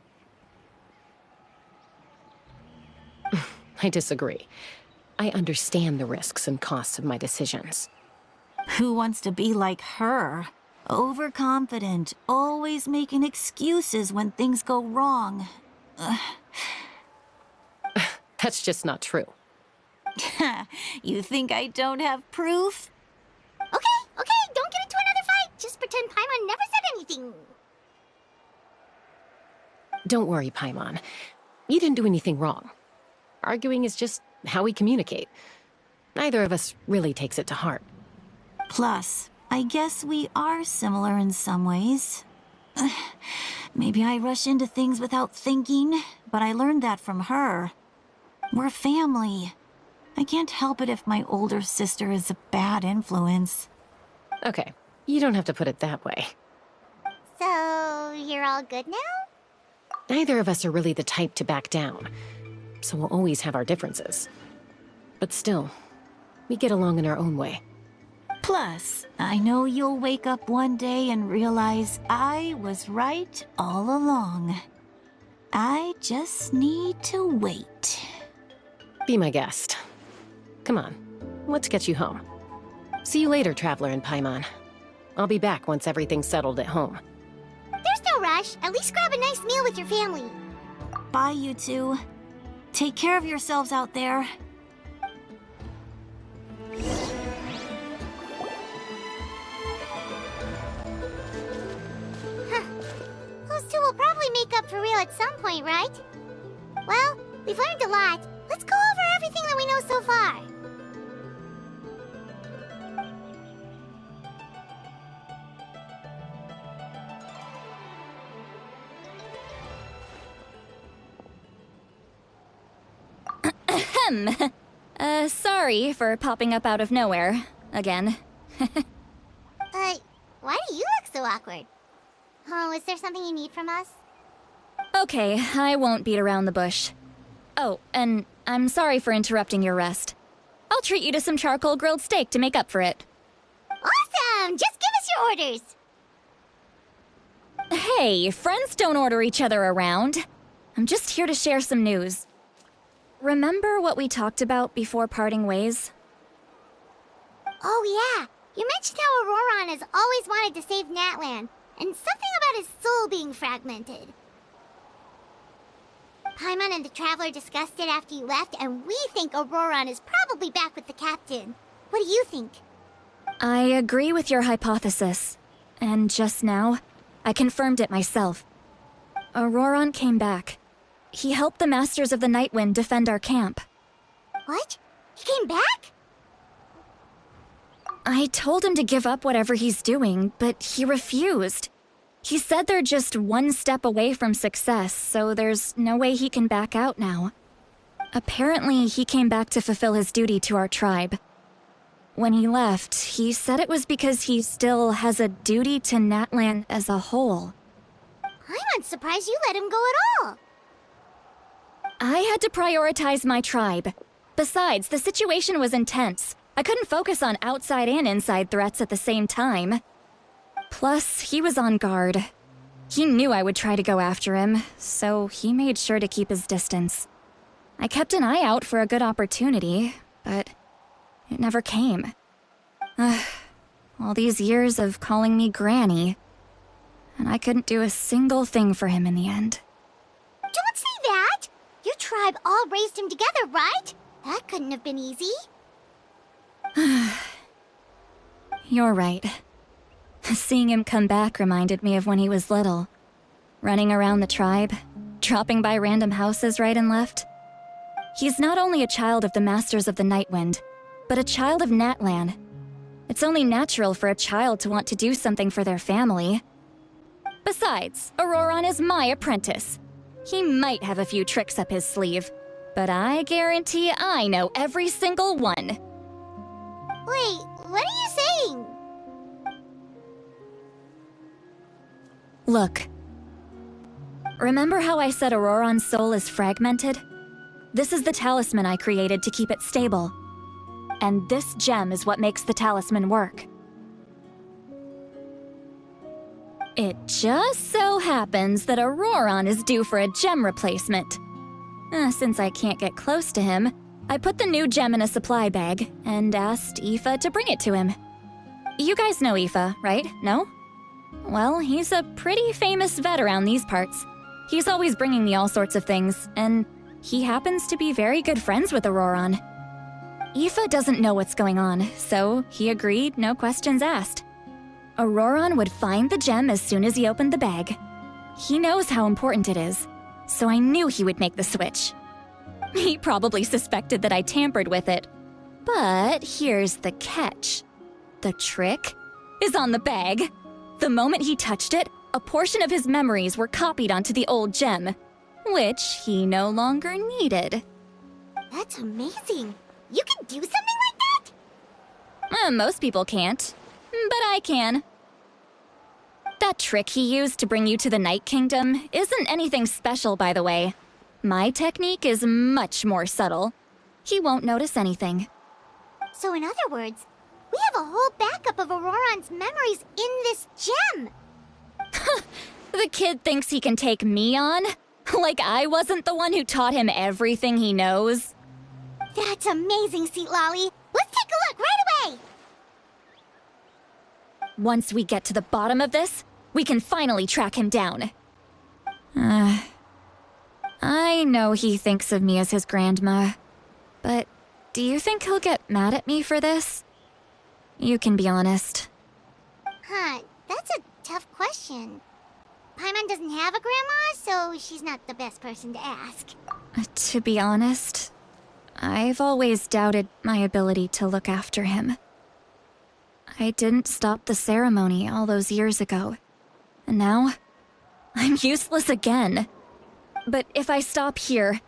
[SPEAKER 13] I disagree. I understand the risks and costs of my decisions.
[SPEAKER 19] Who wants to be like her? Overconfident, always making excuses when things go wrong.
[SPEAKER 13] That's just not true.
[SPEAKER 19] You think I don't have proof?
[SPEAKER 3] Okay, don't get into another fight. Just pretend Paimon never said anything.
[SPEAKER 13] Don't worry, Paimon. You didn't do anything wrong. Arguing is just how we communicate. Neither of us really takes it to heart.
[SPEAKER 19] Plus, I guess we are similar in some ways. Maybe I rush into things without thinking, but I learned that from her. We're family. I can't help it if my older sister is a bad influence.
[SPEAKER 13] Okay, you don't have to put it that way.
[SPEAKER 3] So, you're all good now?
[SPEAKER 13] Neither of us are really the type to back down, so we'll always have our differences. But still, we get along in our own way.
[SPEAKER 19] Plus, I know you'll wake up one day and realize I was right all along. I just need to wait.
[SPEAKER 13] Be my guest. Come on, let's get you home. See you later, Traveler and Paimon. I'll be back once everything's settled at home.
[SPEAKER 3] There's no rush. At least grab a nice meal with your family.
[SPEAKER 19] Bye, you two. Take care of yourselves out there.
[SPEAKER 3] Those two will probably make up for real at some point, right? Well, we've learned a lot. Let's go over everything that we know so far.
[SPEAKER 5] Sorry for popping up out of nowhere. Again.
[SPEAKER 3] Why do you look so awkward? Oh, is there something you need from us?
[SPEAKER 5] Okay, I won't beat around the bush. Oh, and I'm sorry for interrupting your rest. I'll treat you to some charcoal grilled steak to make up for it.
[SPEAKER 3] Awesome! Just give us your orders!
[SPEAKER 5] Hey, friends don't order each other around. I'm just here to share some news. Remember what we talked about before parting ways?
[SPEAKER 3] Oh yeah, you mentioned how Auroran has always wanted to save Natlan, and something about his soul being fragmented. Paimon and the Traveler discussed it after you left, and we think Auroran is probably back with the captain. What do you think?
[SPEAKER 5] I agree with your hypothesis. And just now, I confirmed it myself. Auroron came back. He helped the Masters of the Nightwind defend our camp.
[SPEAKER 3] What? He came back?
[SPEAKER 5] I told him to give up whatever he's doing, but he refused. He said they're just one step away from success, so there's no way he can back out now. Apparently, he came back to fulfill his duty to our tribe. When he left, he said it was because he still has a duty to Natlan as a whole.
[SPEAKER 3] I'm not surprised you let him go at all.
[SPEAKER 5] I had to prioritize my tribe. Besides, the situation was intense. I couldn't focus on outside and inside threats at the same time. Plus, he was on guard. He knew I would try to go after him, so he made sure to keep his distance. I kept an eye out for a good opportunity, but it never came. All these years of calling me Granny, and I couldn't do a single thing for him in the end.
[SPEAKER 3] Don't say that! Your tribe all raised him together, right? That couldn't have been easy.
[SPEAKER 5] You're right. Seeing him come back reminded me of when he was little. Running around the tribe, dropping by random houses right and left. He's not only a child of the Masters of the Nightwind, but a child of Natlan. It's only natural for a child to want to do something for their family. Besides, Auroron is my apprentice. He might have a few tricks up his sleeve, but I guarantee I know every single one.
[SPEAKER 3] Wait, what are you saying?
[SPEAKER 5] Look. Remember how I said Auroron's soul is fragmented? This is the talisman I created to keep it stable. And this gem is what makes the talisman work. It just so happens that Auroron is due for a gem replacement. Since I can't get close to him, I put the new gem in a supply bag and asked Aoife to bring it to him. You guys know Aoife, right? No? Well, he's a pretty famous vet around these parts. He's always bringing me all sorts of things, and he happens to be very good friends with Auroron. Aoife doesn't know what's going on, so he agreed, no questions asked. Auroron would find the gem as soon as he opened the bag. He knows how important it is, so I knew he would make the switch. He probably suspected that I tampered with it. But here's the catch. The trick is on the bag. The moment he touched it, a portion of his memories were copied onto the old gem, which he no longer needed.
[SPEAKER 3] That's amazing. You can do something like that?
[SPEAKER 5] Most people can't, but I can. That trick he used to bring you to the Night Kingdom isn't anything special, by the way. My technique is much more subtle. He won't notice anything.
[SPEAKER 3] So in other words, we have a whole backup of Auroron's memories in this gem.
[SPEAKER 5] The kid thinks he can take me on? Like I wasn't the one who taught him everything he knows?
[SPEAKER 3] That's amazing, Sweet Lolly. Let's take a look right away!
[SPEAKER 5] Once we get to the bottom of this, we can finally track him down. I know he thinks of me as his grandma, but do you think he'll get mad at me for this? You can be honest.
[SPEAKER 3] Huh, that's a tough question. Paimon doesn't have a grandma, so she's not the best person to ask.
[SPEAKER 5] To be honest, I've always doubted my ability to look after him. I didn't stop the ceremony all those years ago, and now I'm useless again. But if I stop here,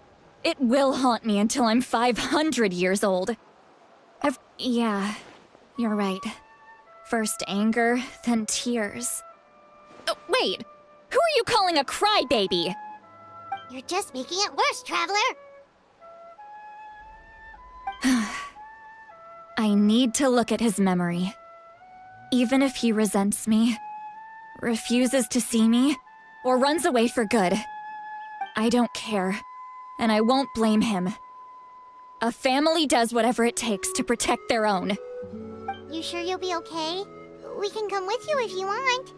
[SPEAKER 5] it will haunt me until I'm 500 years old. Yeah, you're right. First anger, then tears. Oh, wait! Who are you calling a crybaby?
[SPEAKER 3] You're just making it worse, Traveler!
[SPEAKER 5] I need to look at his memory. Even if he resents me, refuses to see me, or runs away for good, I don't care, and I won't blame him. A family does whatever it takes to protect their own.
[SPEAKER 3] You sure you'll be okay? We can come with you if you want.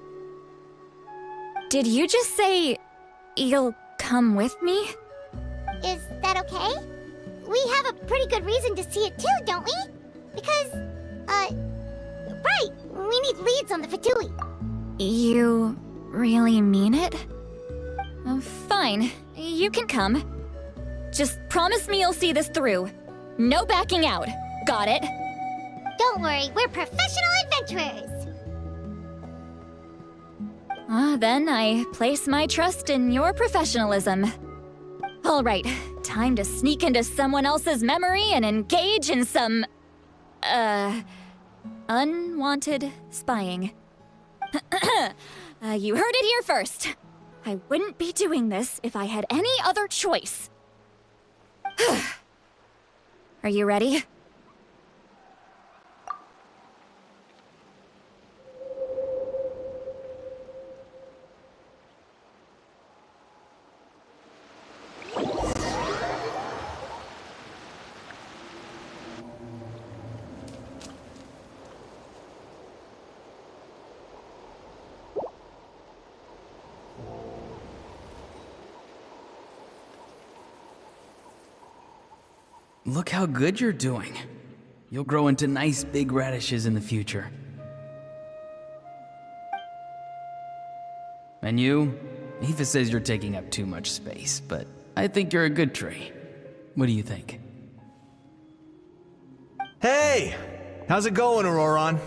[SPEAKER 5] Did you just say you'll come with me?
[SPEAKER 3] Is that okay? We have a pretty good reason to see it too, don't we? Because, right, we need leads on the Fatui.
[SPEAKER 5] You really mean it? fine. You can come. Just promise me you'll see this through. No backing out. Got it?
[SPEAKER 3] Don't worry, we're professional adventurers.
[SPEAKER 5] Then I place my trust in your professionalism. All right, time to sneak into someone else's memory and engage in some, unwanted spying. You heard it here first. I wouldn't be doing this if I had any other choice. Are you ready?
[SPEAKER 6] Look how good you're doing. You'll grow into nice big radishes in the future. And you? Aoife says you're taking up too much space, but I think you're a good tree. What do you think?
[SPEAKER 21] Hey! How's it going, Auroron?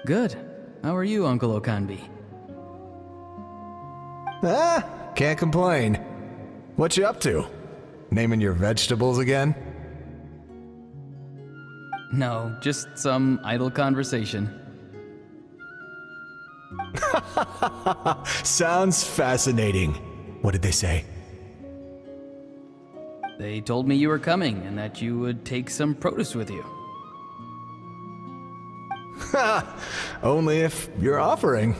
[SPEAKER 6] Good. How are you, Uncle Okanbi?
[SPEAKER 21] Can't complain. What you up to? Naming your vegetables again?
[SPEAKER 6] No, just some idle conversation.
[SPEAKER 21] Sounds fascinating. What did they say?
[SPEAKER 6] They told me you were coming and that you would take some produce with you.
[SPEAKER 21] Only if you're offering.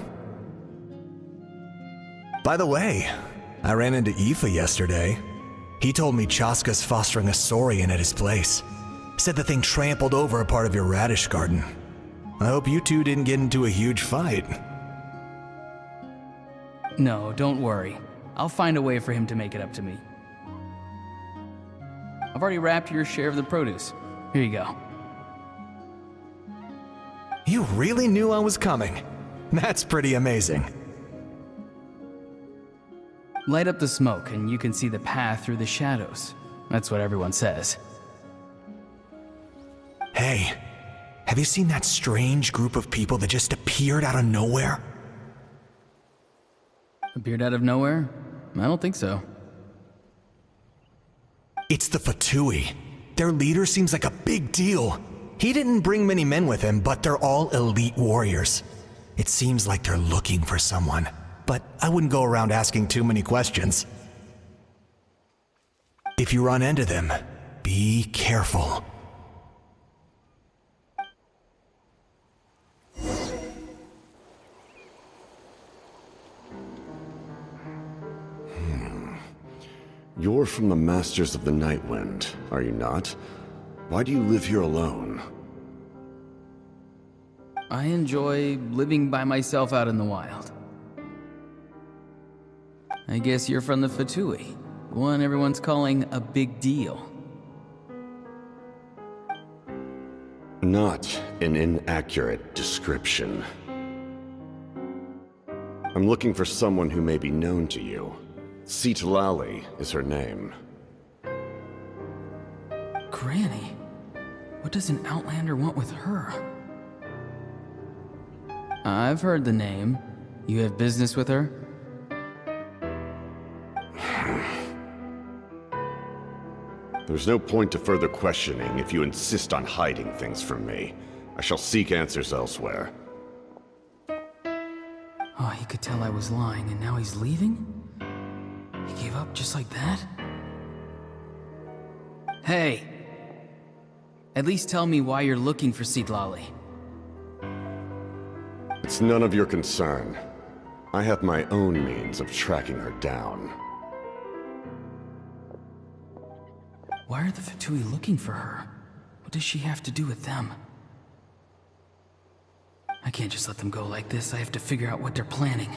[SPEAKER 21] By the way, I ran into Aoife yesterday. He told me Chaska's fostering a saurian at his place. Said the thing trampled over a part of your radish garden. I hope you two didn't get into a huge fight.
[SPEAKER 6] No, don't worry. I'll find a way for him to make it up to me. I've already wrapped your share of the produce. Here you go.
[SPEAKER 21] You really knew I was coming. That's pretty amazing.
[SPEAKER 6] Light up the smoke and you can see the path through the shadows. That's what everyone says.
[SPEAKER 21] Hey, have you seen that strange group of people that just appeared out of nowhere?
[SPEAKER 6] Appeared out of nowhere? I don't think so.
[SPEAKER 21] It's the Fatui. Their leader seems like a big deal. He didn't bring many men with him, but they're all elite warriors. It seems like they're looking for someone, but I wouldn't go around asking too many questions. If you run into them, be careful.
[SPEAKER 7] You're from the Masters of the Night Wind, are you not? Why do you live here alone?
[SPEAKER 6] I enjoy living by myself out in the wild. I guess you're from the Fatui, the one everyone's calling a big deal.
[SPEAKER 7] Not an inaccurate description. I'm looking for someone who may be known to you. Citlali is her name.
[SPEAKER 6] Granny? What does an Outlander want with her? I've heard the name. You have business with her?
[SPEAKER 7] There's no point to further questioning if you insist on hiding things from me. I shall seek answers elsewhere.
[SPEAKER 6] Oh, he could tell I was lying and now he's leaving? He gave up just like that? Hey! At least tell me why you're looking for Citlali.
[SPEAKER 7] It's none of your concern. I have my own means of tracking her down.
[SPEAKER 6] Why are the Fatui looking for her? What does she have to do with them? I can't just let them go like this. I have to figure out what they're planning.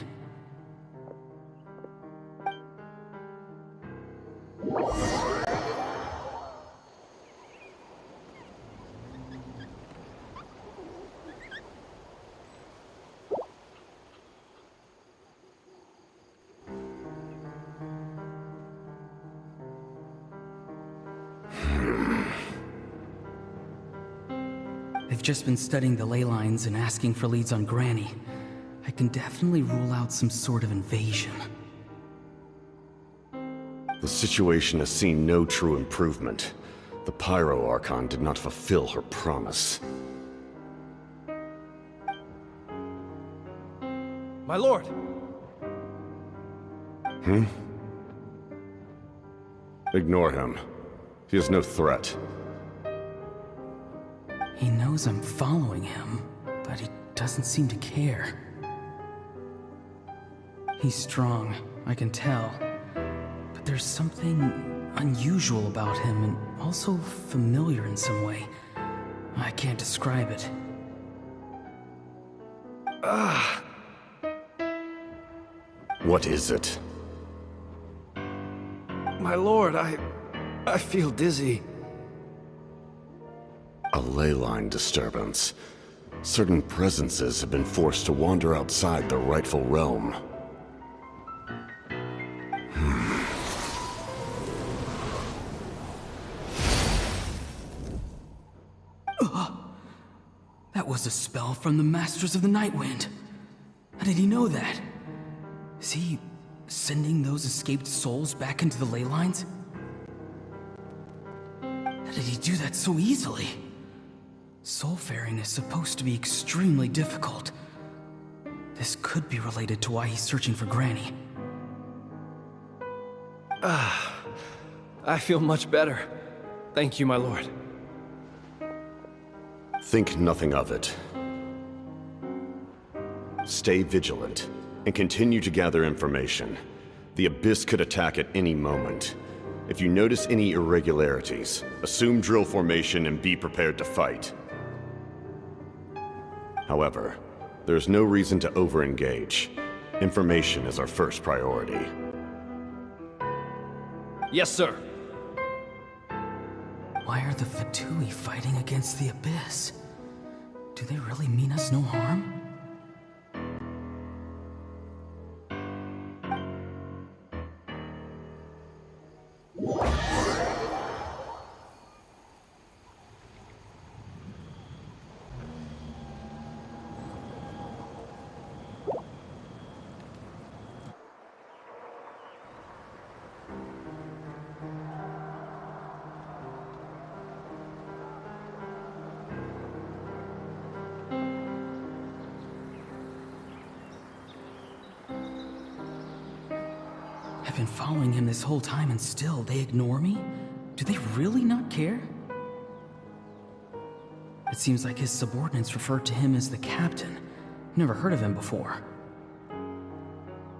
[SPEAKER 6] just been studying the ley lines and asking for leads on Granny, I can definitely rule out some sort of invasion.
[SPEAKER 7] The situation has seen no true improvement. The Pyro Archon did not fulfill her promise.
[SPEAKER 15] My lord!
[SPEAKER 7] Ignore him. He is no threat.
[SPEAKER 6] He knows I'm following him, but he doesn't seem to care. He's strong, I can tell. But there's something unusual about him and also familiar in some way. I can't describe it.
[SPEAKER 7] What is it?
[SPEAKER 15] My lord, I feel dizzy.
[SPEAKER 7] A ley line disturbance. Certain presences have been forced to wander outside their rightful realm.
[SPEAKER 6] That was a spell from the Masters of the Nightwind. How did he know that? Is he sending those escaped souls back into the ley lines? How did he do that so easily? Soulfaring is supposed to be extremely difficult. This could be related to why he's searching for Granny.
[SPEAKER 15] I feel much better. Thank you, my lord.
[SPEAKER 7] Think nothing of it. Stay vigilant, and continue to gather information. The Abyss could attack at any moment. If you notice any irregularities, assume drill formation and be prepared to fight. However, there's no reason to over-engage. Information is our first priority.
[SPEAKER 15] Yes, sir.
[SPEAKER 6] Why are the Fatui fighting against the Abyss? Do they really mean us no harm? I've been following him this whole time and still they ignore me? Do they really not care? It seems like his subordinates referred to him as the captain. Never heard of him before.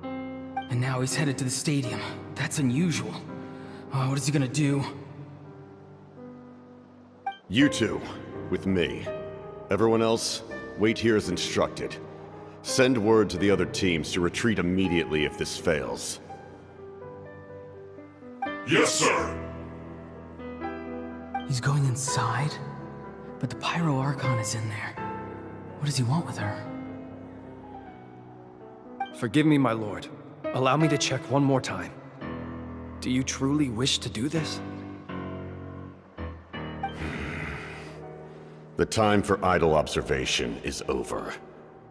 [SPEAKER 6] And now he's headed to the stadium. That's unusual. What is he gonna do?
[SPEAKER 7] You two, with me. Everyone else, wait here as instructed. Send word to the other teams to retreat immediately if this fails.
[SPEAKER 8] Yes, sir.
[SPEAKER 6] He's going inside? But the Pyro Archon is in there. What does he want with her?
[SPEAKER 15] Forgive me, my lord. Allow me to check one more time. Do you truly wish to do this?
[SPEAKER 7] The time for idle observation is over.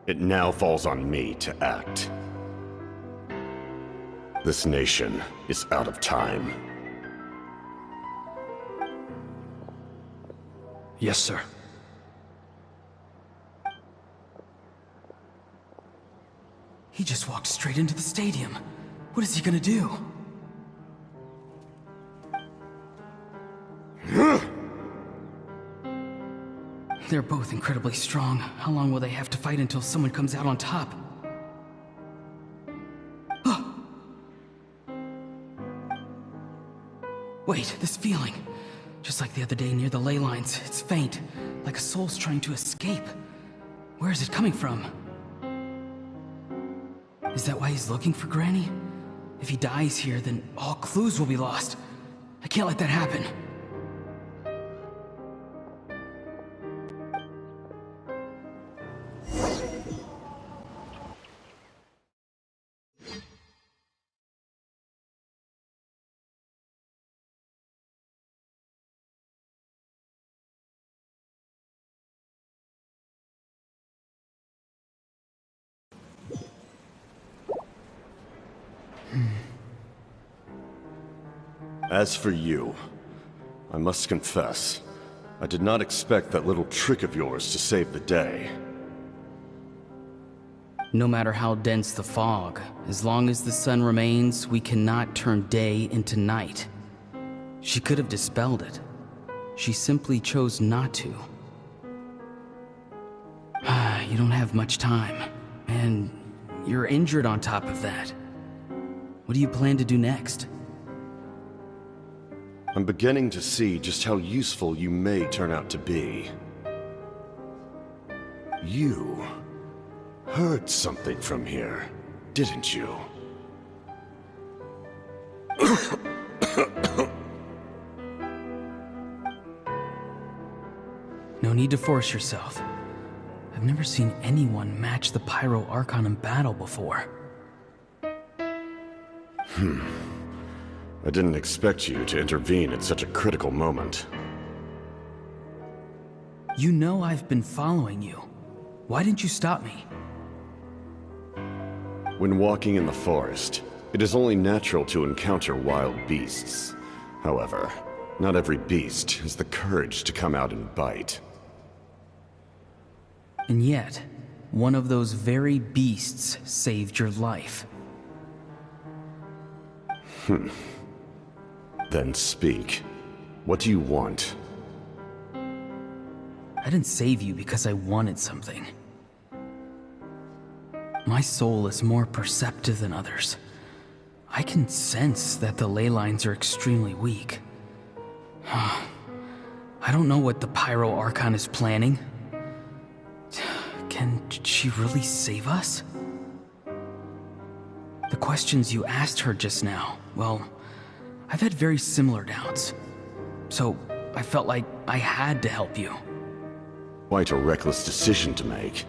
[SPEAKER 7] It now falls on me to act. This nation is out of time.
[SPEAKER 15] Yes, sir.
[SPEAKER 6] He just walked straight into the stadium. What is he gonna do? They're both incredibly strong. How long will they have to fight until someone comes out on top? Wait, this feeling. Just like the other day near the ley lines, it's faint, like a soul's trying to escape. Where is it coming from? Is that why he's looking for Granny? If he dies here, then all clues will be lost. I can't let that happen.
[SPEAKER 7] As for you, I must confess, I did not expect that little trick of yours to save the day.
[SPEAKER 6] No matter how dense the fog, as long as the sun remains, we cannot turn day into night. She could have dispelled it. She simply chose not to. You don't have much time, and you're injured on top of that. What do you plan to do next?
[SPEAKER 7] I'm beginning to see just how useful you may turn out to be. You heard something from here, didn't you?
[SPEAKER 6] No need to force yourself. I've never seen anyone match the Pyro Archon in battle before.
[SPEAKER 7] I didn't expect you to intervene at such a critical moment.
[SPEAKER 6] You know I've been following you. Why didn't you stop me?
[SPEAKER 7] When walking in the forest, it is only natural to encounter wild beasts. However, not every beast has the courage to come out and bite.
[SPEAKER 6] And yet, one of those very beasts saved your life.
[SPEAKER 7] Then speak. What do you want?
[SPEAKER 6] I didn't save you because I wanted something. My soul is more perceptive than others. I can sense that the ley lines are extremely weak. I don't know what the Pyro Archon is planning. Can she really save us? The questions you asked her just now, well, I've had very similar doubts. So I felt like I had to help you.
[SPEAKER 7] Quite a reckless decision to make.